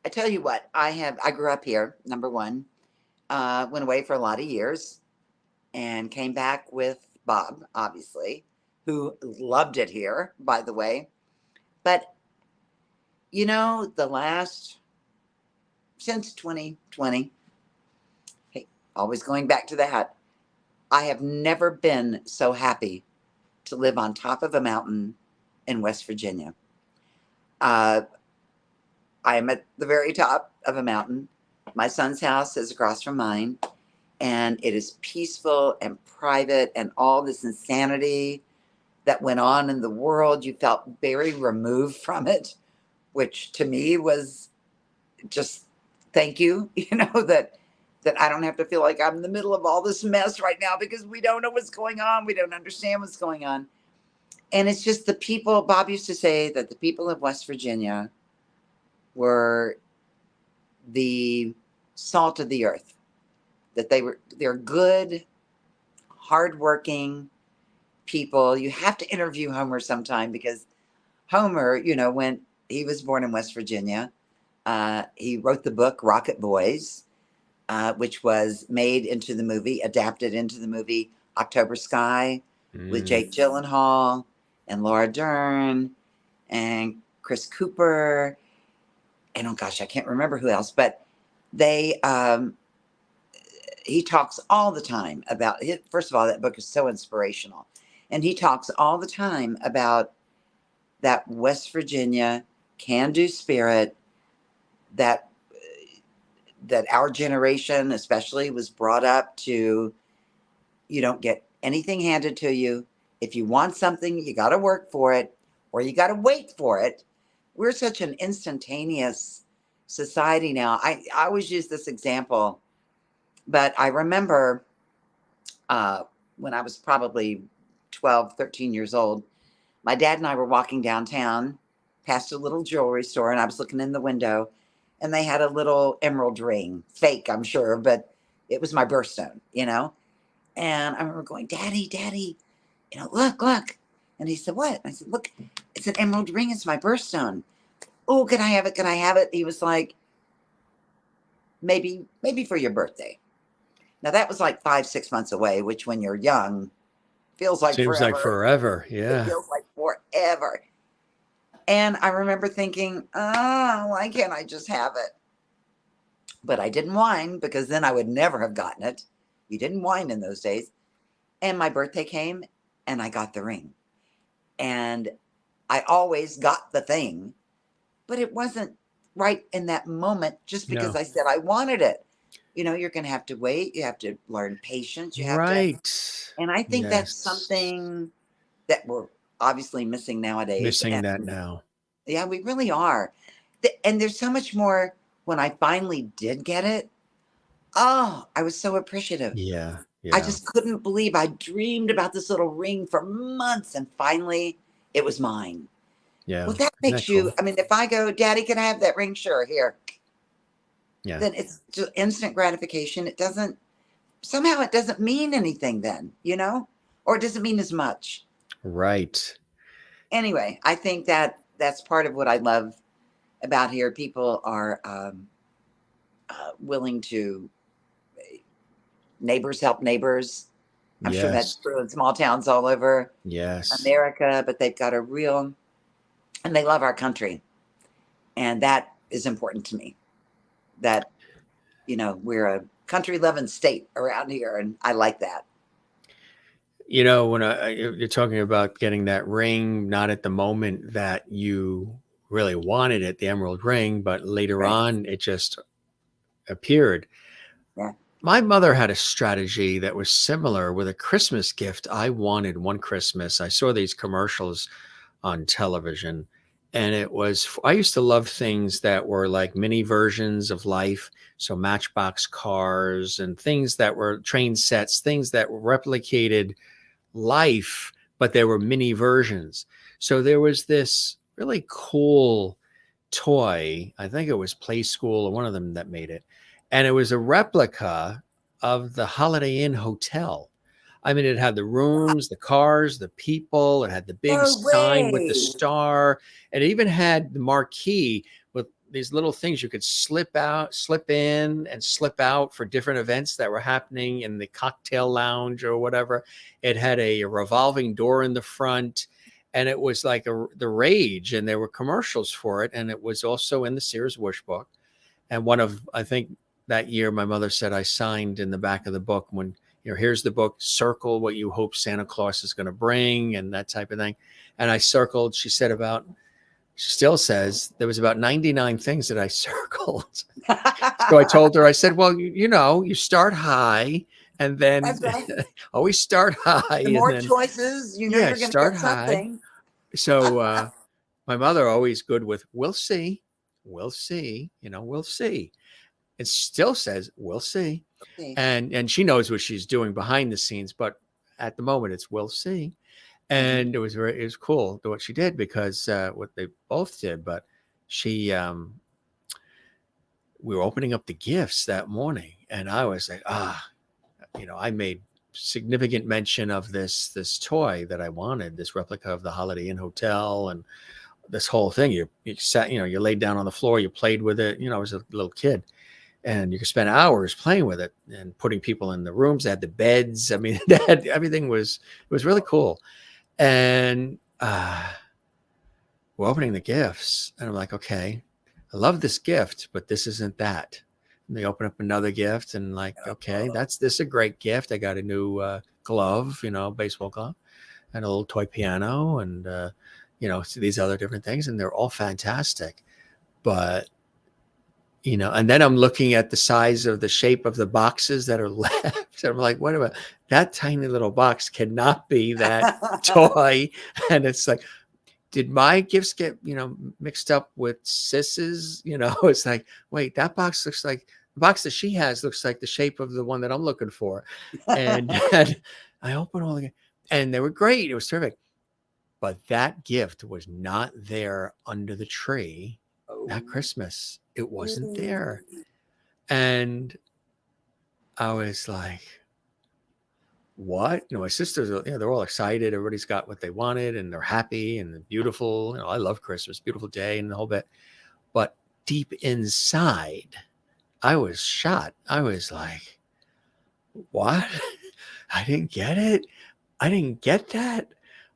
I tell you what, I grew up here, number one, went away for a lot of years and came back with Bob, obviously, who loved it here, by the way. But, the last, since 2020, hey, always going back to that, I have never been so happy to live on top of a mountain in West Virginia. I am at the very top of a mountain. My son's house is across from mine, and it is peaceful and private, and all this insanity that went on in the world, you felt very removed from it, which to me was just thank you, that I don't have to feel like I'm in the middle of all this mess right now because we don't know what's going on. We don't understand what's going on. And it's just the people. Bob used to say that the people of West Virginia were the salt of the earth, that they're good, hardworking people. You have to interview Homer sometime because Homer, when he was born in West Virginia, he wrote the book Rocket Boys, which was made into the movie, adapted into the movie October Sky with Jake Gyllenhaal and Laura Dern and Chris Cooper. And oh gosh, I can't remember who else, but he talks all the time about it. First of all, that book is so inspirational. And he talks all the time about that West Virginia can-do spirit that our generation especially was brought up to. You don't get anything handed to you. If you want something, you got to work for it, or you got to wait for it. We're such an instantaneous society now. I always use this example, but I remember when I was probably 12, 13 years old, my dad and I were walking downtown past a little jewelry store, and I was looking in the window, and they had a little emerald ring, fake, I'm sure, but it was my birthstone, And I remember going, Daddy, look. And he said, what? I said, look, it's an emerald ring. It's my birthstone. Oh, can I have it? Can I have it? He was like, maybe for your birthday. Now that was like 5-6 months away, which when you're young feels like Seems forever. like forever. It Yeah. feels like forever. And I remember thinking, why can't I just have it? But I didn't whine because then I would never have gotten it. You didn't whine in those days. And my birthday came and I got the ring. And I always got the thing, but it wasn't right in that moment just because No. I said I wanted it. You're going to have to wait. You have to learn patience. You have to, Right. and I think that's Yes. something that we're obviously missing nowadays. Missing And that now. yeah, we really are. And there's so much more when I finally did get it. Oh, I was so appreciative. Yeah. I Yeah. just couldn't believe I dreamed about this little ring for months and finally it was mine. Yeah. Well, that Isn't that makes you, cool? I mean, if I go, Daddy, can I have that ring? Sure, here. Yeah. Then it's just instant gratification. Somehow it doesn't mean anything then, or it doesn't mean as much. Right. Anyway, I think that's part of what I love about here. People are willing to, neighbors help neighbors. I'm sure that's Yes. true in small towns all over Yes. America, but they've got and they love our country. And that is important to me, that, we're a country loving state around here. And I like that. When you're talking about getting that ring, not at the moment that you really wanted it, the emerald ring, but later Right. on it just appeared. Yeah. My mother had a strategy that was similar with a Christmas gift. I wanted one Christmas. I saw these commercials on television, and I used to love things that were like mini versions of life. So Matchbox cars and things that were train sets, things that replicated life, but there were mini versions. So there was this really cool toy. I think it was Play School or one of them that made it. And it was a replica of the Holiday Inn Hotel. I mean, it had the rooms, the cars, the people. It had the big No sign with the way. star. And it even had the marquee with these little things you could slip in and slip out for different events that were happening in the cocktail lounge or whatever. It had a revolving door in the front, and it was like the rage, and there were commercials for it. And it was also in the Sears Wish book. And I think that year, my mother said I signed in the back of the book when, here's the book, circle what you hope Santa Claus is going to bring and that type of thing. And I circled, she still says there was about 99 things that I circled. So I told her, I said, well, you start high and then That's right. always start high. The And more then, choices, yeah, you're going to start get high. something. So my mother always good with, we'll see, we'll see, we'll see. It still says, we'll see. Okay. And she knows what she's doing behind the scenes, but at the moment it's we'll see. And it was cool what she did, because what they both did, but she we were opening up the gifts that morning, and I was like, I made significant mention of this toy that I wanted, this replica of the Holiday Inn Hotel, and this whole thing. You sat, you laid down on the floor, you played with it. I was a little kid, and you could spend hours playing with it and putting people in the rooms. They had the beds. I mean, everything it was really cool. And we're opening the gifts, and I'm like, okay, I love this gift, but this isn't that. And they open up another gift, and like, okay, this is a great gift. I got a new glove, baseball glove, and a little toy piano, and so these other different things, and they're all fantastic. But and then I'm looking at the size of the shape of the boxes that are left. I'm like, what about that tiny little box? Cannot be that toy. And it's like, did my gifts get, mixed up with Sis's? It's like, wait, that box looks like the box that she has looks like the shape of the one that I'm looking for. And I opened all the, and they were great. It was terrific. But that gift was not there under the tree that Christmas. It wasn't there. And I was like, what? My sisters are, they're all excited. Everybody's got what they wanted, and they're happy and beautiful. I love Christmas, beautiful day and the whole bit. But deep inside, I was shot. I was like, what? I didn't get it. I didn't get that.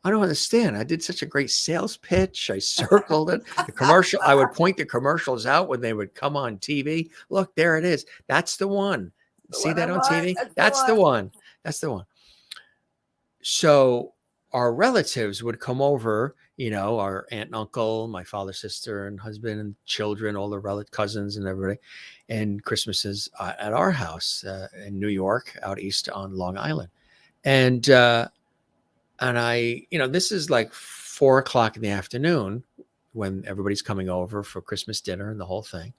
I don't understand. I did such a great sales pitch. I circled it. The commercial, I would point the commercials out when they would come on TV. Look, there it is. That's the one. See that on TV? That's the one. That's the one. So our relatives would come over, our aunt and uncle, my father's sister and husband and children, all the cousins and everybody, and Christmases at our house in New York, out east on Long Island. And I, this is like 4 o'clock in the afternoon when everybody's coming over for Christmas dinner and the whole thing.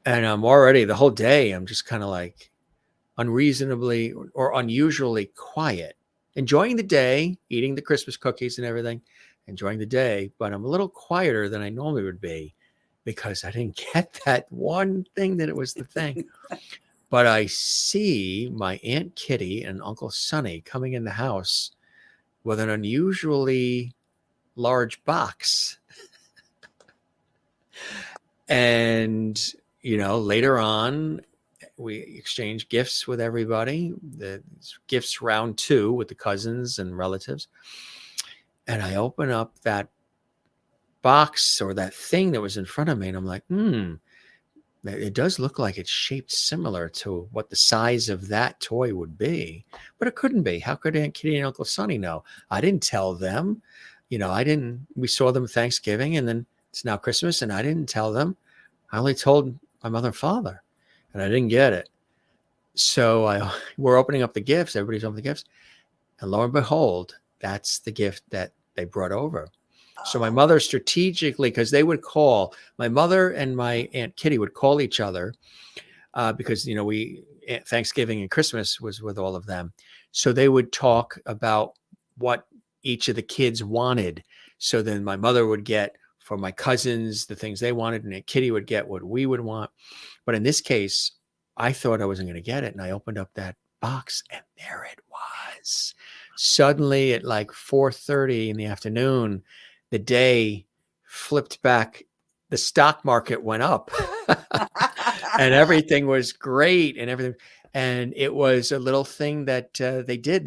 And I'm already the whole day, I'm just kind of like unreasonably or unusually quiet, enjoying the day, eating the Christmas cookies and everything, enjoying the day, but I'm a little quieter than I normally would be because I didn't get that one thing that it was the thing. But I see my Aunt Kitty and Uncle Sonny coming in the house with an unusually large box. And, later on, we exchanged gifts with everybody, the gifts round 2 with the cousins and relatives. And I open up that box or that thing that was in front of me, and I'm like, it does look like it's shaped similar to what the size of that toy would be, but it couldn't be. How could Aunt Kitty and Uncle Sonny know? I didn't tell them. We saw them Thanksgiving, and then it's now Christmas, and I didn't tell them. I only told my mother and father, and I didn't get it. So we're opening up the gifts. Everybody's opening the gifts. And lo and behold, that's the gift that they brought over. So my mother strategically, because they would call, my mother and my Aunt Kitty would call each other because, Thanksgiving and Christmas was with all of them. So they would talk about what each of the kids wanted. So then my mother would get for my cousins the things they wanted, and Aunt Kitty would get what we would want. But in this case, I thought I wasn't going to get it. And I opened up that box, and there it was. Suddenly at like 4:30 in the afternoon, the day flipped back. The stock market went up and everything was great and everything. And it was a little thing that they did.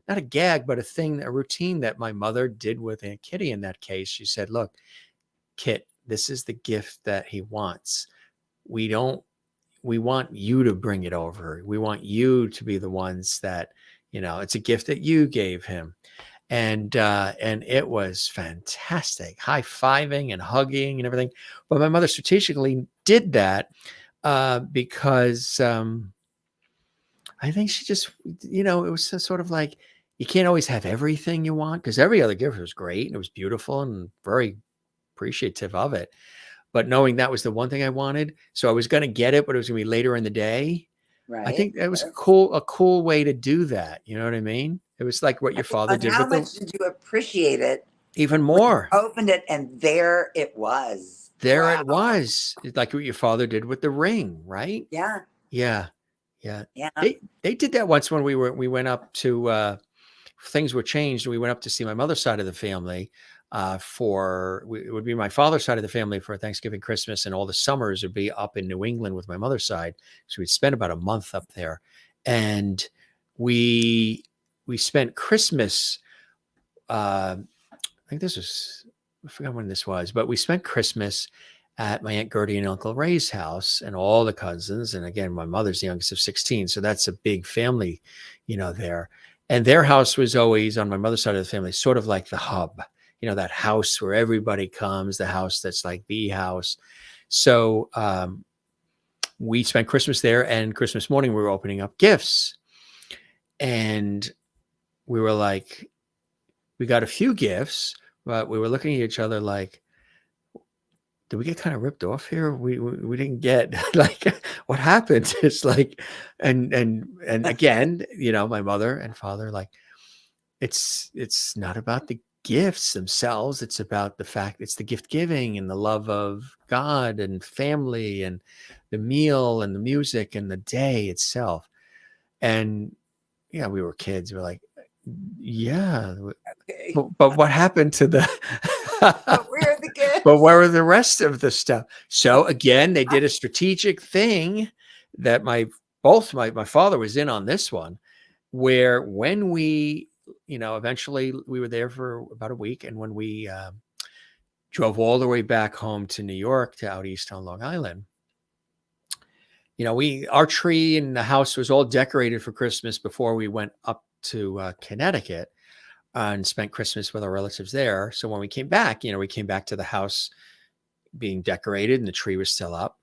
Not a gag, but a routine that my mother did with Aunt Kitty in that case. She said, look, Kit, this is the gift that he wants. We want you to bring it over. We want you to be the ones that, it's a gift that you gave him. And it was fantastic, high-fiving and hugging and everything. But my mother strategically did that because I think she just, it was sort of like, you can't always have everything you want, because every other gift was great and it was beautiful and very appreciative of it. But knowing that was the one thing I wanted, so I was going to get it, but it was going to be later in the day. Right. I think that was a cool way to do that. You know what I mean? It was like what your father did. How much did you appreciate it? Even more. Opened it and there it was. There it was. It's like what your father did with the ring, right? Yeah. Yeah. They did that once when we went up to things were changed. We went up to see my mother's side of the family it would be my father's side of the family for Thanksgiving, Christmas, and all the summers would be up in New England with my mother's side. So we'd spend about a month up there, and we spent Christmas. I think I forgot when this was, but we spent Christmas at my Aunt Gertie and Uncle Ray's house, and all the cousins. And again, my mother's the youngest of 16. So that's a big family, there. And their house was always on my mother's side of the family, sort of like the hub, that house where everybody comes, the house that's like the house. So we spent Christmas there, and Christmas morning we were opening up gifts. And we were like, we got a few gifts, but we were looking at each other like, did we get kind of ripped off here? We didn't get like what happened. It's like, and again, my mother and father, like, it's not about the gifts themselves. It's about the fact it's the gift giving and the love of God and family and the meal and the music and the day itself. And yeah, we were kids. We're like, yeah, Okay. but what happened to the But where are the gifts? But where were the rest of the stuff? So again, they did a strategic thing that my father was in on this one, where when we, eventually we were there for about a week. And when we drove all the way back home to New York, to out east on Long Island, our tree in the house was all decorated for Christmas before we went up to Connecticut and spent Christmas with our relatives there. So when we came back, we came back to the house being decorated and the tree was still up.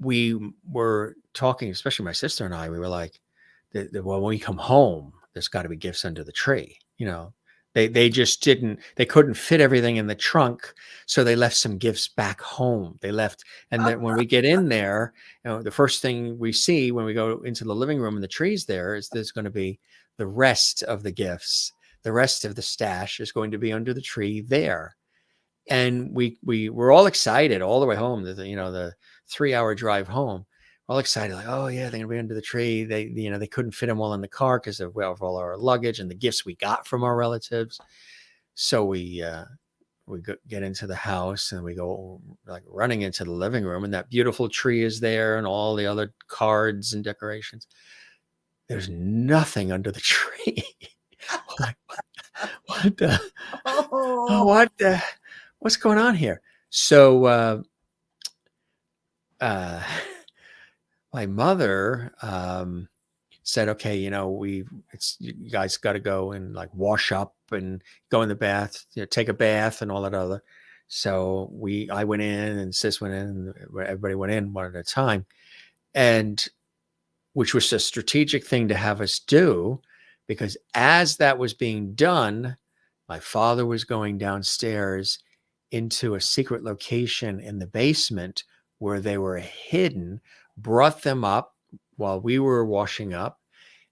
We were talking, especially my sister and I, we were like, well, when we come home, there's got to be gifts under the tree. They just they couldn't fit everything in the trunk. So they left some gifts back home. They left. And then when we get in there, the first thing we see when we go into the living room and the tree's there is there's going to be the rest of the gifts. The rest of the stash is going to be under the tree there. And we were all excited all the way home. The 3-hour drive home. We're all excited, like, oh yeah, they're gonna be under the tree. They couldn't fit them all in the car because of all our luggage and the gifts we got from our relatives. So we get into the house and we go like running into the living room, and that beautiful tree is there and all the other cards and decorations. There's nothing under the tree. Like, what the? Oh, what the? What's going on here? So my mother said, okay, you guys got to go and like wash up and go in the bath, take a bath and all that other. So I went in and sis went in and everybody went in one at a time, and which was a strategic thing to have us do, because as that was being done, my father was going downstairs into a secret location in the basement where they were hidden, brought them up while we were washing up.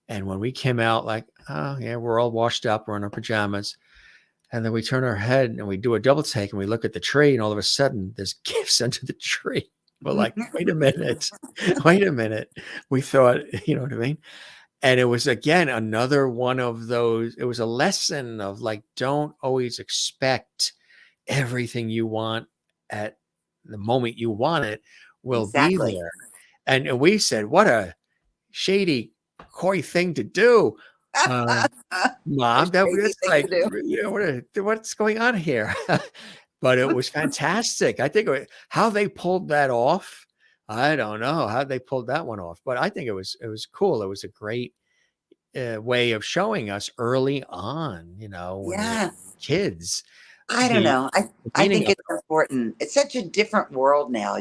And when we came out, like, oh yeah, we're all washed up, we're in our pajamas. And then we turn our head and we do a double take and we look at the tree, and all of a sudden there's gifts under the tree. We're like, wait a minute. We thought, you know what I mean? And it was, again, another one of those, it was a lesson of like, don't always expect everything you want at the moment you want it will be there. And we said, what a shady, coy thing to do. Mom, that's like, what's going on here? But it was fantastic. I think how they pulled that off, I don't know how they pulled that one off, but I think it was cool. It was a great way of showing us early on, when we're kids. I don't know. I think it's important. It's such a different world now,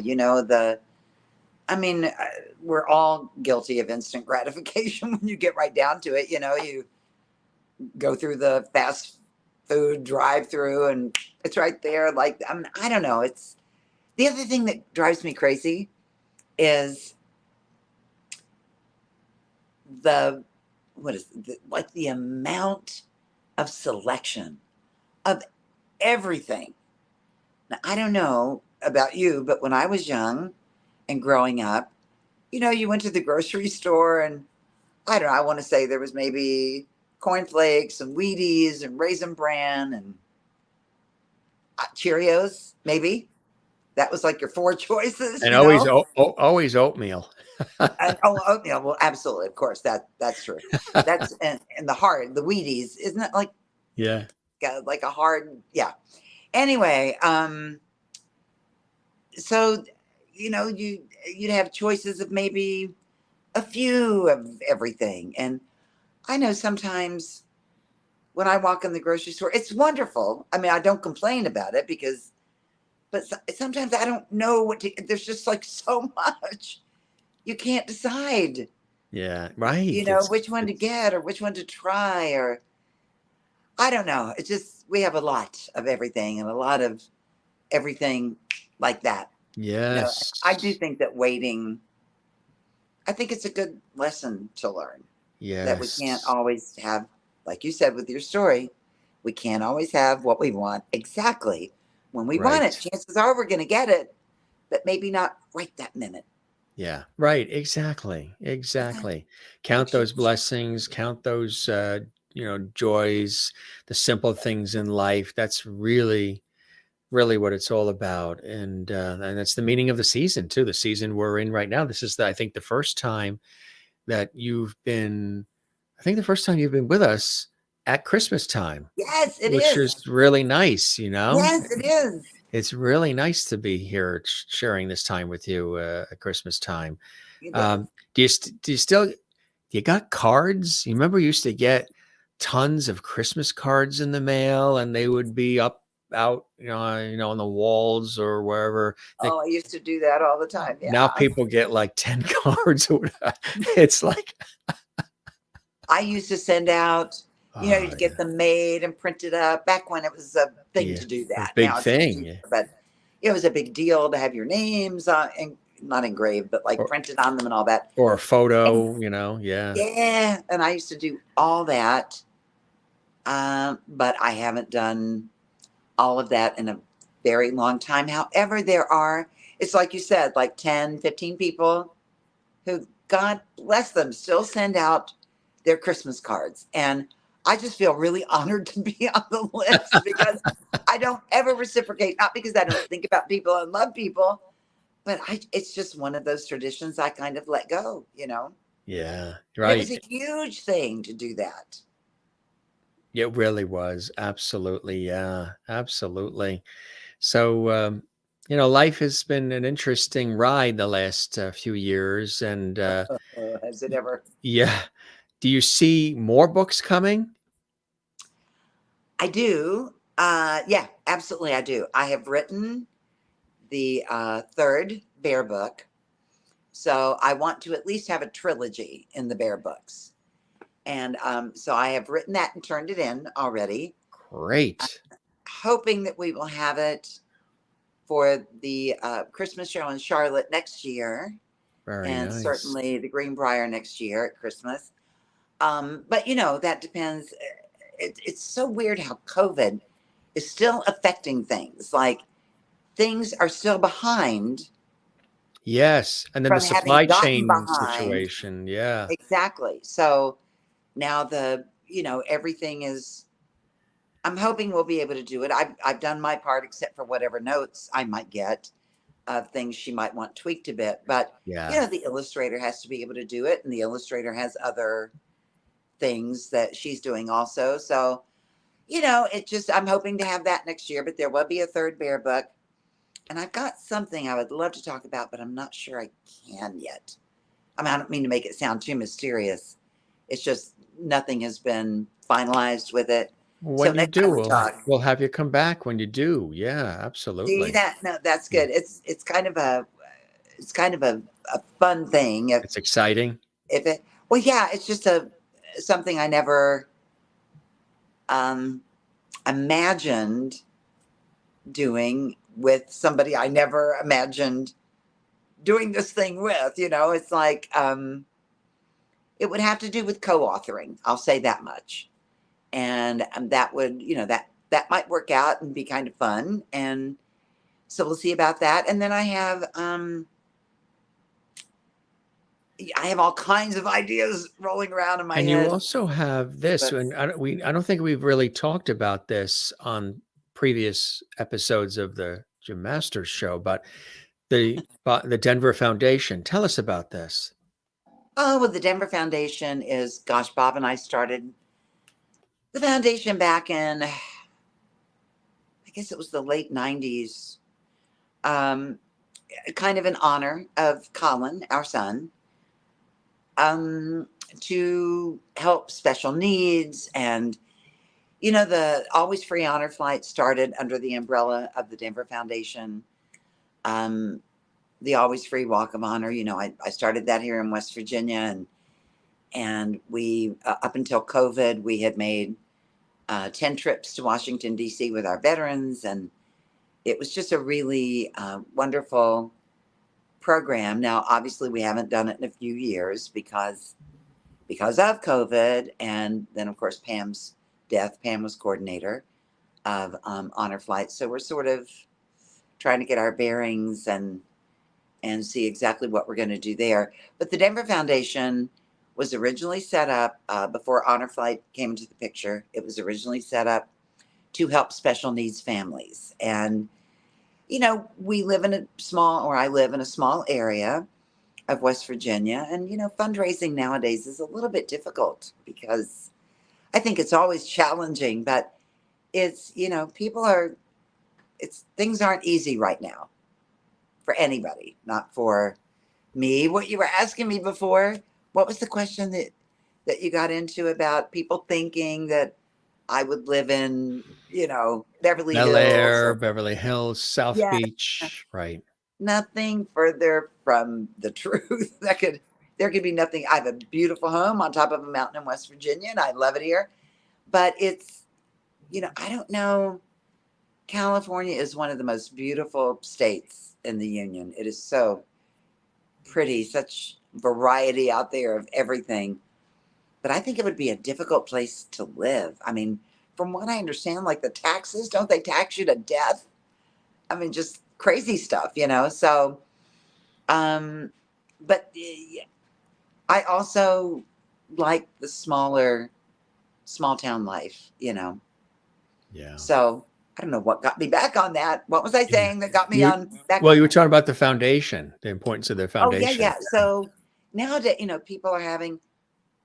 we're all guilty of instant gratification when you get right down to it. You go through the fast food drive-through and it's right there. Like, I don't know. It's the other thing that drives me crazy is the amount of selection of everything. Now, I don't know about you, but when I was young and growing up, you went to the grocery store and I don't know, I want to say there was maybe cornflakes and Wheaties and Raisin Bran and Cheerios, maybe. That was like your 4 choices. And always oatmeal. And, oatmeal. Well, absolutely. Of course, that's true. That's and the hard, the Wheaties, isn't it like? Yeah. Like a hard, yeah. Anyway, so you'd have choices of maybe a few of everything. And I know sometimes when I walk in the grocery store, it's wonderful. I mean, I don't complain about it but sometimes I don't know what to, there's just like so much. You can't decide. Yeah, right. Which one to get or which one to try, or I don't know. It's just, we have a lot of everything and a lot of everything like that. Yes. I do think that waiting, I think it's a good lesson to learn. Yes. That we can't always have, like you said with your story, we can't always have what we want exactly when we want it. Chances are we're going to get it, but maybe not right that minute. Yeah, right. Exactly. Count those blessings, count those, joys, the simple things in life. That's really, really what it's all about. And that's the meaning of the season too. The season we're in right now. This is I think the first time that you've been with us at Christmas time. Yes, it is. Which is really nice, Yes, it is. It's really nice to be here sharing this time with you at Christmas time. It is. Do you still, you got cards? You remember you used to get tons of Christmas cards in the mail and they would be up out, on the walls or wherever. Oh, I used to do that all the time. Now Yeah. people get like 10 cards or whatever. It's like, I used to send out, oh to get them made and printed up back when it was a thing yeah, to do a that. big Now it's thing. easier, Yeah. but it was a big deal to have your names on, and not engraved, but like Or, printed on them and all that. or a And photo, yeah. yeah, and I used to do all that. But I haven't done all of that in a very long time. However, it's like you said, like 10, 15 people who, God bless them, still send out their Christmas cards. And I just feel really honored to be on the list because I don't ever reciprocate, not because I don't think about people and love people, but it's just one of those traditions I kind of let go, Yeah, And it was right. a huge thing to do that. It really was. Absolutely. Yeah, absolutely. So, life has been an interesting ride the last few years. And Has it ever? yeah, do you see more books coming? I do. Yeah, absolutely. I do. I have written the third bear book. So I want to at least have a trilogy in the bear books. And so I have written that and turned it in already, Great. hoping that we will have it for the Christmas show in Charlotte next year, Very and nice. certainly the Greenbrier next year at Christmas. But that depends. It's so weird how COVID is still affecting things. Like things are still behind Yes. And then the from having supply gotten chain behind. situation. Yeah. Exactly. So now everything is. I'm hoping we'll be able to do it. I've done my part, except for whatever notes I might get of things she might want tweaked a bit. But Yeah. the illustrator has to be able to do it, and the illustrator has other things that she's doing also. So it just, I'm hoping to have that next year. But there will be a third bear book, and I've got something I would love to talk about, but I'm not sure I can yet. I mean, I don't mean to make it sound too mysterious. It's just nothing has been finalized with it. So When you next do, time we talk, we'll have you come back when you do. Yeah, see absolutely. that? No, that's Yeah. good. It's kind of a fun thing. If It's exciting. if it well, yeah, it's just something I never um, imagined doing with somebody I never imagined doing this thing with. It's like it would have to do with co-authoring. I'll say that much, and that would that might work out and be kind of fun. And so we'll see about that. And then I have all kinds of ideas rolling around in my And you head. also have this, But and I don't think we've really talked about this on previous episodes of the Jim Masters show, but the Denver Foundation. Tell us about this. oh, well, the Denver Foundation is, gosh, Bob and I started the foundation back in, I guess it was the late '90s, um, kind of in honor of Colin, our son, um, to help special needs. And the Always Free Honor Flight started under the umbrella of the Denver Foundation. Um, the Always Free Walk of Honor. I started that here in West Virginia, and we up until COVID, we had made 10 trips to Washington D.C. with our veterans, and it was just a really wonderful program. Now, obviously, we haven't done it in a few years because of COVID, and then of course Pam's death. Pam was coordinator of Honor Flight, so we're sort of trying to get our bearings and see exactly what we're going to do there. But the Denver Foundation was originally set up before Honor Flight came into the picture. It was originally set up to help special needs families. And, we live in I live in a small area of West Virginia. And, fundraising nowadays is a little bit difficult because I think it's always challenging, but it's, things aren't easy right now for anybody, not for Me, what you were asking me before? What was the question that you got into about people thinking that I would live in, Beverly Bel Hills Air, or Beverly Hills, South yeah, Beach, right? nothing further from the truth. There could be nothing. I have a beautiful home on top of a mountain in West Virginia, and I love it here. But it's, I don't know. California is one of the most beautiful states in the union. It is so pretty, such variety out there of everything. But I think it would be a difficult place to live. I mean, from what I understand, like the taxes, don't they tax you to death? I mean, just crazy stuff, So, um, but I also like the small town life. Yeah. So I don't know what got me back on that. What was I Yeah. saying that got me You on back? well, you were talking about the foundation, the importance of the Oh yeah, foundation. yeah. So nowadays, people are having.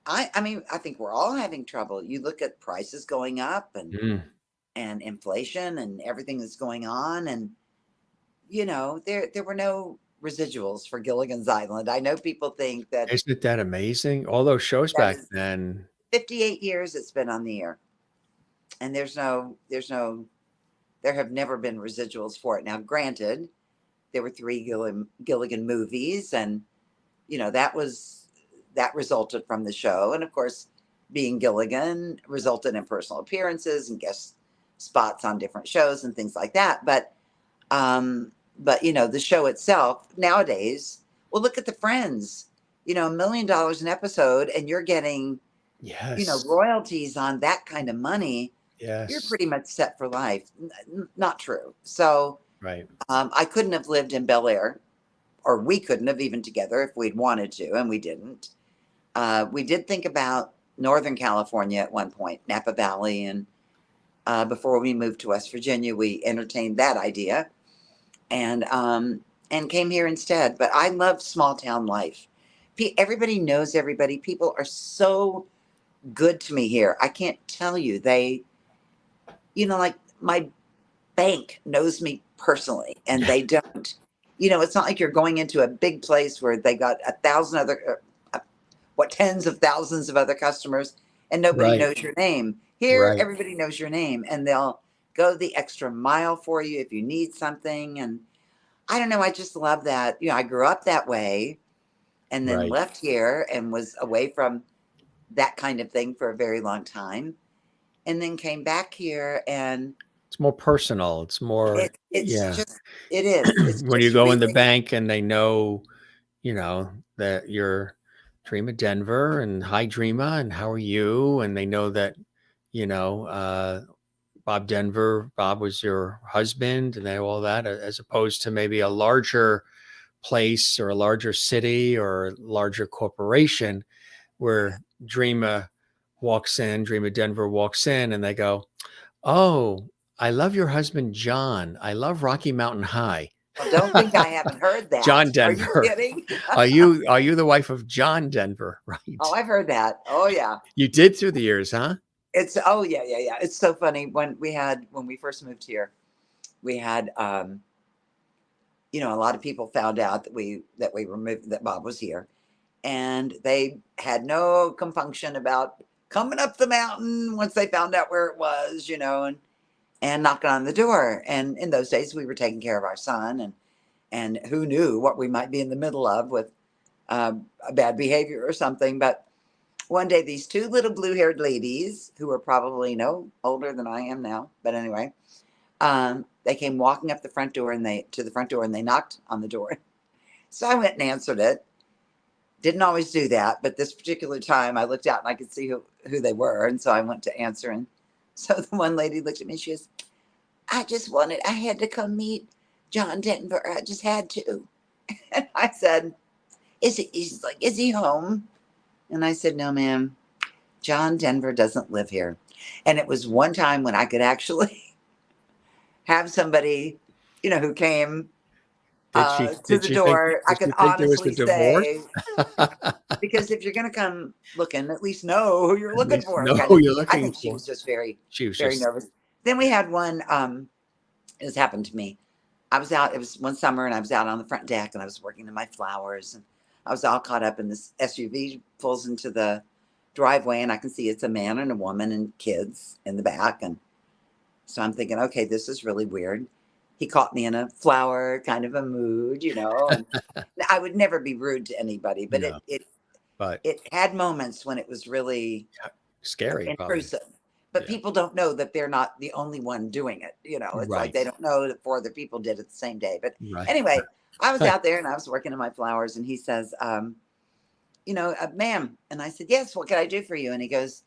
I mean, I think we're all having trouble. You look at prices going up Mm. and inflation and everything that's going on, and there were no residuals for Gilligan's Island. I know people think that Isn't that amazing? All those shows that back was then. 58 years it's been on the air, and there have never been residuals for it. Now, granted, there were three Gilligan movies, and that resulted from the show, and of course, being Gilligan resulted in personal appearances and guest spots on different shows and things like that. But the show itself nowadays, well, look at the Friends. $1 million an episode, and you're getting Yes. royalties on that kind of money. You're Yes. pretty much set for life. Not true. So Right. I couldn't have lived in Bel Air, or we couldn't have even together if we'd wanted to, and we didn't. We did think about Northern California at one point, Napa Valley, and before we moved to West Virginia, we entertained that idea, and came here instead. But I love small town life. Everybody knows everybody. People are so good to me here. I can't tell you. Like my bank knows me personally, and they don't. It's not like you're going into a big place where they got 1,000 other, tens of thousands of other customers, and nobody Right. knows your name. Here, Right. everybody knows your name, and they'll go the extra mile for you if you need something. And I don't know. I just love that. I grew up that way, and then Right. left here and was away from that kind of thing for a very long time, and then came back here, and It's more personal. It's more, it's yeah. just it is. It's When you just go in the really bank and they know, that you're Dreama Denver and hi Dreama and how are you? And they know that, you know, uh, Bob was your husband and all that, as opposed to maybe a larger place or a larger city or a larger corporation where Dreama Denver walks in and they go, "Oh, I love your husband, John. I love Rocky Mountain High." well, don't think I haven't heard John that. Are you Denver. kidding? Are you the wife of John Denver? Oh, Right. I've heard that. Oh yeah. You did through the years, huh? It's oh yeah, yeah, yeah. It's so funny when we first moved here, we had a lot of people found out that we removed that Bob was here, and they had no compunction about coming up the mountain once they found out where it was, and knocking on the door. And in those days, we were taking care of our son, and who knew what we might be in the middle of with a bad behavior or something. But one day, these two little blue-haired ladies, who were probably no older than I am now, but anyway, they came walking up the front door, and they knocked on the door. So I went and answered it. Didn't always do that, but this particular time I looked out and I could see who they were, and so I went to answer. And so the one lady looked at me. She goes, I had to come meet John Denver. I just had to. And I said, he's like, is he home? And I said, no, ma'am. John Denver doesn't live here. And it was one time when I could actually have somebody, who came Did she to did the she think door. I did could she think there was a honestly divorce? say, because if you're going to come looking, at least know who you're At looking least for. know Kind who of. you're I looking think she for. was just very, She was very just nervous. Then we had one. It has happened to me. I was out. It was one summer, and I was out on the front deck, and I was working in my flowers, and I was all caught up, and this SUV pulls into the driveway, and I can see it's a man and a woman and kids in the back. And so I'm thinking, okay, this is really weird. He caught me in a flower kind of a mood, and I would never be rude to anybody, but No, but it had moments when it was really scary, probably. intrusive. But Yeah. people don't know that they're not the only one doing it. It's like Right. they don't know that 4 other people did it the same day. But Right. anyway, I was out there and I was working on my flowers, and he says, ma'am. And I said, yes, what can I do for you? And he goes,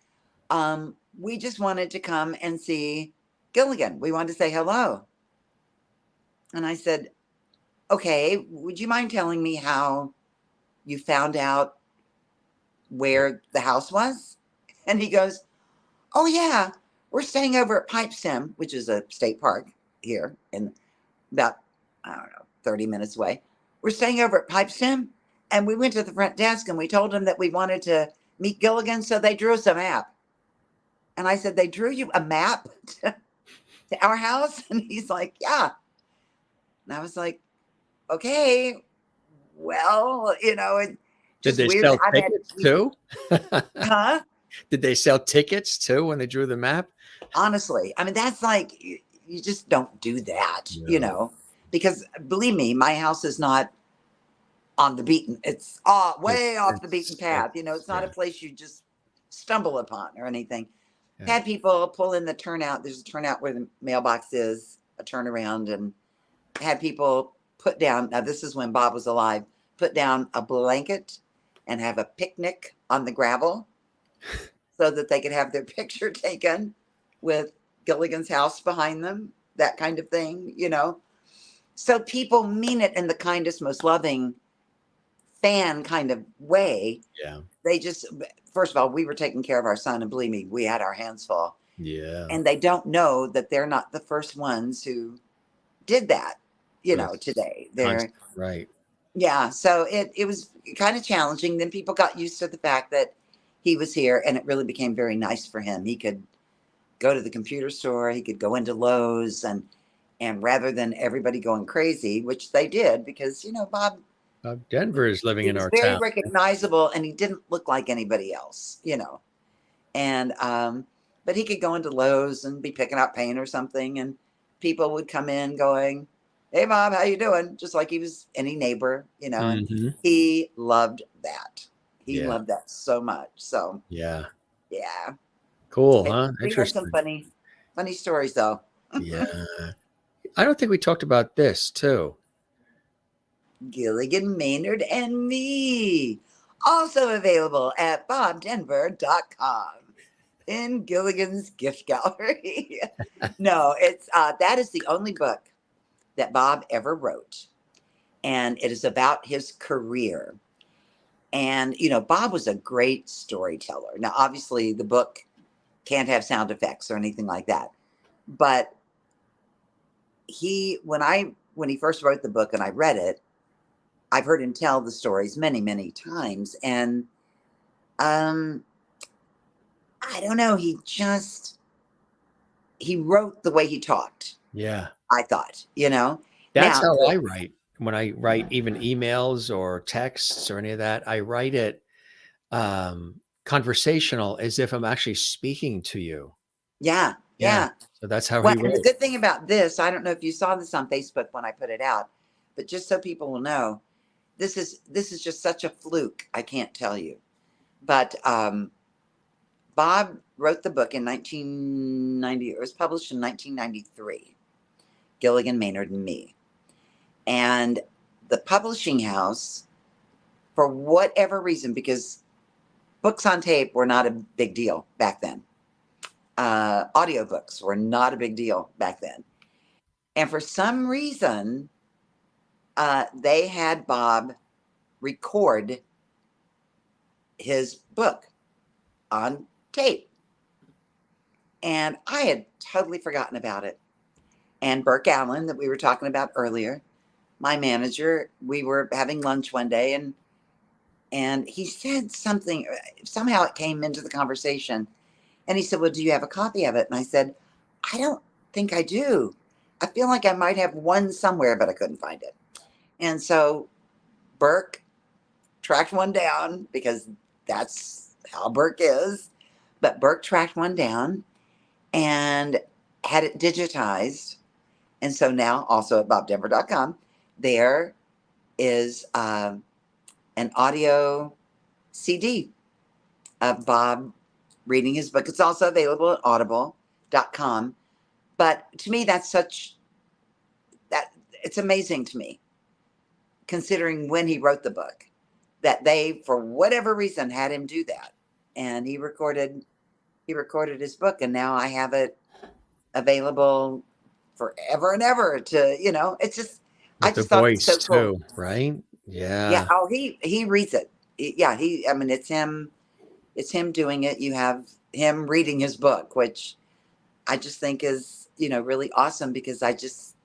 we just wanted to come and see Gilligan. We wanted to say hello. And I said, okay, would you mind telling me how you found out where the house was? And he goes, oh yeah, we're staying over at Pipestem, which is a state park here in about, I don't know, 30 minutes away. We're staying over at Pipestem, and we went to the front desk and we told them that we wanted to meet Gilligan, so they drew us a map. And I said, they drew you a map to our house? And he's like, yeah. And I was like, okay, well, Did just they weird. sell tickets too? Huh? Did they sell tickets too when they drew the map? Honestly, I mean, that's like, you just don't do that, No. because believe me, my house is not on the beaten. It's way off the beaten path. It's not a place you just stumble upon or anything. Yeah. Had people pull in the turnout. There's a turnout where the mailbox is, a turnaround, and had people put down. Now, this is when Bob was alive. Put down a blanket and have a picnic on the gravel so that they could have their picture taken with Gilligan's house behind them, that kind of thing, So people mean it in the kindest, most loving fan kind of way. Yeah. They just, first of all, we were taking care of our son, and believe me, we had our hands full. Yeah. And they don't know that they're not the first ones who did that, today. They're right. Yeah. So it was kind of challenging. Then people got used to the fact that he was here, and it really became very nice for him. He could go to the computer store, he could go into Lowe's, and rather than everybody going crazy, which they did, because Bob Denver is living in was our very town. recognizable, and he didn't look like anybody else, and but he could go into Lowe's and be picking out paint or something, and people would come in going, hey Bob, how you doing? Just like he was any neighbor, and he loved that. He loved that so much. So yeah. we Cool, huh? had Interesting. some funny stories though. Yeah. I don't think we talked about this too. Gilligan, Maynard, and Me. Also available at bobdenver.com in Gilligan's gift gallery. No, it's that is the only book that Bob ever wrote. And it is about his career. And, Bob was a great storyteller. Now, obviously, the book can't have sound effects or anything like that. But when he first wrote the book and I read it, I've heard him tell the stories many, many times. And I don't know, he wrote the way he talked. Yeah. I thought, That's how I write. When I write even emails or texts or any of that, I write it conversational, as if I'm actually speaking to you. Yeah. So that's how Well, he and wrote. the good thing about this, I don't know if you saw this on Facebook when I put it out, but just so people will know, this is just such a fluke. I can't tell you. But Bob wrote the book in 1990. It was published in 1993. Gilligan, Maynard, and Me. And the publishing house, for whatever reason, because books on tape were not a big deal back then. Audiobooks were not a big deal back then. And for some reason, they had Bob record his book on tape. And I had totally forgotten about it. And Burke Allen, that we were talking about earlier, my manager, we were having lunch one day, and he said something, somehow it came into the conversation. And he said, well, do you have a copy of it? And I said, I don't think I do. I feel like I might have one somewhere, but I couldn't find it. And so Burke tracked one down because that's how Burke is. But Burke tracked one down and had it digitized. And so now, also at bobdenver.com, there is an audio CD of Bob reading his book. It's also available at audible.com. But to me, that's such that it's amazing to me, considering when he wrote the book, that they, for whatever reason, had him do that. And he recorded his book, and now I have it available forever and ever to, it's just, I With the just thought it was so voice cool. too, right? Yeah. Yeah. Oh, he reads it. Yeah. I mean, it's him doing it. You have him reading his book, which I just think is, really awesome, because I just,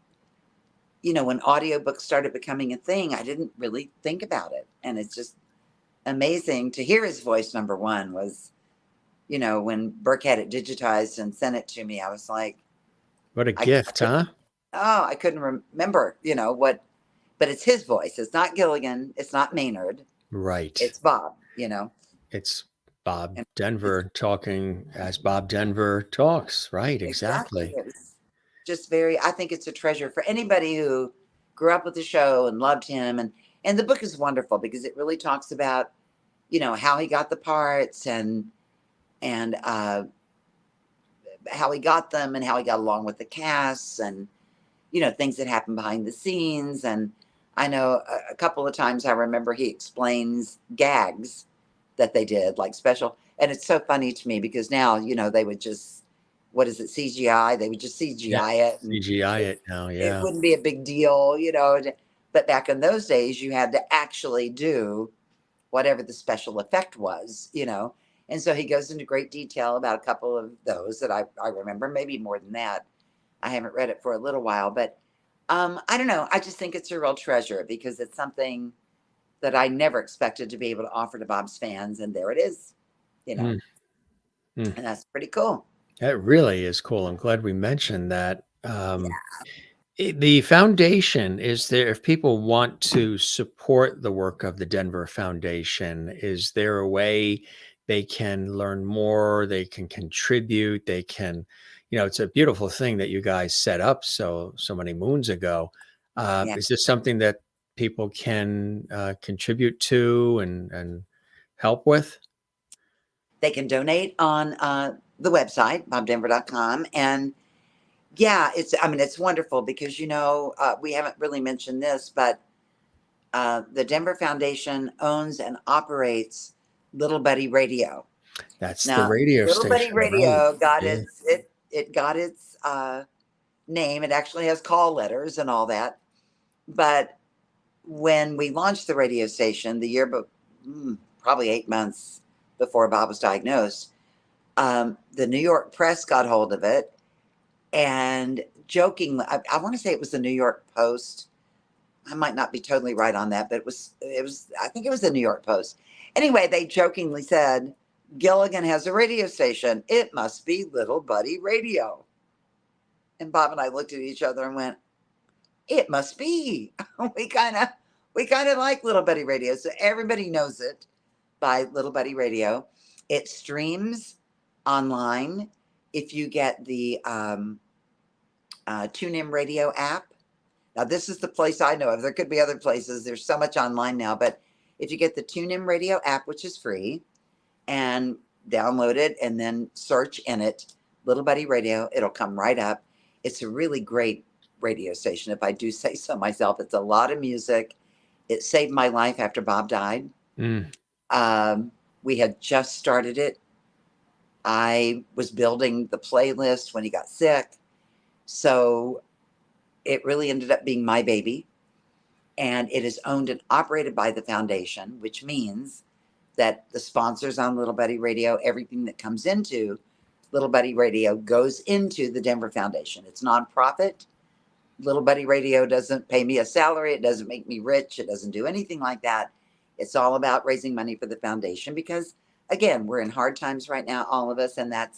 when audiobooks started becoming a thing, I didn't really think about it. And it's just amazing to hear his voice. Number one was, when Burke had it digitized and sent it to me, I was like, What a I gift, huh? I couldn't remember, what, but it's his voice. It's not Gilligan. It's not Maynard. Right. It's Bob, It's Bob and Denver talking as Bob Denver talks, right? exactly. Exactly. It was just I think it's a treasure for anybody who grew up with the show and loved him. And the book is wonderful because it really talks about, how he got the parts and how he got them and how he got along with the casts and, things that happened behind the scenes. And I know a couple of times I remember he explains gags that they did, like special. And it's so funny to me because now, they would just, what is it, CGI? They would just Yeah. CGI it. And CGI it now. it Yeah. wouldn't be a big deal, But back in those days, you had to actually do whatever the special effect was, And so he goes into great detail about a couple of those that I remember, maybe more than that. I haven't read it for a little while, but I don't know. I just think it's a real treasure because it's something that I never expected to be able to offer to Bob's fans. And there it is, Mm. Mm. and that's pretty cool. That really is cool. I'm glad we mentioned that. Yeah. The foundation is there. If people want to support the work of the Denver Foundation, is there a way they can learn more? They can contribute. They can, it's a beautiful thing that you guys set up so many moons ago. Yeah. Is this something that people can contribute to and help with? They can donate on the website, bobdenver.com. And yeah, it's wonderful because, we haven't really mentioned this, but the Denver Foundation owns and operates Little Buddy Radio. That's the Now, radio Little Buddy station, right? Radio got Yeah. it got its name. It actually has call letters and all that. But when we launched the radio station the year, probably 8 months before Bob was diagnosed, the New York press got hold of it and jokingly, I want to say it was the New York Post. I might not be totally right on that, but it was, I think it was the New York Post. Anyway, they jokingly said, Gilligan has a radio station. It must be Little Buddy Radio. And Bob and I looked at each other and went, it must be. we kind of like Little Buddy Radio. So everybody knows it by Little Buddy Radio. It streams online. If you get the TuneIn Radio app. Now, this is the place I know of. There could be other places. There's so much online now. But if you get the TuneIn Radio app, which is free, and download it and then search in it, Little Buddy Radio, it'll come right up. It's a really great radio station, if I do say so myself. It's a lot of music. It saved my life after Bob died. Mm. We had just started it. I was building the playlist when he got sick. So it really ended up being my baby. And it is owned and operated by the foundation, which means that the sponsors on Little Buddy Radio, everything that comes into Little Buddy Radio goes into the Denver Foundation. It's nonprofit. Little Buddy Radio doesn't pay me a salary. It doesn't make me rich. It doesn't do anything like that. It's all about raising money for the foundation because, again, we're in hard times right now, all of us, and that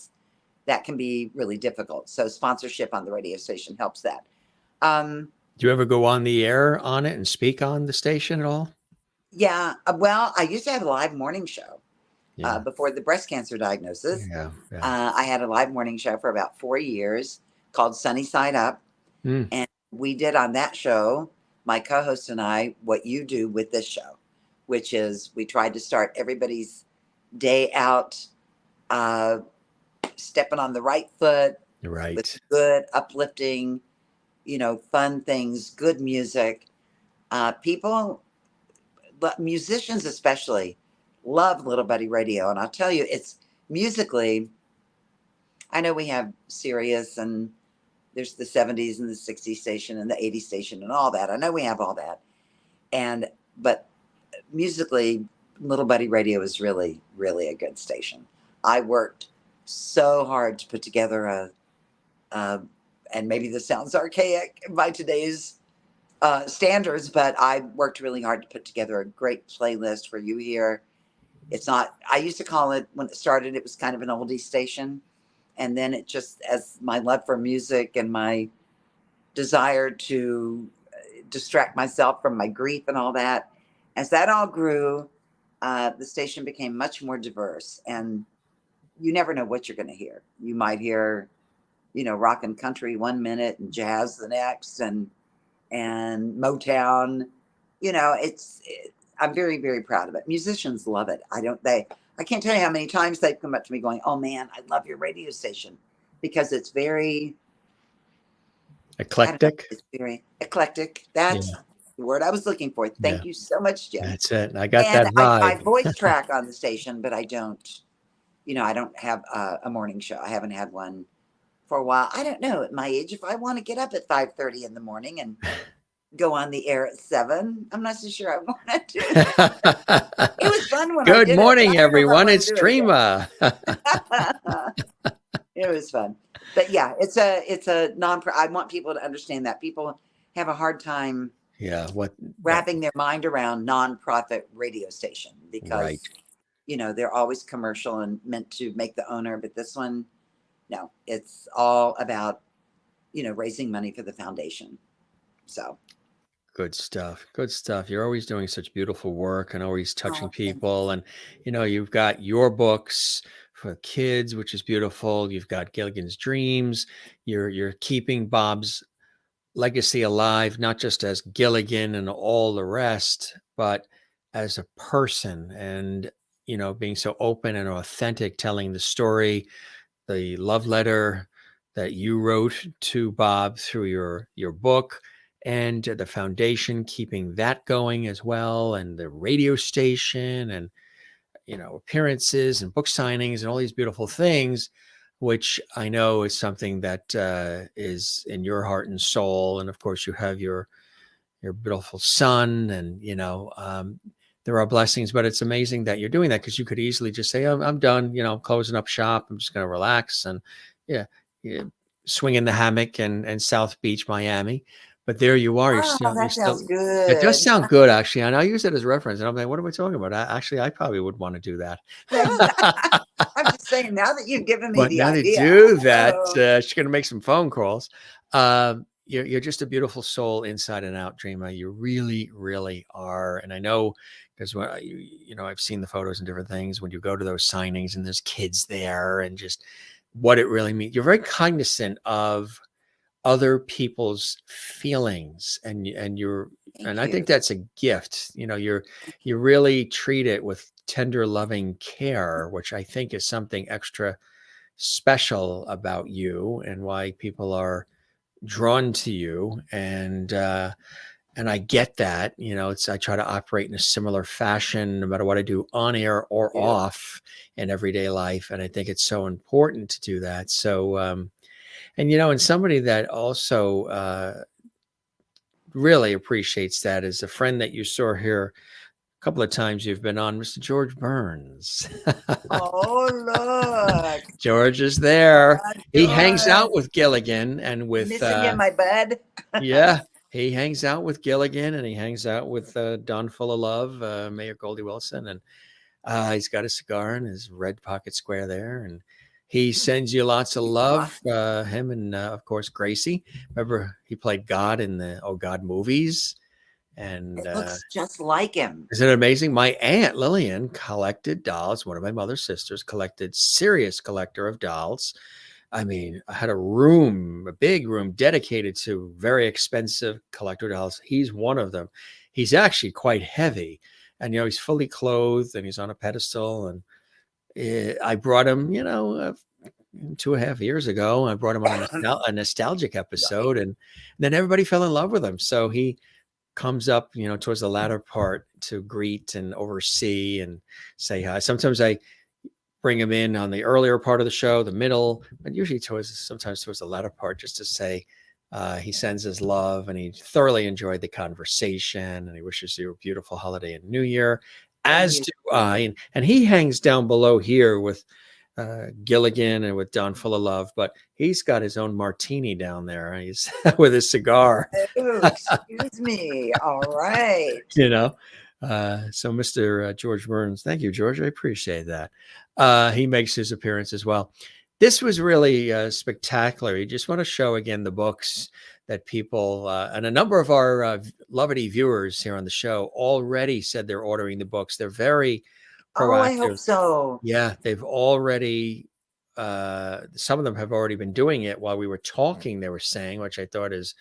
can be really difficult. So sponsorship on the radio station helps that. Do you ever go on the air on it and speak on the station at all? Yeah. Well, I used to have a live morning show Yeah. before the breast cancer diagnosis. Yeah. I had a live morning show for about 4 years called Sunny Side Up. Mm. And we did on that show, my co host and I, what you do with this show, which is we tried to start everybody's day out stepping on the right foot with Right. good, uplifting, fun things, good music. People, but musicians especially, love Little Buddy Radio. And I'll tell you, it's musically, I know we have Sirius and there's the 70s and the 60s station and the 80s station and all that. I know we have all that. But musically, Little Buddy Radio is really, really a good station. I worked so hard to put together and maybe this sounds archaic by today's standards, but I worked really hard to put together a great playlist for you here. It's not, I used to call it, when it started, it was kind of an oldie station. And then it just, as my love for music and my desire to distract myself from my grief and all that, as that all grew, the station became much more diverse. And you never know what you're going to hear. You might hear, rock and country 1 minute and jazz the next, and Motown. I'm very, very proud of it. Musicians love it. I can't tell you how many times they've come up to me going, "Oh man, I love your radio station," because it's very Eclectic. It's very eclectic. That's the word I was looking for. Thank you so much, Jim. That's it. I got And that vibe. I voice track on the station, but I don't. I don't have a morning show. I haven't had one for a while. I don't know at my age if I want to get up at 5:30 in the morning and go on the air at 7. I'm not so sure I want to do that. It was fun when I did Good morning, it, everyone. It's Dreama. It was fun. But yeah, it's a I want people to understand that people have a hard time wrapping their mind around nonprofit radio station because they're always commercial and meant to make the owner, but this one, no, it's all about raising money for the foundation. So good stuff. Good stuff. You're always doing such beautiful work and always touching people. And, you've got your books for kids, which is beautiful. You've got Gilligan's Dreams. You're keeping Bob's legacy alive, not just as Gilligan and all the rest, but as a person and, being so open and authentic, telling the story, the love letter that you wrote to Bob through your book, and the foundation, keeping that going as well, and the radio station, and appearances and book signings and all these beautiful things, which I know is something that is in your heart and soul. And of course, you have your beautiful son, and there are blessings. But it's amazing that you're doing that, because you could easily just say, I'm done. I'm closing up shop. I'm just going to relax and swing in the hammock and South Beach, Miami. But there you are. that sounds good. It does sound good, actually. And I use it as reference. And I'm like, what am I talking about? I probably would want to do that. I'm just saying, now that you've given me but the now idea. They do that. She's going to make some phone calls. You're just a beautiful soul inside and out, Dreama. You really, really are. And I know, because when I've seen the photos and different things when you go to those signings and there's kids there, and just what it really means. You're very cognizant of other people's feelings, and I think that's a gift. You really treat it with tender, loving care, which I think is something extra special about you, and why people are drawn to you. And I get that. I try to operate in a similar fashion, no matter what I do on air or off in everyday life. And I think it's so important to do that. So, and somebody that also really appreciates that is a friend that you saw here a couple of times you've been on, Mr. George Burns. Oh, look. George is there. He hangs out with Gilligan and with... Missing you, my bud. Yeah, he hangs out with Gilligan, and he hangs out with Don Full of Love, Mayor Goldie Wilson. And he's got a cigar in his red pocket square there. And he sends you lots of love, him and, of course, Gracie. Remember, he played God in the God movies. And It looks just like him. isn't it amazing? My aunt Lillian collected dolls. One of my mother's sisters collected, serious collector of dolls. I mean, I had a big room dedicated to very expensive collector dolls. He's one of them. He's actually quite heavy, and he's fully clothed and he's on a pedestal. And I brought him, 2.5 years ago. I brought him on a nostalgic episode, and then everybody fell in love with him. So he comes up, towards the latter part to greet and oversee and say hi. Sometimes I bring him in on the earlier part of the show, the middle, but usually sometimes towards the latter part, just to say he sends his love and he thoroughly enjoyed the conversation and he wishes you a beautiful holiday and New Year, as do I. And he hangs down below here with Gilligan and with Don Full of Love, but he's got his own martini down there. He's with his cigar. Oh, excuse me. All right. So Mr. George Burns, thank you, George. I appreciate that. He makes his appearance as well. This was really spectacular. You just want to show again the books that people and a number of our Lovity viewers here on the show already said they're ordering the books. They're very proactive. Oh, I hope so. Yeah, they've already, some of them have already been doing it while we were talking, they were saying, which I thought is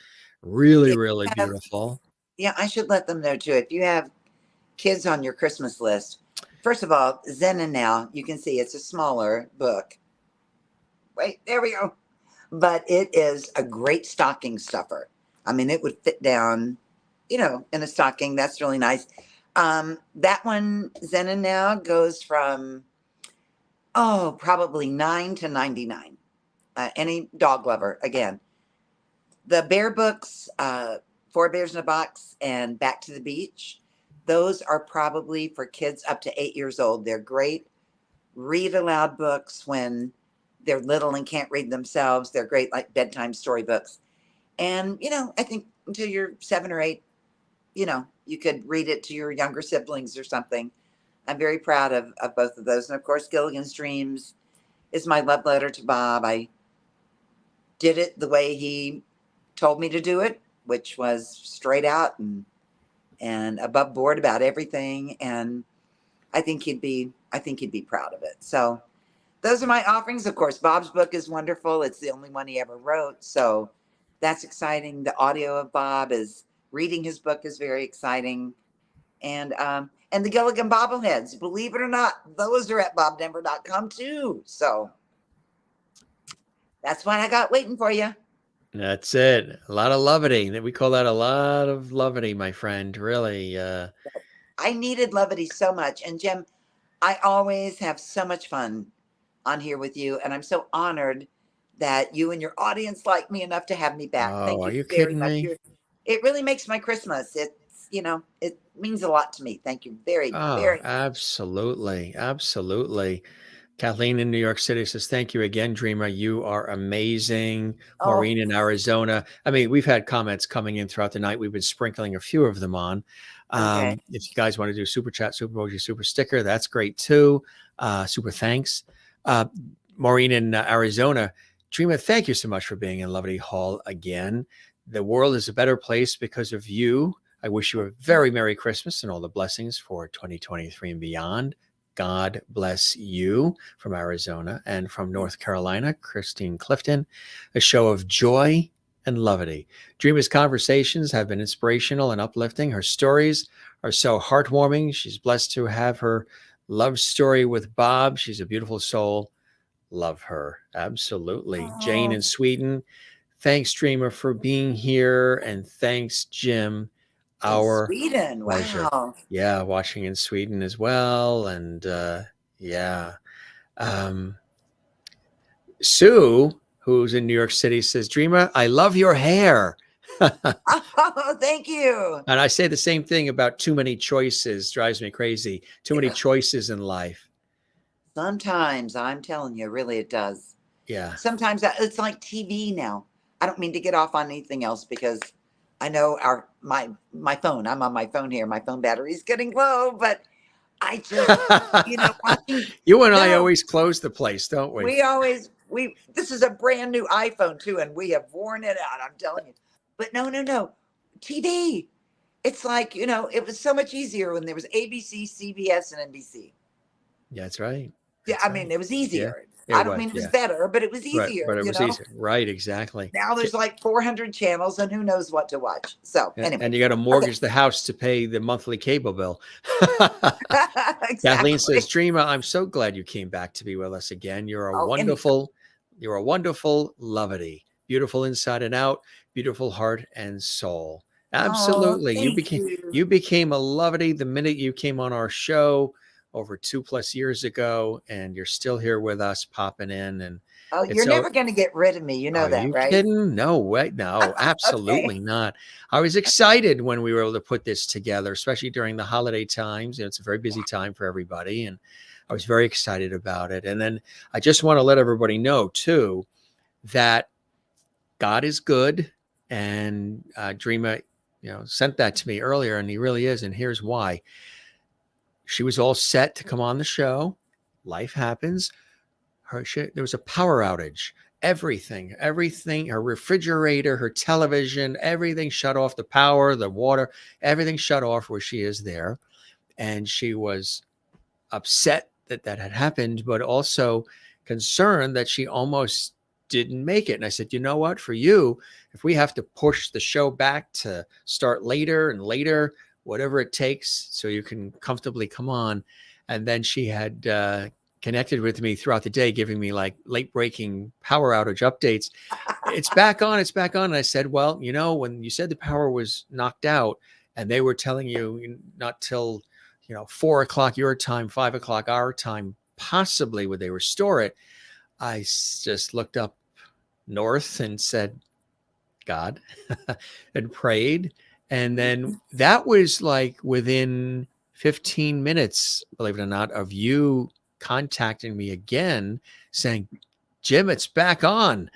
really, really beautiful. Yeah, I should let them know too. If you have kids on your Christmas list, first of all, Zen and Now, you can see it's a smaller book. Wait, there we go. But it is a great stocking stuffer. I mean, it would fit down, in a stocking. That's really nice. That one, Zen and Now, goes from, probably $9 to $99. Any dog lover, again. The bear books, Four Bears in a Box and Back to the Beach, those are probably for kids up to 8 years old. They're great read aloud books when they're little and can't read themselves. They're great like bedtime storybooks. And, I think until you're 7 or 8, you could read it to your younger siblings or something. I'm very proud of both of those. And of course, Gilligan's Dreams is my love letter to Bob. I did it the way he told me to do it, which was straight out and above board about everything. And I think he'd be proud of it. So those are my offerings. Of course, Bob's book is wonderful. It's the only one he ever wrote. So that's exciting. The audio of Bob is reading his book is very exciting. And the Gilligan bobbleheads, believe it or not, those are at bobdenver.com too. So that's what I got waiting for you. That's it. A lot of levity. We call that a lot of levity, my friend. Really. I needed levity so much. And Jim, I always have so much fun on here with you. And I'm so honored that you and your audience like me enough to have me back. Oh, Thank you are you very kidding much. me? It really makes my Christmas. It's, it means a lot to me. Thank you very, very much. Absolutely. Absolutely. Kathleen in New York City says, thank you again, Dreama. You are amazing. Maureen in Arizona. I mean, we've had comments coming in throughout the night. We've been sprinkling a few of them on. Okay. If you guys want to do super chat, super emoji, super sticker, that's great too. Super thanks. Maureen in Arizona. Dreama, thank you so much for being in Lovely Hall again. The world is a better place because of you. I wish you a very Merry Christmas and all the blessings for 2023 and beyond. God bless you from Arizona. And from North Carolina, Christine Clifton, a show of joy and levity. Dreama's conversations have been inspirational and uplifting. Her stories are so heartwarming. She's blessed to have her love story with Bob. She's a beautiful soul. Love her. Absolutely. Jane in Sweden. Thanks, Dreama, for being here. And thanks, Jim. Our Sweden. pleasure. Wow. Yeah, watching in Sweden as well. And Sue, who's in New York City, says, Dreama, I love your hair. Oh, thank you. And I say the same thing about too many choices. Drives me crazy. Too many choices in life. Sometimes, I'm telling you, really it does. Yeah. Sometimes it's like TV now. I don't mean to get off on anything else because I know my phone, I'm on my phone here. My phone battery is getting low, but I just, watching. You and I always close the place, don't we? This is a brand new iPhone too, and we have worn it out. I'm telling you. But no. TV. It's like, it was so much easier when there was ABC, CBS, and NBC. Yeah, that's right. Yeah, That's I mean, right. it was Yeah, easier. I it don't was. mean it was Yeah, better, but it was right. But easier, it was easier. Right. Exactly. Now there's like 400 channels and who knows what to watch. So anyway, And you got to okay. mortgage the house to pay the monthly cable bill. Kathleen says, Exactly. Dreama, I'm so glad you came back to be with us again. Oh, anytime. You're a wonderful lovity, beautiful inside and out, beautiful heart and soul. Oh, Absolutely. thank You you. became a lovity the minute you came on our show over 2+ years ago, and you're still here with us popping in. And Oh, it's you're so never going to get rid of me. You know are that, you right? kidding? No way. No, Okay. absolutely not. I was excited when we were able to put this together, especially during the holiday times. It's a very busy time for everybody. And I was very excited about it. And then I just want to let everybody know, too, that God is good. And Dreama, sent that to me earlier, and he really is. And here's why. She was all set to come on the show. Life happens. There was a power outage. Everything, her refrigerator, her television, everything shut off, the power, the water, everything shut off where she is there. And she was upset that that had happened, but also concerned that she almost didn't make it. And I said, you know what, for you, if we have to push the show back to start later and later, whatever it takes, so you can comfortably come on. And then she had connected with me throughout the day, giving me like late breaking power outage updates. It's back on. It's back on. And I said, well, when you said the power was knocked out and they were telling you not till 4 o'clock your time, 5 o'clock our time, possibly would they restore it. I just looked up north and said, God, and prayed. And then that was like within 15 minutes, believe it or not, of you contacting me again saying, Jim, it's back on.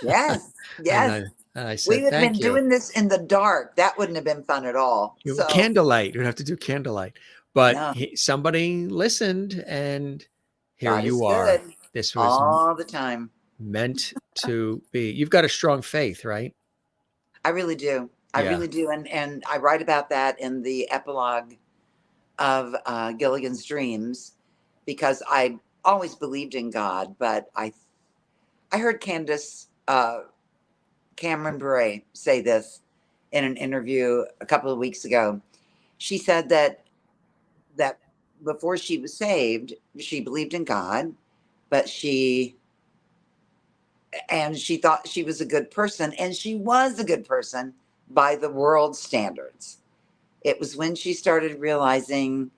Yes. and Yes. I and I We said, would have been thank you. doing this in the dark. That wouldn't have been fun at all. So, Candlelight. You'd have to do candlelight. But no, somebody listened, and here God is you good are. This was all the time. meant to be. You've got a strong faith, right? I really do. I Yeah. really do. And I write about that in the epilogue of Gilligan's Dreams because I always believed in God, but I heard Candace Cameron Bure say this in an interview a couple of weeks ago. She said that before she was saved, she believed in God, but she thought she was a good person, and she was a good person by the world standards. It was when she started realizing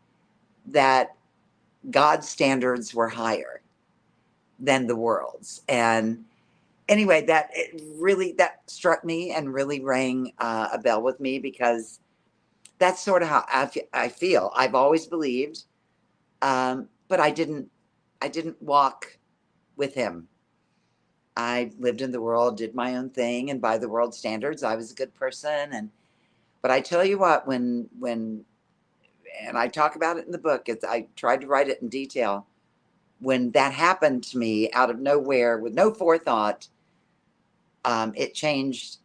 that God's standards were higher than the world's. And anyway, that struck me and really rang a bell with me because that's sort of how I feel. I've always believed, but I didn't walk with him. I lived in the world, did my own thing, and by the world standards, I was a good person. And but I tell you what, when and I talk about it in the book, I tried to write it in detail. When that happened to me out of nowhere with no forethought, it changed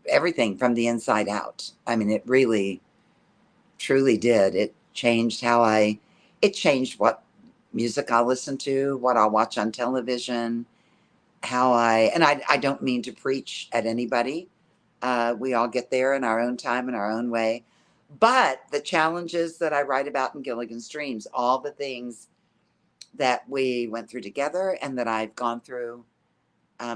everything from the inside out. I mean, it really, truly did. It changed what music I listen to, what I watch on television, and I don't mean to preach at anybody. We all get there in our own time, in our own way. But the challenges that I write about in Gilligan's Dreams, all the things that we went through together and that I've gone through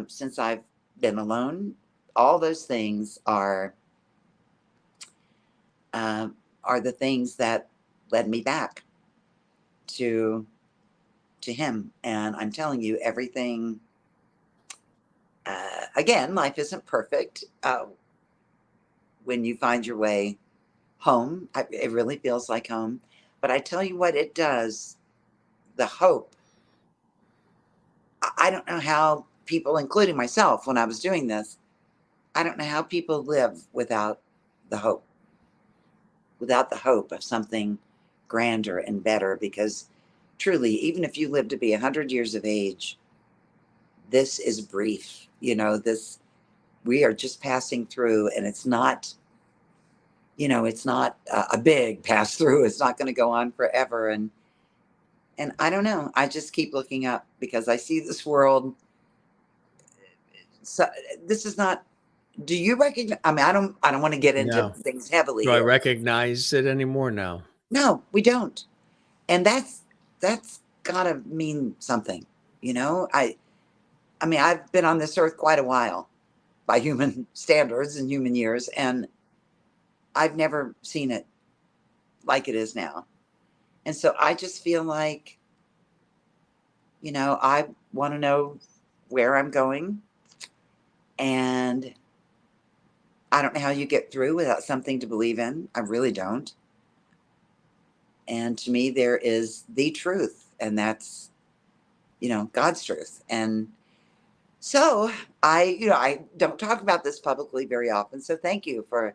since I've been alone, all those things are the things that led me back to him. And I'm telling you, everything. Again, life isn't perfect. When you find your way home, it really feels like home. But I tell you what, it does. The hope. I don't know how people, including myself, when I was doing this, I don't know how people live the hope, without the hope of something grander and better. Because truly, even if you live to be 100 years of age, this is brief. This we are just passing through, and it's not. it's not a big pass through. It's not going to go on forever. And I don't know. I just keep looking up because I see this world. So this is not. Do you recognize? I mean, I don't want to get into No. things heavily Do I here. recognize it anymore? No. No, we don't. And that's gotta mean something. I mean, I've been on this earth quite a while by human standards and human years, and I've never seen it like it is now. And so I just feel like, I want to know where I'm going. And I don't know how you get through without something to believe in. I really don't. And to me, there is the truth, and that's, God's truth. And so I don't talk about this publicly very often. So thank you for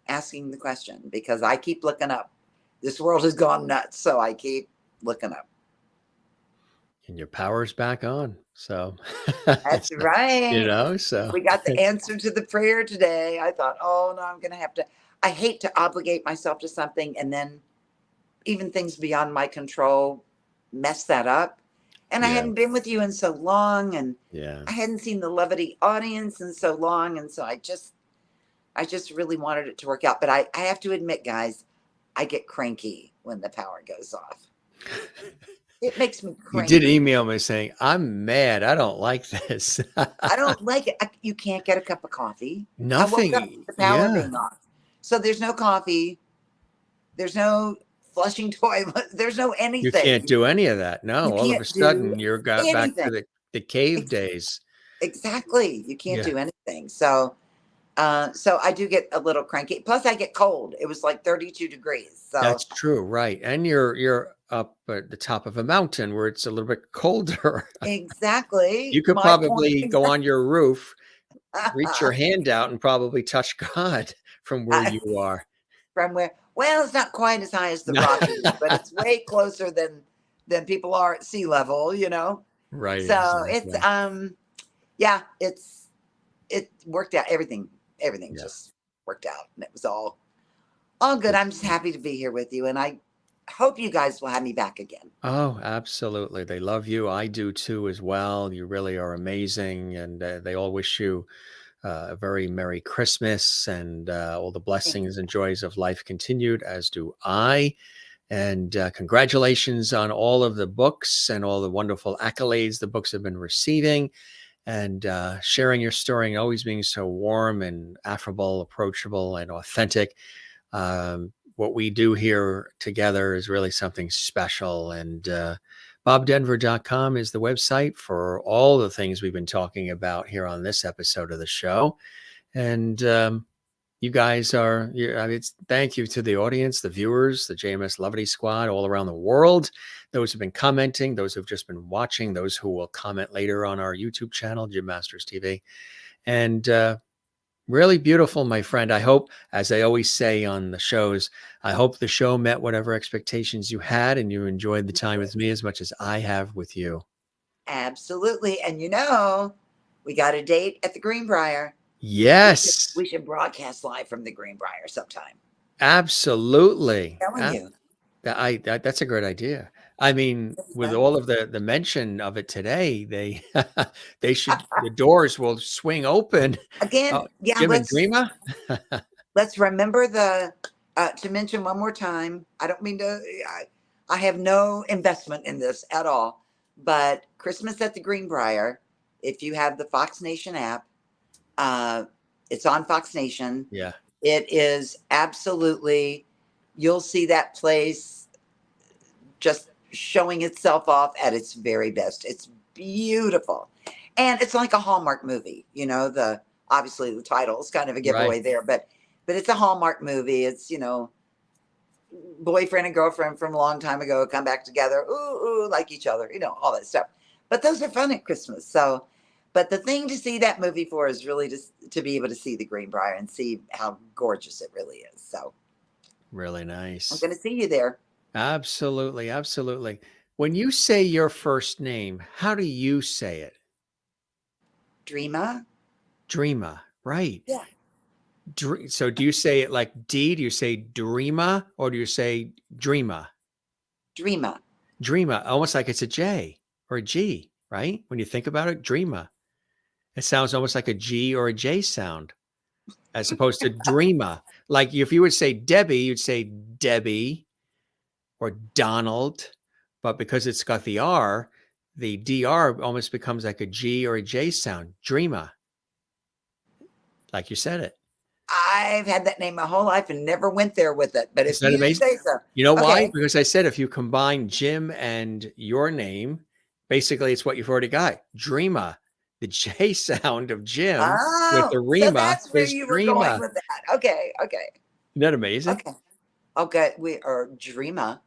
asking the question, because I keep looking up. This world has gone nuts. So I keep looking up. And your power's back on. So, That's right. so We got the answer to the prayer today. I thought, oh no, I'm going to have to, I hate to obligate myself to something and then even things beyond my control mess that up. And I Yeah. hadn't been with you in so long, and Yeah. I hadn't seen the Levity audience in so long. And so I just really wanted it to work out. But I have to admit, guys, I get cranky when the power goes off. It makes me You cranky. did email me saying, I'm mad. I don't like this. I don't like it. You can't get a cup of coffee. Nothing. I woke up with the power being off. So there's no coffee. There's no flushing toilet. There's no anything. You can't do any of that. No, You all of a can't do sudden you're got back to anything. the cave days. Exactly. You can't Yeah. do anything. So I do get a little cranky. Plus I get cold. It was like 32 degrees. So That's true, right? And you're up at the top of a mountain where it's a little bit colder. exactly. You could My point. probably go on your roof, reach your hand out, and probably touch God from where you are. From where? Well, it's not quite as high as the Rockies, but it's way closer than people are at sea level. Right. So exactly. it's it worked out. Everything Yeah. just worked out, and it was all good. I'm just happy to be here with you, and I hope you guys will have me back again. Oh, absolutely. They love you. I do too, as well. You really are amazing. And they all wish you a very Merry Christmas and all the blessings and joys of life continued, as do I. And congratulations on all of the books and all the wonderful accolades the books have been receiving, and sharing your story and always being so warm and affable, approachable, and authentic. What we do here together is really something special. And bobdenver.com is the website for all the things we've been talking about here on this episode of the show. And you guys thank you to the audience, the viewers, the JMS Levity Squad all around the world, those who've been commenting, those who've just been watching, those who will comment later on our YouTube channel, Jim Masters TV. And really beautiful, my friend. I hope, as I always say on the shows, I hope the show met whatever expectations you had and you enjoyed the time with me as much as I have with you. Absolutely. And we got a date at the Greenbrier. Yes. We should broadcast live from the Greenbrier sometime. Absolutely. I'm telling you. That's a great idea. I mean, with all of the mention of it today, they should, the doors will swing open. Again, Jim and Dreama. Let's remember to mention one more time. I don't mean to, I have no investment in this at all, but Christmas at the Greenbrier, if you have the Fox Nation app, it's on Fox Nation. Yeah. It is absolutely, you'll see that place just showing itself off at its very best. It's beautiful. And it's like a Hallmark movie, obviously the title is kind of a giveaway there, but it's a Hallmark movie. It's, boyfriend and girlfriend from a long time ago come back together, ooh, like each other, all that stuff. But those are fun at Christmas. So, but the thing to see that movie for is really just to be able to see the Greenbrier and see how gorgeous it really is. So really nice. I'm going to see you there. Absolutely. Absolutely. When you say your first name, how do you say it? Dreama. Dreama. Right. Yeah. So do you say it like D? Do you say Dreama or do you say Dreama? Dreama. Dreama, almost like it's a J or a G, right? When you think about it, Dreama. It sounds almost like a G or a J sound as opposed to Dreama. Like if you would say Debbie, you'd say Debbie or Donald. But because it's got the R, the DR almost becomes like a G or a J sound. Dreama. Like you said it. I've had that name my whole life and never went there with it. But if Isn't that you amazing? say so. You know why? Okay. Because I said if you combine Jim and your name, basically it's what you've already got. Dreama. The J sound of Jim with Oh, the so Rima that's where is you were going Dreama. with that. Okay. Okay. Isn't that amazing? Okay. Okay. We are Dreama.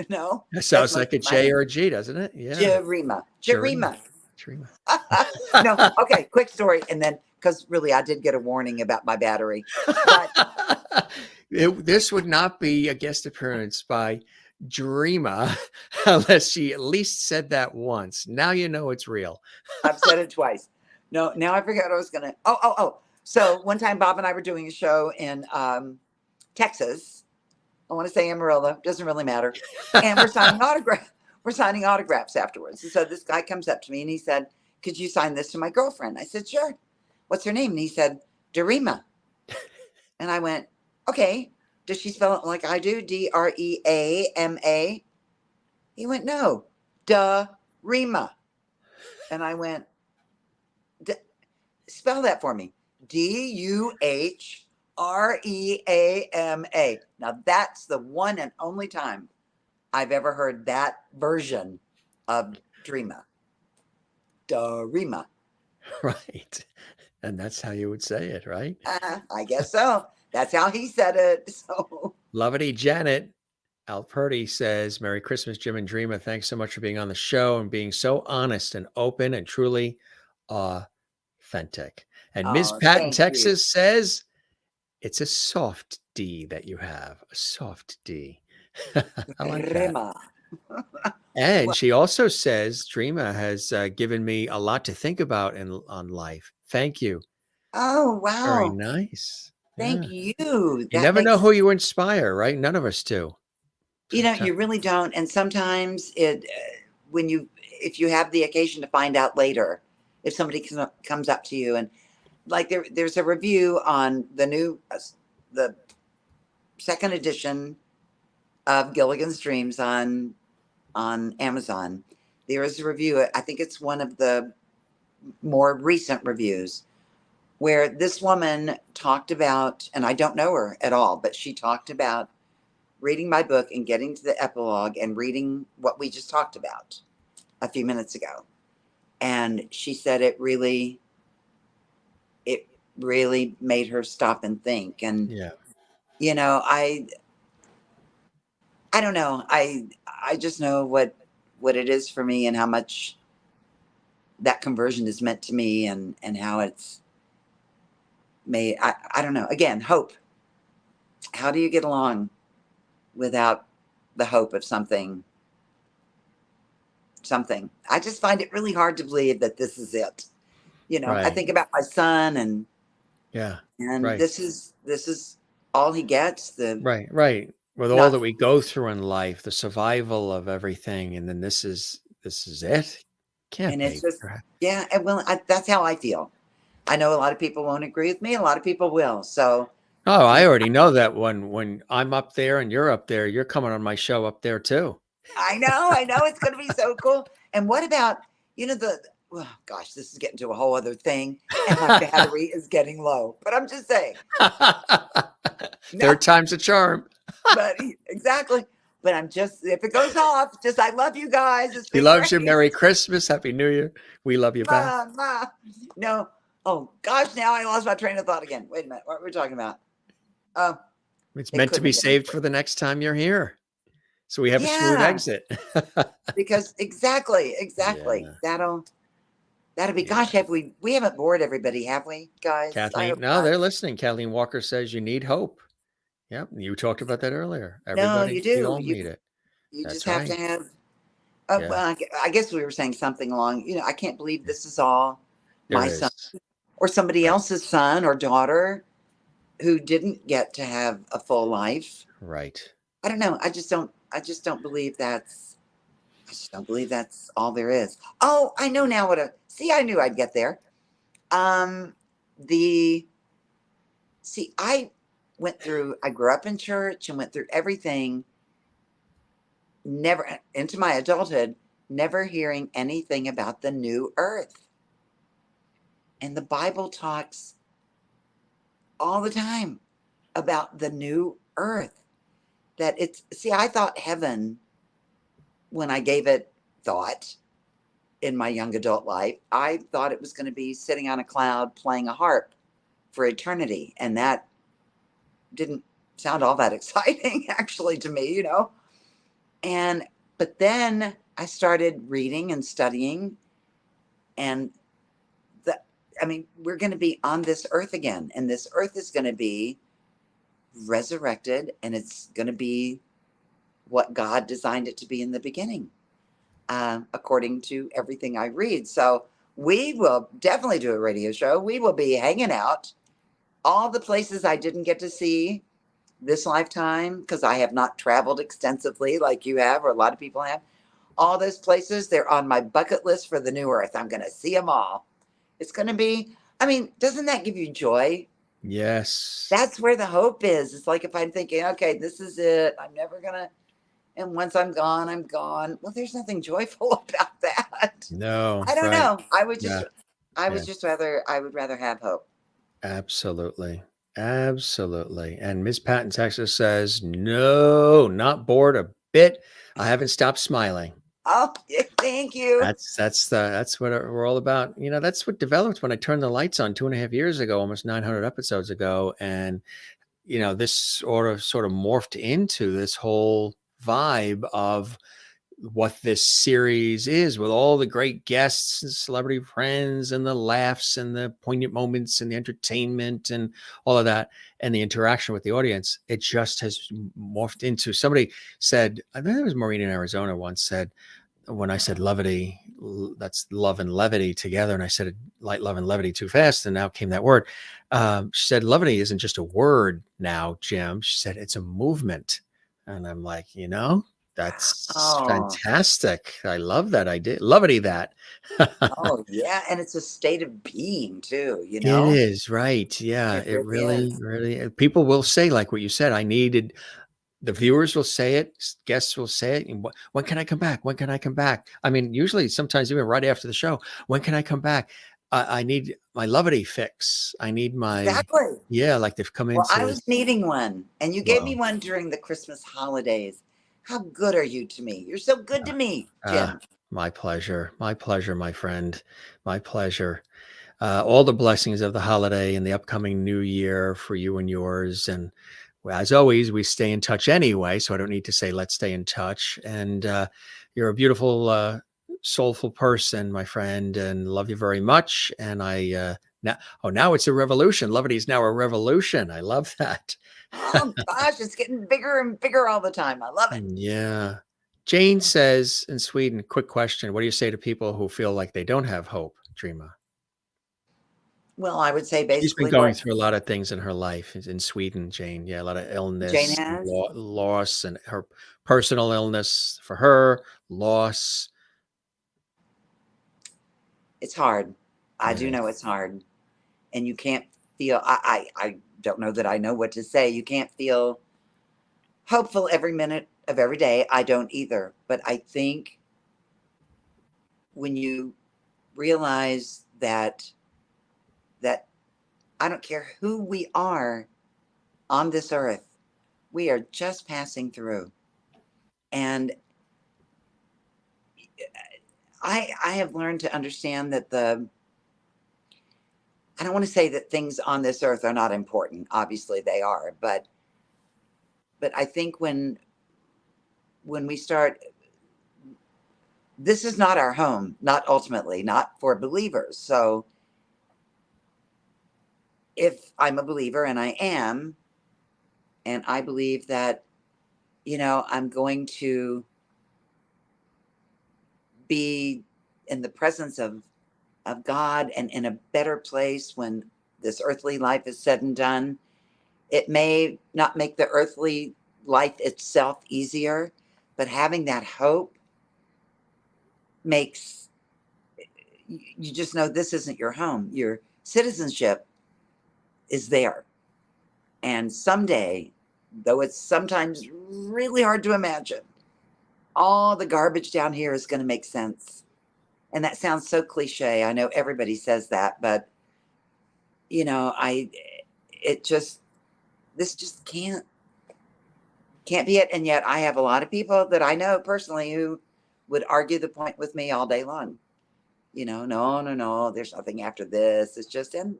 No, That that's sounds like a J or a G, doesn't it? Yeah. Dreama. Dreama. Dreama. Dreama. No. Okay. Quick story. And then, because really, I did get a warning about my battery. But This would not be a guest appearance by Dreama unless she at least said that once. Now you know it's real. I've said it twice. No, now I forgot what I was going to. Oh. So one time, Bob and I were doing a show in Texas. I want to say Amarillo. Doesn't really matter. And we're signing autographs. We're signing autographs afterwards. And so this guy comes up to me and he said, "Could you sign this to my girlfriend?" I said, "Sure." "What's her name?" And he said, "Dreama." And I went, "Okay. Does she spell it like I do? Dreama?" He went, "No, Dreama." And I went, "Spell that for me. Duhreama." Now that's the one and only time I've ever heard that version of Dreama. Dreama. Right. And that's how you would say it, right? I guess so. That's how he said it. So Lovely Janet Alperti says, Merry Christmas, Jim and Dreama. Thanks so much for being on the show and being so honest and open and truly authentic. And Ms. Pat in thank you. Texas says, it's a soft D that you have, a soft D. I like that. Dreama. And Well- she also says, Dreama has given me a lot to think about on life. Thank you. Oh, Very wow. nice. Thank Yeah. you. You never know who you inspire, right? None of us do. You know, you really don't. And sometimes if you have the occasion to find out later, if somebody comes up to you and like there's a review on the second edition of Gilligan's Dreams on Amazon. There is a review. I think it's one of the more recent reviews where this woman talked about, and I don't know her at all, but she talked about reading my book and getting to the epilogue and reading what we just talked about a few minutes ago. And she said it really made her stop and think. And, Yeah. you know, I don't know. I just know what it is for me and how much that conversion is meant to me and how it's made. I don't know. Again, hope. How do you get along without the hope of something? I just find it really hard to believe that this is it. You know, I think about my son and this is all he gets. Right. With all that we go through in life, the survival of everything, and then this is it. Can't be. It's just that's how I feel. I know a lot of people won't agree with me. A lot of people will. So I already know that when I'm up there and you're up there, you're coming on my show up there too. I know it's going to be so cool. And what about, oh gosh, this is getting to a whole other thing and my battery is getting low, but I'm just saying. Third time's a charm. But exactly. But if it goes off, I love you guys. He loves you. Merry Christmas. Happy New Year. We love you back. No. Oh gosh, now I lost my train of thought again. Wait a minute. What were we talking about? It's meant to be saved for the next time you're here. So we have a smooth exit. Because exactly. Yeah. That'll be, gosh, we haven't bored everybody, have we, guys? Kathleen, no, they're listening. Kathleen Walker says you need hope. Yep. You talked about that earlier. Everybody, no, you do. We all need it. You just have to have, well, I guess we were saying something along, I can't believe this is all my son. or somebody Right. else's son or daughter who didn't get to have a full life. Right. I don't know. I just don't believe that's I just don't believe that's all there is. Oh, I know now see, I knew I'd get there. Um the See, I grew up in church and went through everything, never into my adulthood, never hearing anything about the new earth. And the Bible talks all the time about the new earth. I thought heaven, when I gave it thought in my young adult life, I thought it was going to be sitting on a cloud playing a harp for eternity. And that didn't sound all that exciting, actually, to me. And, but then I started reading and studying, and the, we're going to be on this earth again, and this earth is going to be resurrected, and it's going to be what God designed it to be in the beginning, according to everything I read. So we will definitely do a radio show. We will be hanging out all the places I didn't get to see this lifetime, because I have not traveled extensively like you have, or a lot of people have. All those places, they're on my bucket list for the new earth. I'm going to see them all. It's going to be, doesn't that give you joy? Yes. That's where the hope is. It's like, if I'm thinking, okay, this is it, I'm never going to, and once I'm gone, I'm gone. Well, there's nothing joyful about that. No. I don't Right. know. Yeah. I Yeah. would rather have hope. Absolutely. Absolutely. And Miss Patton Texas says, no, not bored a bit. I haven't stopped smiling. Oh, thank you. That's what we're all about. That's what developed when I turned the lights on 2.5 years ago, almost 900 episodes ago. And, this sort of morphed into this whole vibe of what this series is, with all the great guests and celebrity friends and the laughs and the poignant moments and the entertainment and all of that, and the interaction with the audience. It just has morphed into, somebody said, I think it was Maureen in Arizona once said, when I said levity, that's love and levity together. And I said it like love and levity too fast. And now came that word. She said, levity isn't just a word now, Jim. She said, it's a movement. And I'm like, that's Oh, fantastic. I love that idea. Levity that. oh, yeah. And it's a state of being too, It is, right. Yeah. It It really really, is. really, people will say, like what you said, the viewers will say it, guests will say it. And when can I come back? When can I come back? Usually sometimes even right after the show, when can I come back? I need my levity fix. I need Exactly. like they've come Well, into I this. was needing one, and you gave me Well, one during the Christmas holidays. How good are you to me? You're so good to me, uh, Jim. my pleasure. My pleasure, my friend. My pleasure. All the blessings of the holiday and the upcoming new year for you and yours. And as always, we stay in touch anyway, so I don't need to say let's stay in touch. And you're a beautiful, soulful person, my friend, and love you very much. And now it's a revolution. Levity is now a revolution. I love that. Oh gosh, it's getting bigger and bigger all the time. I love it. Yeah. Jane says in Sweden, quick question: what do you say to people who feel like they don't have hope, Dreama? Well, I would say She's been basically going what through a lot of things in her life in Sweden, Jane. Yeah, a lot of Jane illness, has. loss, and her personal illness for her, loss. It's hard. I It do know is. it's hard, and you can't feel. I don't know that I know what to say. You can't feel hopeful every minute of every day. I don't either. But I think when you realize that I don't care who we are on this earth, we are just passing through. And I have learned to understand that I don't want to say that things on this earth are not important. Obviously they are, but I think when we start, this is not our home, not ultimately, not for believers. So if I'm a believer, and I am, and I believe that, I'm going to be in the presence of of God and in a better place when this earthly life is said and done. It may not make the earthly life itself easier, but having that hope makes you just know this isn't your home. Your citizenship is there. And someday, though it's sometimes really hard to imagine, all the garbage down here is going to make sense. And that sounds so cliche. I know everybody says that, but this just can't be it. And yet I have a lot of people that I know personally who would argue the point with me all day long. No, there's nothing after this. It's just, and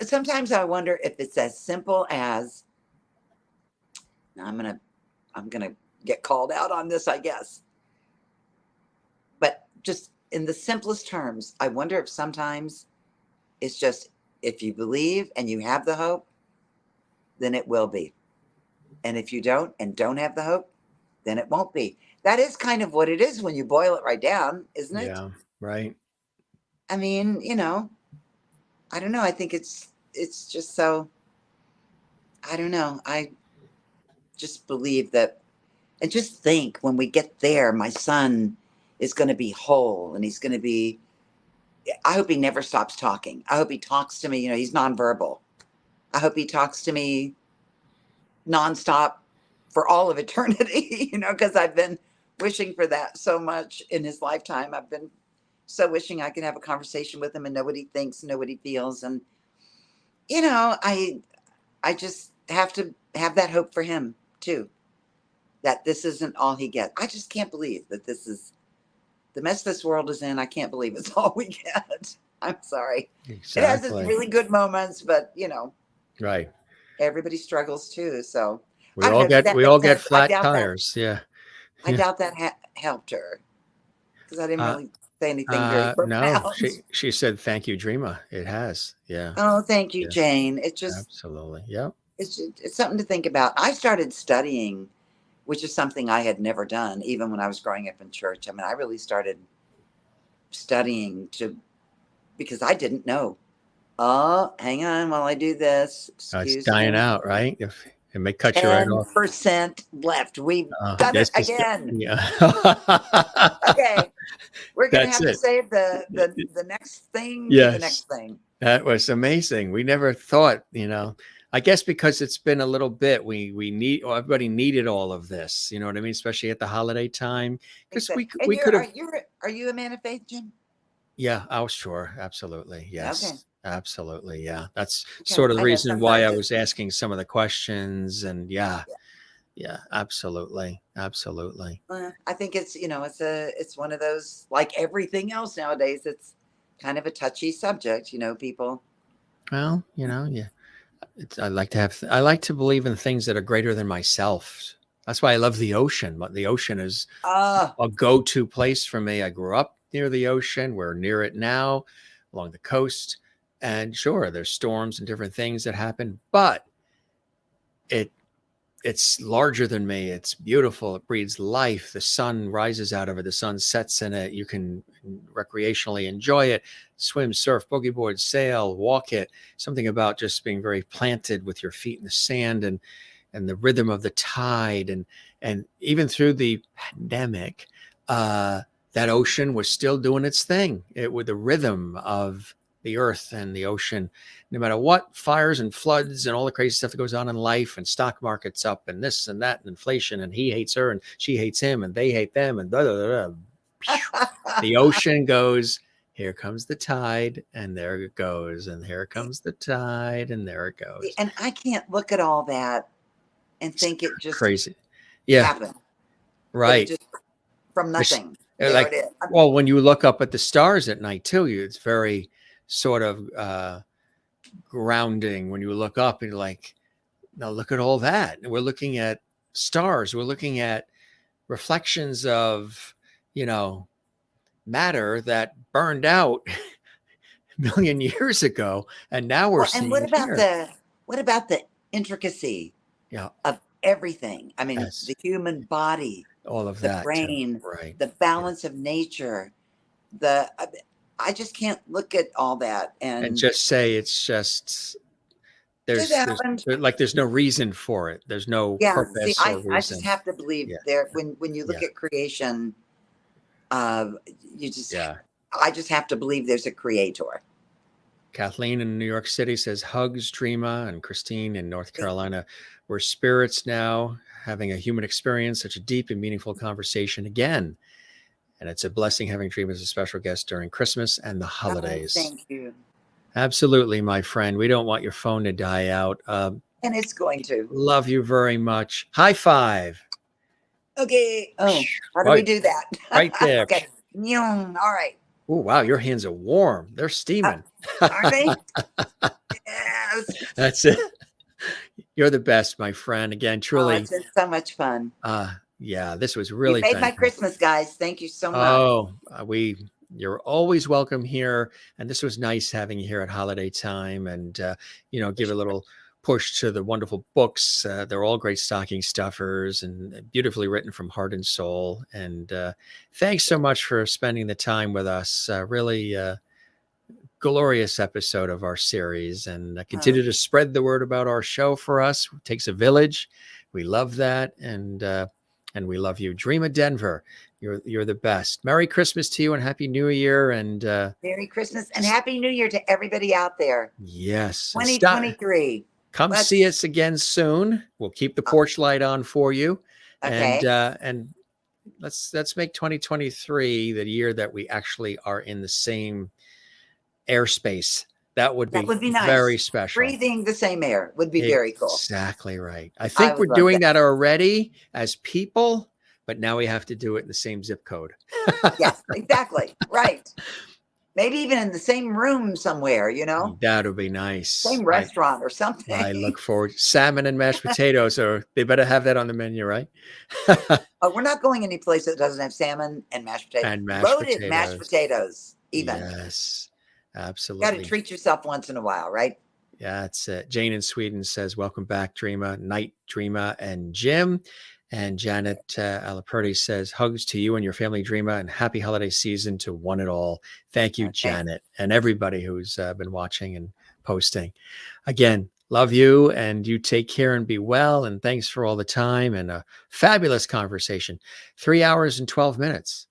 sometimes I wonder if it's as simple as, I'm gonna get called out on this, I guess. But just in the simplest terms, I wonder if sometimes it's just, if you believe and you have the hope, then it will be. And if you don't and don't have the hope, then it won't be. That is kind of what it is when you boil it right down, isn't it? Yeah, right. I mean, I don't know. I think it's just so, I don't know. I just believe that, and just think when we get there, my son is going to be whole and he's going to be, I hope he never stops talking. I hope he talks to me. He's nonverbal. I hope he talks to me nonstop for all of eternity, because I've been wishing for that so much in his lifetime. I've been so wishing I could have a conversation with him and know what he thinks, know what he feels. And, I just have to have that hope for him too, that this isn't all he gets. I just can't believe that this is the mess this world is in. I can't believe it's all we get. I'm sorry. Exactly. It has its really good moments, but right. Everybody struggles too. So We all get flat tires. Yeah. I doubt that helped her, because I didn't really say anything very profound. No, she said, "Thank you, Dreama." It has. Yeah. Oh, thank you, Yeah. Jane. It just Absolutely. Yep. it's something to think about. I started studying, which is something I had never done, even when I was growing up in church. I mean, I really started studying because I didn't know. Oh, hang on while I do this. It's Excuse dying me. out, right? If it may cut you right off. 10% left. We've done it again. Yeah. Okay. We're going to have to save the next thing to the next thing. That was amazing. We never thought, I guess because it's been a little bit, everybody needed all of this, you know what I mean? Especially at the holiday time. Because we could have. Are you a man of faith, Jim? Yeah. Oh, sure. Absolutely. Yes. Okay. Absolutely. Yeah. That's sort of the reason why I was asking some of the questions. And yeah, absolutely. Absolutely. I think it's, it's one of those, like everything else nowadays, it's kind of a touchy subject, people. Well, yeah. I like to believe in things that are greater than myself. That's why I love the ocean. The ocean is a go-to place for me. I grew up near the ocean. We're near it now, along the coast. And sure, there's storms and different things that happen, but it's larger than me. It's beautiful. It breathes life. The sun rises out of it. The sun sets in it. You can recreationally enjoy it. Swim, surf, boogie board, sail, walk it. Something about just being very planted with your feet in the sand and the rhythm of the tide. And even through the pandemic, that ocean was still doing its thing. With the rhythm of the earth and the ocean, no matter what fires and floods and all the crazy stuff that goes on in life, and stock markets up and this and that and inflation, and he hates her and she hates him and they hate them and blah, blah, blah. The ocean goes, here comes the tide, and there it goes, and here comes the tide, and there it goes. And I can't look at all that and think it just crazy. happened. Right. Just from nothing. Like, well, when you look up at the stars at night too, it's very sort of grounding when you look up and you're like, now look at all that. And we're looking at stars. We're looking at reflections of, matter that burned out a million years ago. And now we're seeing. And what about the intricacy of everything? I mean, the human body, all of the that, brain, right. the balance of nature, I just can't look at all that And and just say it's just just happened. there's no reason for it. There's no Yeah. See, purpose or I just reason. have to believe Yeah. there when you look Yeah. at creation, you just Yeah. I just have to believe there's a creator. Kathleen in New York City says hugs, Dreama, and Christine in North Carolina. We're spirits now, having a human experience, such a deep and meaningful conversation again. And it's a blessing having Dreama as a special guest during Christmas and the Oh, holidays. thank you. Absolutely, my friend. We don't want your phone to die out. And it's going to. Love you very much. High five. Okay. Oh, how do we Right, do that? right there. Okay. All right. Oh, wow. Your hands are warm. They're steaming. Are they? Yes. That's it. You're the best, my friend. Again, Oh, truly. it's been so much fun. Yeah, this was You really made my fantastic. Christmas, guys. Thank you so much. Oh, you're always welcome here. And this was nice having you here at holiday time and, give a little push to the wonderful books. They're all great stocking stuffers and beautifully written from heart and soul. And thanks so much for spending the time with us. Really glorious episode of our series, and continue to spread the word about our show for us. It takes a village. We love that. And we love you. Dreama Denver. You're the best. Merry Christmas to you and Happy New Year. And Merry Christmas and Happy New Year to everybody out there. yes. 2023. Come see us again soon. We'll keep the porch light on for you. Okay. And let's make 2023 the year that we actually are in the same airspace. That would be nice. Very special. Breathing the same air would be very cool. Exactly right. I think we're doing that already as people, but now we have to do it in the same zip code. Yes, exactly. Right. Maybe even in the same room somewhere, That would be nice. Same restaurant or something. I look forward to salmon and mashed potatoes, or they better have that on the menu, right? Oh, we're not going any place that doesn't have salmon and mashed potatoes. And mashed mashed potatoes, even. Yes, absolutely. Got to treat yourself once in a while, right? Yeah, that's it. Jane in Sweden says, welcome back, Dreama, Night, Dreama, and Jim. And Janet Alaperti says, hugs to you and your family, Dreama, and happy holiday season to one and all. Thank you, Janet, and everybody who's been watching and posting. Again, love you, and you take care and be well. And thanks for all the time and a fabulous conversation. 3 hours and 12 minutes.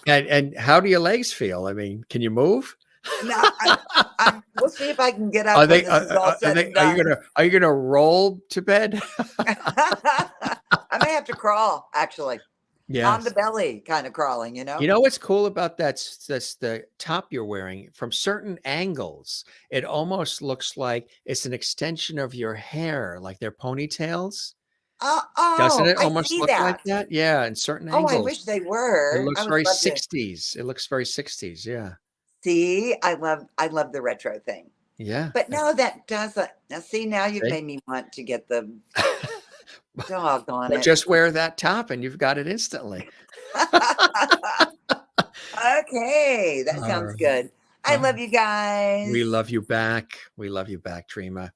And how do your legs feel? I mean, can you move? No, we'll see if I can get up. Are you gonna roll to bed? I may have to crawl, actually. Yeah, on the belly, kind of crawling. You know what's cool about that's the top you're wearing. From certain angles, it almost looks like it's an extension of your hair, like their ponytails. Doesn't it almost look like that? Yeah, in certain angles. I wish they were. It looks very 60s. It looks very 60s. Yeah. See, I love the retro thing. Yeah. But no, that doesn't. Now, see, now you've made me want to get the doggone it. Just wear that top and you've got it instantly. Okay, that sounds good. I love you guys. We love you back. We love you back, Dreama.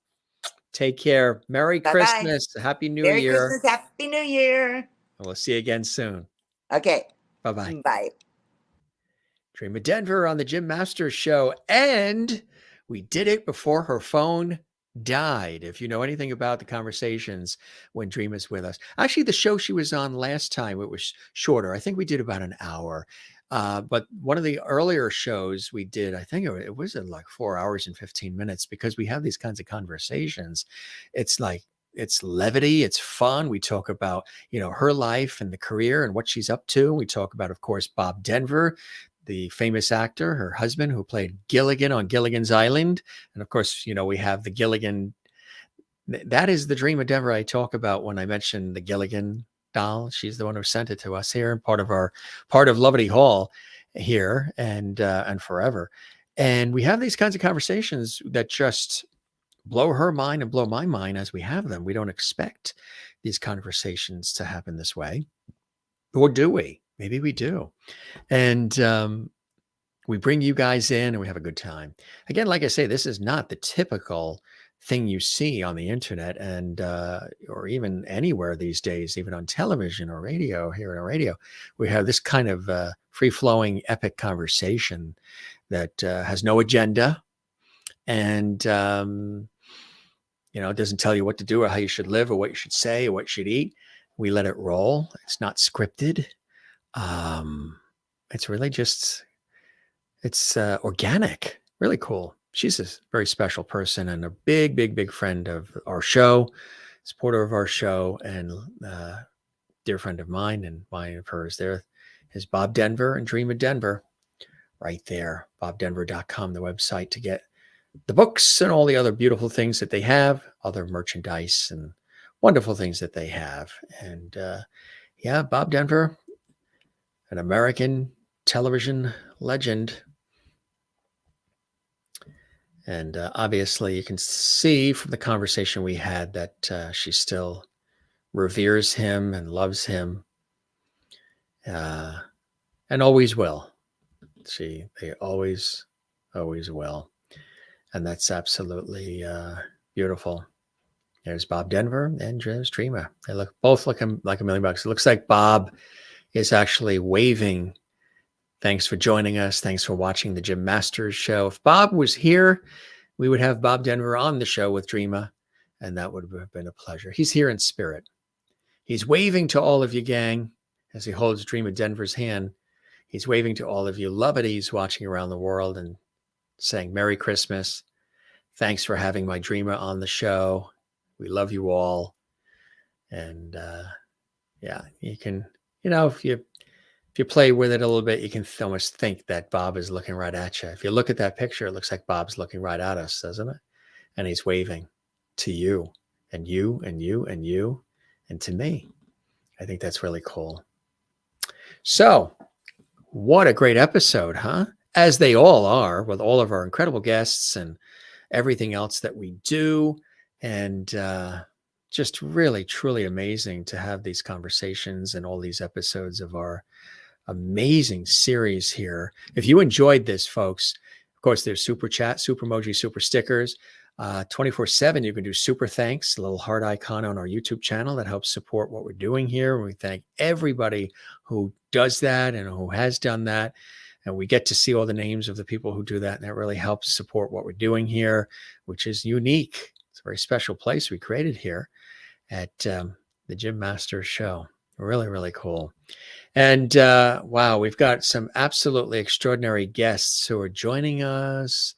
Take care. Merry Christmas. Happy New Year. Merry Christmas. Happy New Year. We'll see you again soon. Okay. Bye-bye. Bye. Dreama Denver on the Jim Masters Show. And we did it before her phone died. If you know anything about the conversations when Dreama's with us. Actually, the show she was on last time, it was shorter. I think we did about an hour. But one of the earlier shows we did, I think it was in like 4 hours and 15 minutes, because we have these kinds of conversations. It's like, it's levity. It's fun. We talk about, her life and the career and what she's up to. We talk about, of course, Bob Denver, the famous actor, her husband, who played Gilligan on Gilligan's Island. And of course, we have the Gilligan. That is the Dreama Denver I talk about when I mention the Gilligan doll. She's the one who sent it to us here, part of Levity Hall here and forever. And we have these kinds of conversations that just blow her mind and blow my mind as we have them. We don't expect these conversations to happen this way. Or do we? Maybe we do. And we bring you guys in and we have a good time. Again, like I say, this is not the typical thing you see on the internet and or even anywhere these days, even on television or radio. Here in a radio, we have this kind of free-flowing, epic conversation that has no agenda and, it doesn't tell you what to do or how you should live or what you should say or what you should eat. We let it roll. It's not scripted. It's really just, it's organic, really cool. She's a very special person and a big, big, big friend of our show, supporter of our show, and dear friend of mine and mine of hers. There is Bob Denver and Dreama Denver right there. BobDenver.com, the website to get the books and all the other beautiful things that they have, other merchandise and wonderful things that they have. And Bob Denver, an American television legend. And obviously you can see from the conversation we had that she still reveres him and loves him and always will. They always will. And that's absolutely beautiful. There's Bob Denver and there's Dreama. They both look like $1 million. It looks like Bob is actually waving. Thanks for joining us. Thanks for watching the Jim Masters show. If Bob was here, we would have Bob Denver on the show with Dreama, and that would have been a pleasure. He's here in spirit. He's waving to all of you, gang, as he holds Dreama Denver's hand. He's waving to all of you loveties watching around the world and saying Merry Christmas. Thanks for having my Dreama on the show. We love you all. And you can, if you play with it a little bit, you can almost think that Bob is looking right at you. If you look at that picture, it looks like Bob's looking right at us, doesn't it? And he's waving to you and you and you and you and to me. I think that's really cool. So what a great episode, huh? As they all are, with all of our incredible guests and everything else that we do. And just really, truly amazing to have these conversations and all these episodes of our amazing series here. If you enjoyed this, folks, of course, there's super chat, super emoji, super stickers. 24/7, you can do super thanks, a little heart icon on our YouTube channel that helps support what we're doing here. And we thank everybody who does that and who has done that. And we get to see all the names of the people who do that. And that really helps support what we're doing here, which is unique. It's a very special place we created here at the Jim Masters show. Really, really cool. And wow, we've got some absolutely extraordinary guests who are joining us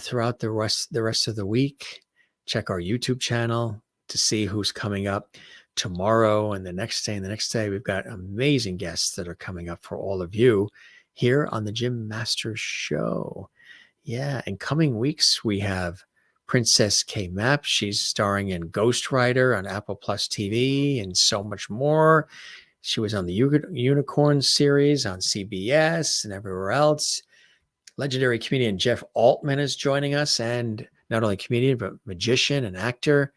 throughout the rest of the week. Check our YouTube channel to see who's coming up tomorrow and the next day and the next day. We've got amazing guests that are coming up for all of you here on the Jim Masters show. Yeah, in coming weeks, we have Princess K. Map. She's starring in Ghost Rider on Apple Plus TV and so much more. She was on the Unicorn series on CBS and everywhere else. Legendary comedian Jeff Altman is joining us, and not only comedian, but magician and actor.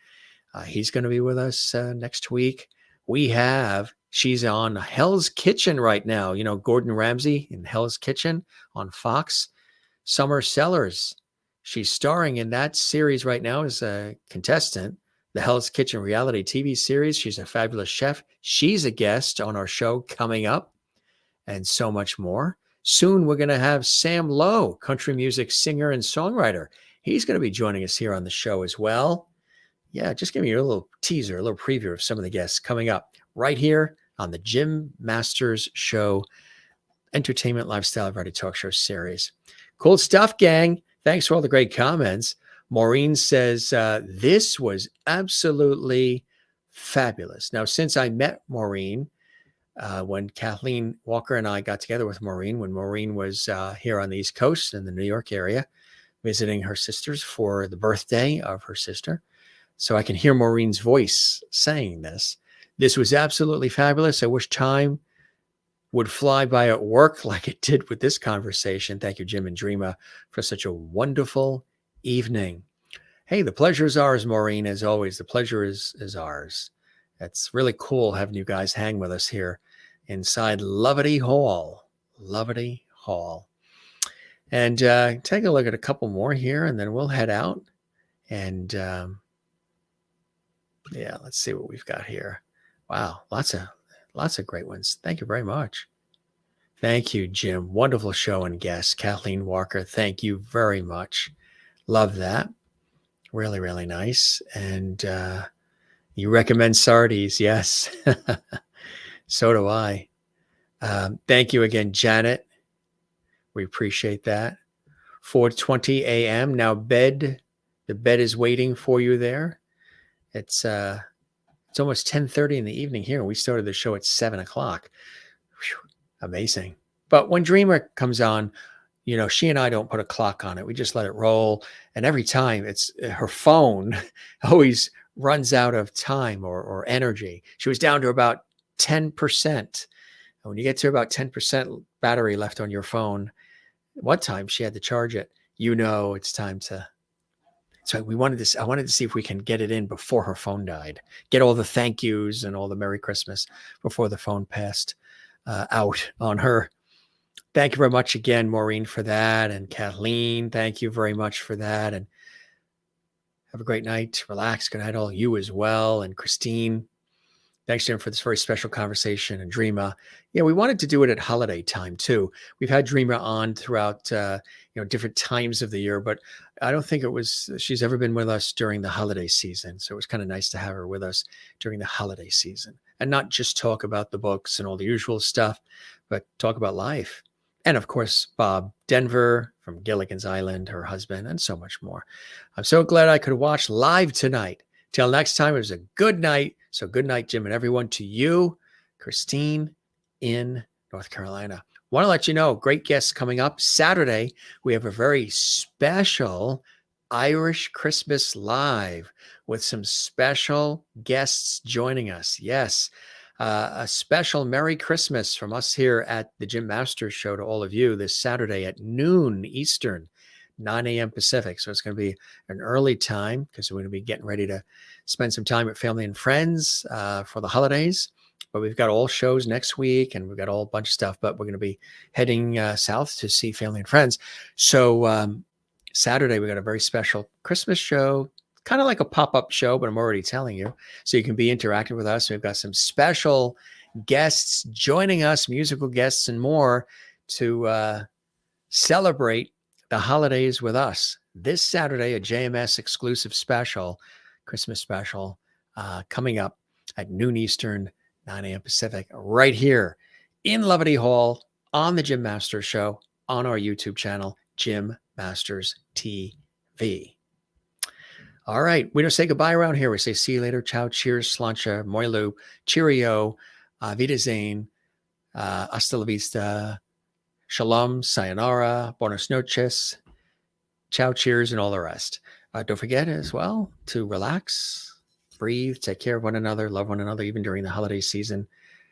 He's going to be with us next week. She's on Hell's Kitchen right now. You know, Gordon Ramsay in Hell's Kitchen on Fox. Summer Sellers. She's starring in that series right now as a contestant. The Hell's Kitchen reality TV series. She's a fabulous chef. She's a guest on our show coming up, and so much more. Soon we're going to have Sam Lowe, country music singer and songwriter. He's going to be joining us here on the show as well. Yeah, just give me a little teaser, a little preview of some of the guests coming up right here on the Jim Masters Show Entertainment Lifestyle Variety Talk Show series. Cool stuff, gang. Thanks for all the great comments. Maureen says, this was absolutely fabulous. Now, since I met Maureen, when Kathleen Walker and I got together with Maureen, when Maureen was here on the East Coast in the New York area, visiting her sisters for the birthday of her sister. So I can hear Maureen's voice saying this. This was absolutely fabulous. I wish time would fly by at work like it did with this conversation. Thank you, Jim and Dreama, for such a wonderful evening. Hey, the pleasure is ours, Maureen. As always, the pleasure is ours. It's really cool having you guys hang with us here inside Lovety Hall. Lovety Hall. And take a look at a couple more here, and then we'll head out. And let's see what we've got here. Wow, lots of great ones. Thank you very much. Thank you, Jim. Wonderful show and guest. Kathleen Walker, thank you very much. Love that. Really, really nice. And you recommend Sardi's. Yes. So do I. Thank you again, Janet. We appreciate that. 4:20 a.m. Now the bed is waiting for you there. It's almost 10:30 in the evening here. We started the show at 7 o'clock. Whew, amazing. But when Dreama comes on, she and I don't put a clock on it. We just let it roll. And every time it's her phone always runs out of time or energy. She was down to about 10%. And when you get to about 10% battery left on your phone, one time she had to charge it, it's time to. So I wanted to see if we can get it in before her phone died, get all the thank yous and all the Merry Christmas before the phone passed out on her. Thank you very much again, Maureen, for that. And Kathleen, thank you very much for that. And have a great night. Relax. Good night, all you as well. And Christine, thanks, Jim, for this very special conversation. And Dreama, we wanted to do it at holiday time too. We've had Dreama on throughout, different times of the year, but I don't think she's ever been with us during the holiday season. So it was kind of nice to have her with us during the holiday season and not just talk about the books and all the usual stuff, but talk about life. And of course, Bob Denver from Gilligan's Island, her husband, and so much more. I'm so glad I could watch live tonight. Till next time, it was a good night. So good night, Jim, and everyone. To you, Christine in North Carolina. Want to let you know, great guests coming up. Saturday, we have a very special Irish Christmas live with some special guests joining us. Yes, a special Merry Christmas from us here at the Jim Masters Show to all of you this Saturday at noon Eastern, 9 a.m. Pacific. So it's going to be an early time because we're going to be getting ready to spend some time with family and friends for the holidays. But we've got all shows next week and we've got a whole bunch of stuff, but we're going to be heading south to see family and friends. So Saturday, we got a very special Christmas show, kind of like a pop-up show, but I'm already telling you. So you can be interactive with us. We've got some special guests joining us, musical guests and more to celebrate the holidays with us. This Saturday, a JMS exclusive special, Christmas special, coming up at noon Eastern, 9 a.m. Pacific, right here in Levity Hall on the Jim Masters Show on our YouTube channel, Jim Masters TV. All right. We don't say goodbye around here. We say see you later. Ciao, cheers, slancha, moilu, cheerio, wiedersehen, hasta la vista, shalom, sayonara, buenas noches, ciao, cheers, and all the rest. Don't forget as well to relax, breathe, take care of one another, love one another, even during the holiday season.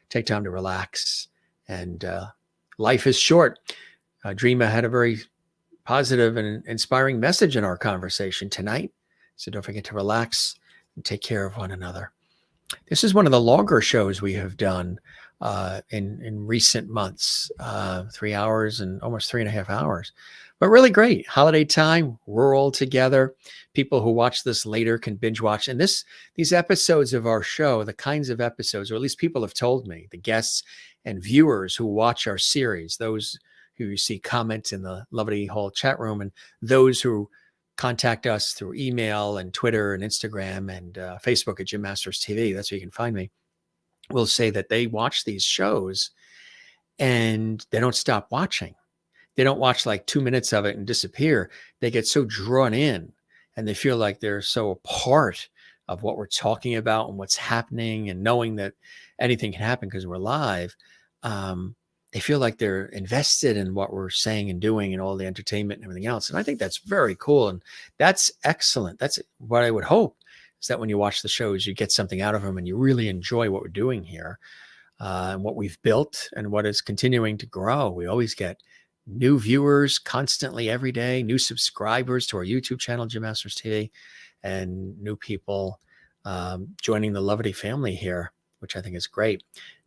Take time to relax. And life is short. Dreama had a very positive and inspiring message in our conversation tonight. So don't forget to relax and take care of one another. This is one of the longer shows we have done in recent months, 3 hours and almost 3.5 hours, but really great. Holiday time, we're all together. People who watch this later can binge watch. And these episodes of our show, the kinds of episodes, or at least people have told me, the guests and viewers who watch our series, those who you see comment in the Levity Hall chat room, and those who contact us through email and Twitter and Instagram and Facebook at Jim Masters TV. That's where you can find me. Will say that they watch these shows and they don't stop watching. They don't watch like 2 minutes of it and disappear. They get so drawn in and they feel like they're so a part of what we're talking about and what's happening, and knowing that anything can happen because we're live. They feel like they're invested in what we're saying and doing and all the entertainment and everything else. And I think that's very cool. And that's excellent. That's what I would hope, is that when you watch the shows, you get something out of them and you really enjoy what we're doing here and what we've built and what is continuing to grow. We always get new viewers constantly every day, new subscribers to our YouTube channel, Jim Masters TV, and new people joining the Levity family here, which I think is great.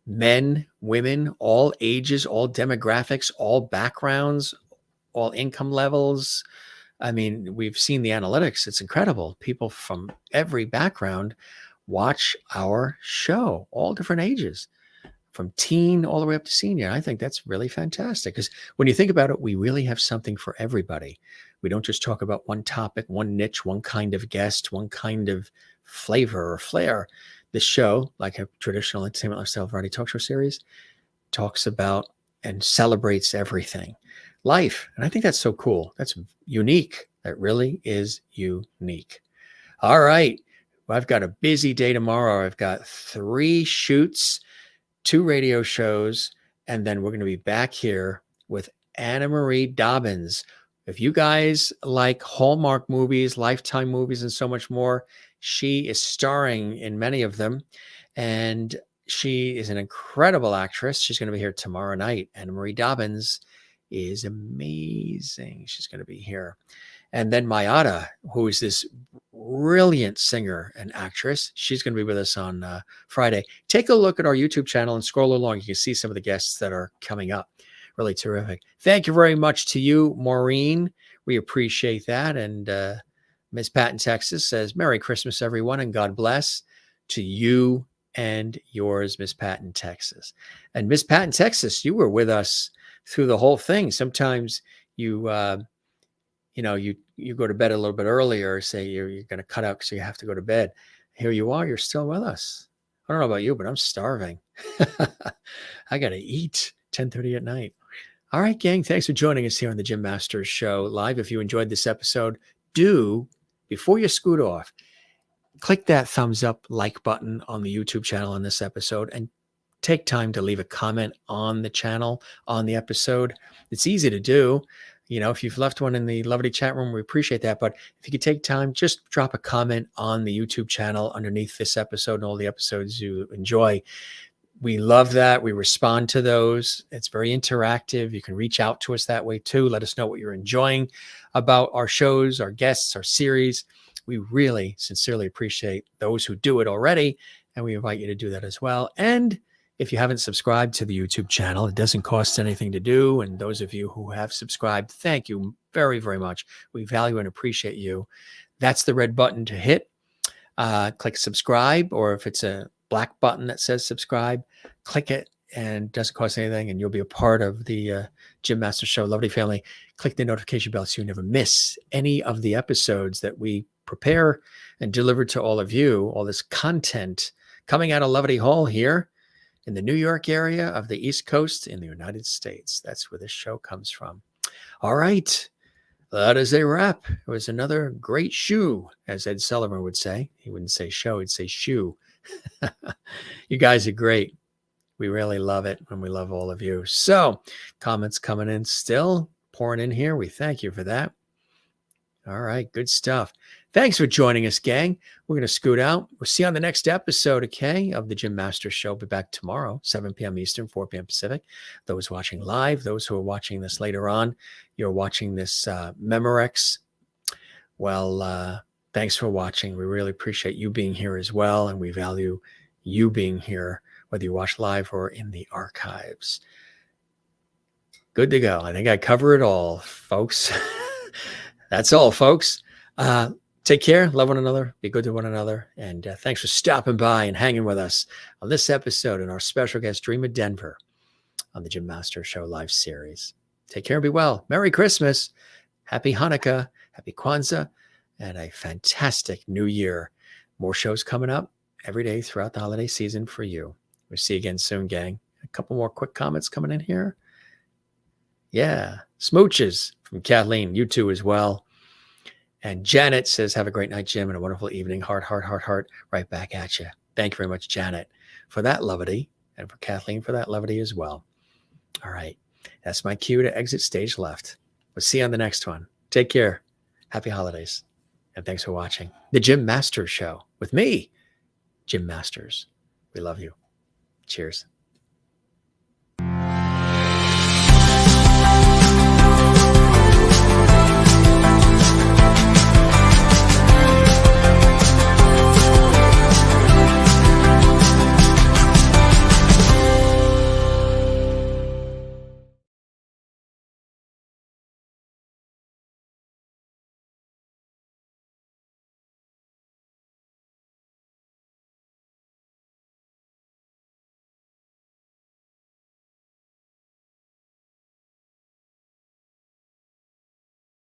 Men, women, all ages, all demographics, all backgrounds, all income levels. I mean, we've seen the analytics. It's incredible. People from every background watch our show, all different ages. from teen all the way up to senior. I think that's really fantastic because when you think about it, we really have something for everybody. We don't just talk about one topic, one niche, one kind of guest, one kind of flavor or flair. This show, like a traditional entertainment lifestyle variety talk show series, talks about and celebrates everything. Life. And I think that's so cool. That's unique. That really is unique. All right. Well, I've got a busy day tomorrow. I've got 3 shoots, 2 radio shows, and then we're going to be back here with Anna Marie Dobbins. If you guys like Hallmark movies, Lifetime movies, and so much more, she is starring in many of them. And she is an incredible actress. She's going to be here tomorrow night. Anna Marie Dobbins is amazing. She's going to be here. And then Mayada, who is this brilliant singer and actress, she's going to be with us on Friday. Take a look at our YouTube channel and scroll along. You can see some of the guests that are coming up. Really terrific. Thank you very much to you, Maureen. We appreciate that. And Miss Pat in Texas says, Merry Christmas, everyone, and God bless to you and yours, Miss Pat in Texas. And Miss Pat in Texas, you were with us through the whole thing. Sometimes you go to bed a little bit earlier, say you're going to cut out because you have to go to bed. Here you are, you're still with us. I don't know about you, but I'm starving. I got to eat 10:30 at night. All right, gang, thanks for joining us here on the Jim Masters Show live. If you enjoyed this episode, before you scoot off, click that thumbs up like button on the YouTube channel on this episode and take time to leave a comment on the channel, on the episode. It's easy to do. If you've left one in the lovely chat room, we appreciate that. But if you could take time, just drop a comment on the YouTube channel underneath this episode and all the episodes you enjoy. We love that. We respond to those. It's very interactive. You can reach out to us that way too. Let us know what you're enjoying about our shows, our guests, our series. We really sincerely appreciate those who do it already. And we invite you to do that as well. And if you haven't subscribed to the YouTube channel, it doesn't cost anything to do. And those of you who have subscribed, thank you very, very much. We value and appreciate you. That's the red button to hit. Click subscribe, or if it's a black button that says subscribe, click it, and it doesn't cost anything, and you'll be a part of the Jim Masters Show lovely family. Click the notification bell so you never miss any of the episodes that we prepare and deliver to all of you. All this content coming out of Lovely Hall here in the New York area of the East Coast in the United States. That's where this show comes from. All right. That is a wrap. It was another great shoe, as Ed Sullivan would say. He wouldn't say show, he'd say shoe. You guys are great. We really love it, and we love all of you. So, comments coming in still, pouring in here. We thank you for that. All right, good stuff. Thanks for joining us, gang. We're going to scoot out. We'll see you on the next episode, okay, of the Jim Masters Show. Be back tomorrow, 7 p.m. Eastern, 4 p.m. Pacific. Those watching live, those who are watching this later on, you're watching this Memorex. Well, thanks for watching. We really appreciate you being here as well, and we value you being here, whether you watch live or in the archives. Good to go. I think I cover it all, folks. That's all, folks. Take care. Love one another. Be good to one another. And thanks for stopping by and hanging with us on this episode and our special guest, Dreama Denver, on the Jim Masters Show live series. Take care and be well. Merry Christmas. Happy Hanukkah. Happy Kwanzaa. And a fantastic new year. More shows coming up every day throughout the holiday season for you. We'll see you again soon, gang. A couple more quick comments coming in here. Yeah. Smooches from Kathleen. You too as well. And Janet says, have a great night, Jim, and a wonderful evening. Heart, heart, heart, heart. Right back at you. Thank you very much, Janet, for that levity, and for Kathleen for that levity as well. All right. That's my cue to exit stage left. We'll see you on the next one. Take care. Happy holidays. And thanks for watching the Jim Masters Show with me, Jim Masters. We love you. Cheers.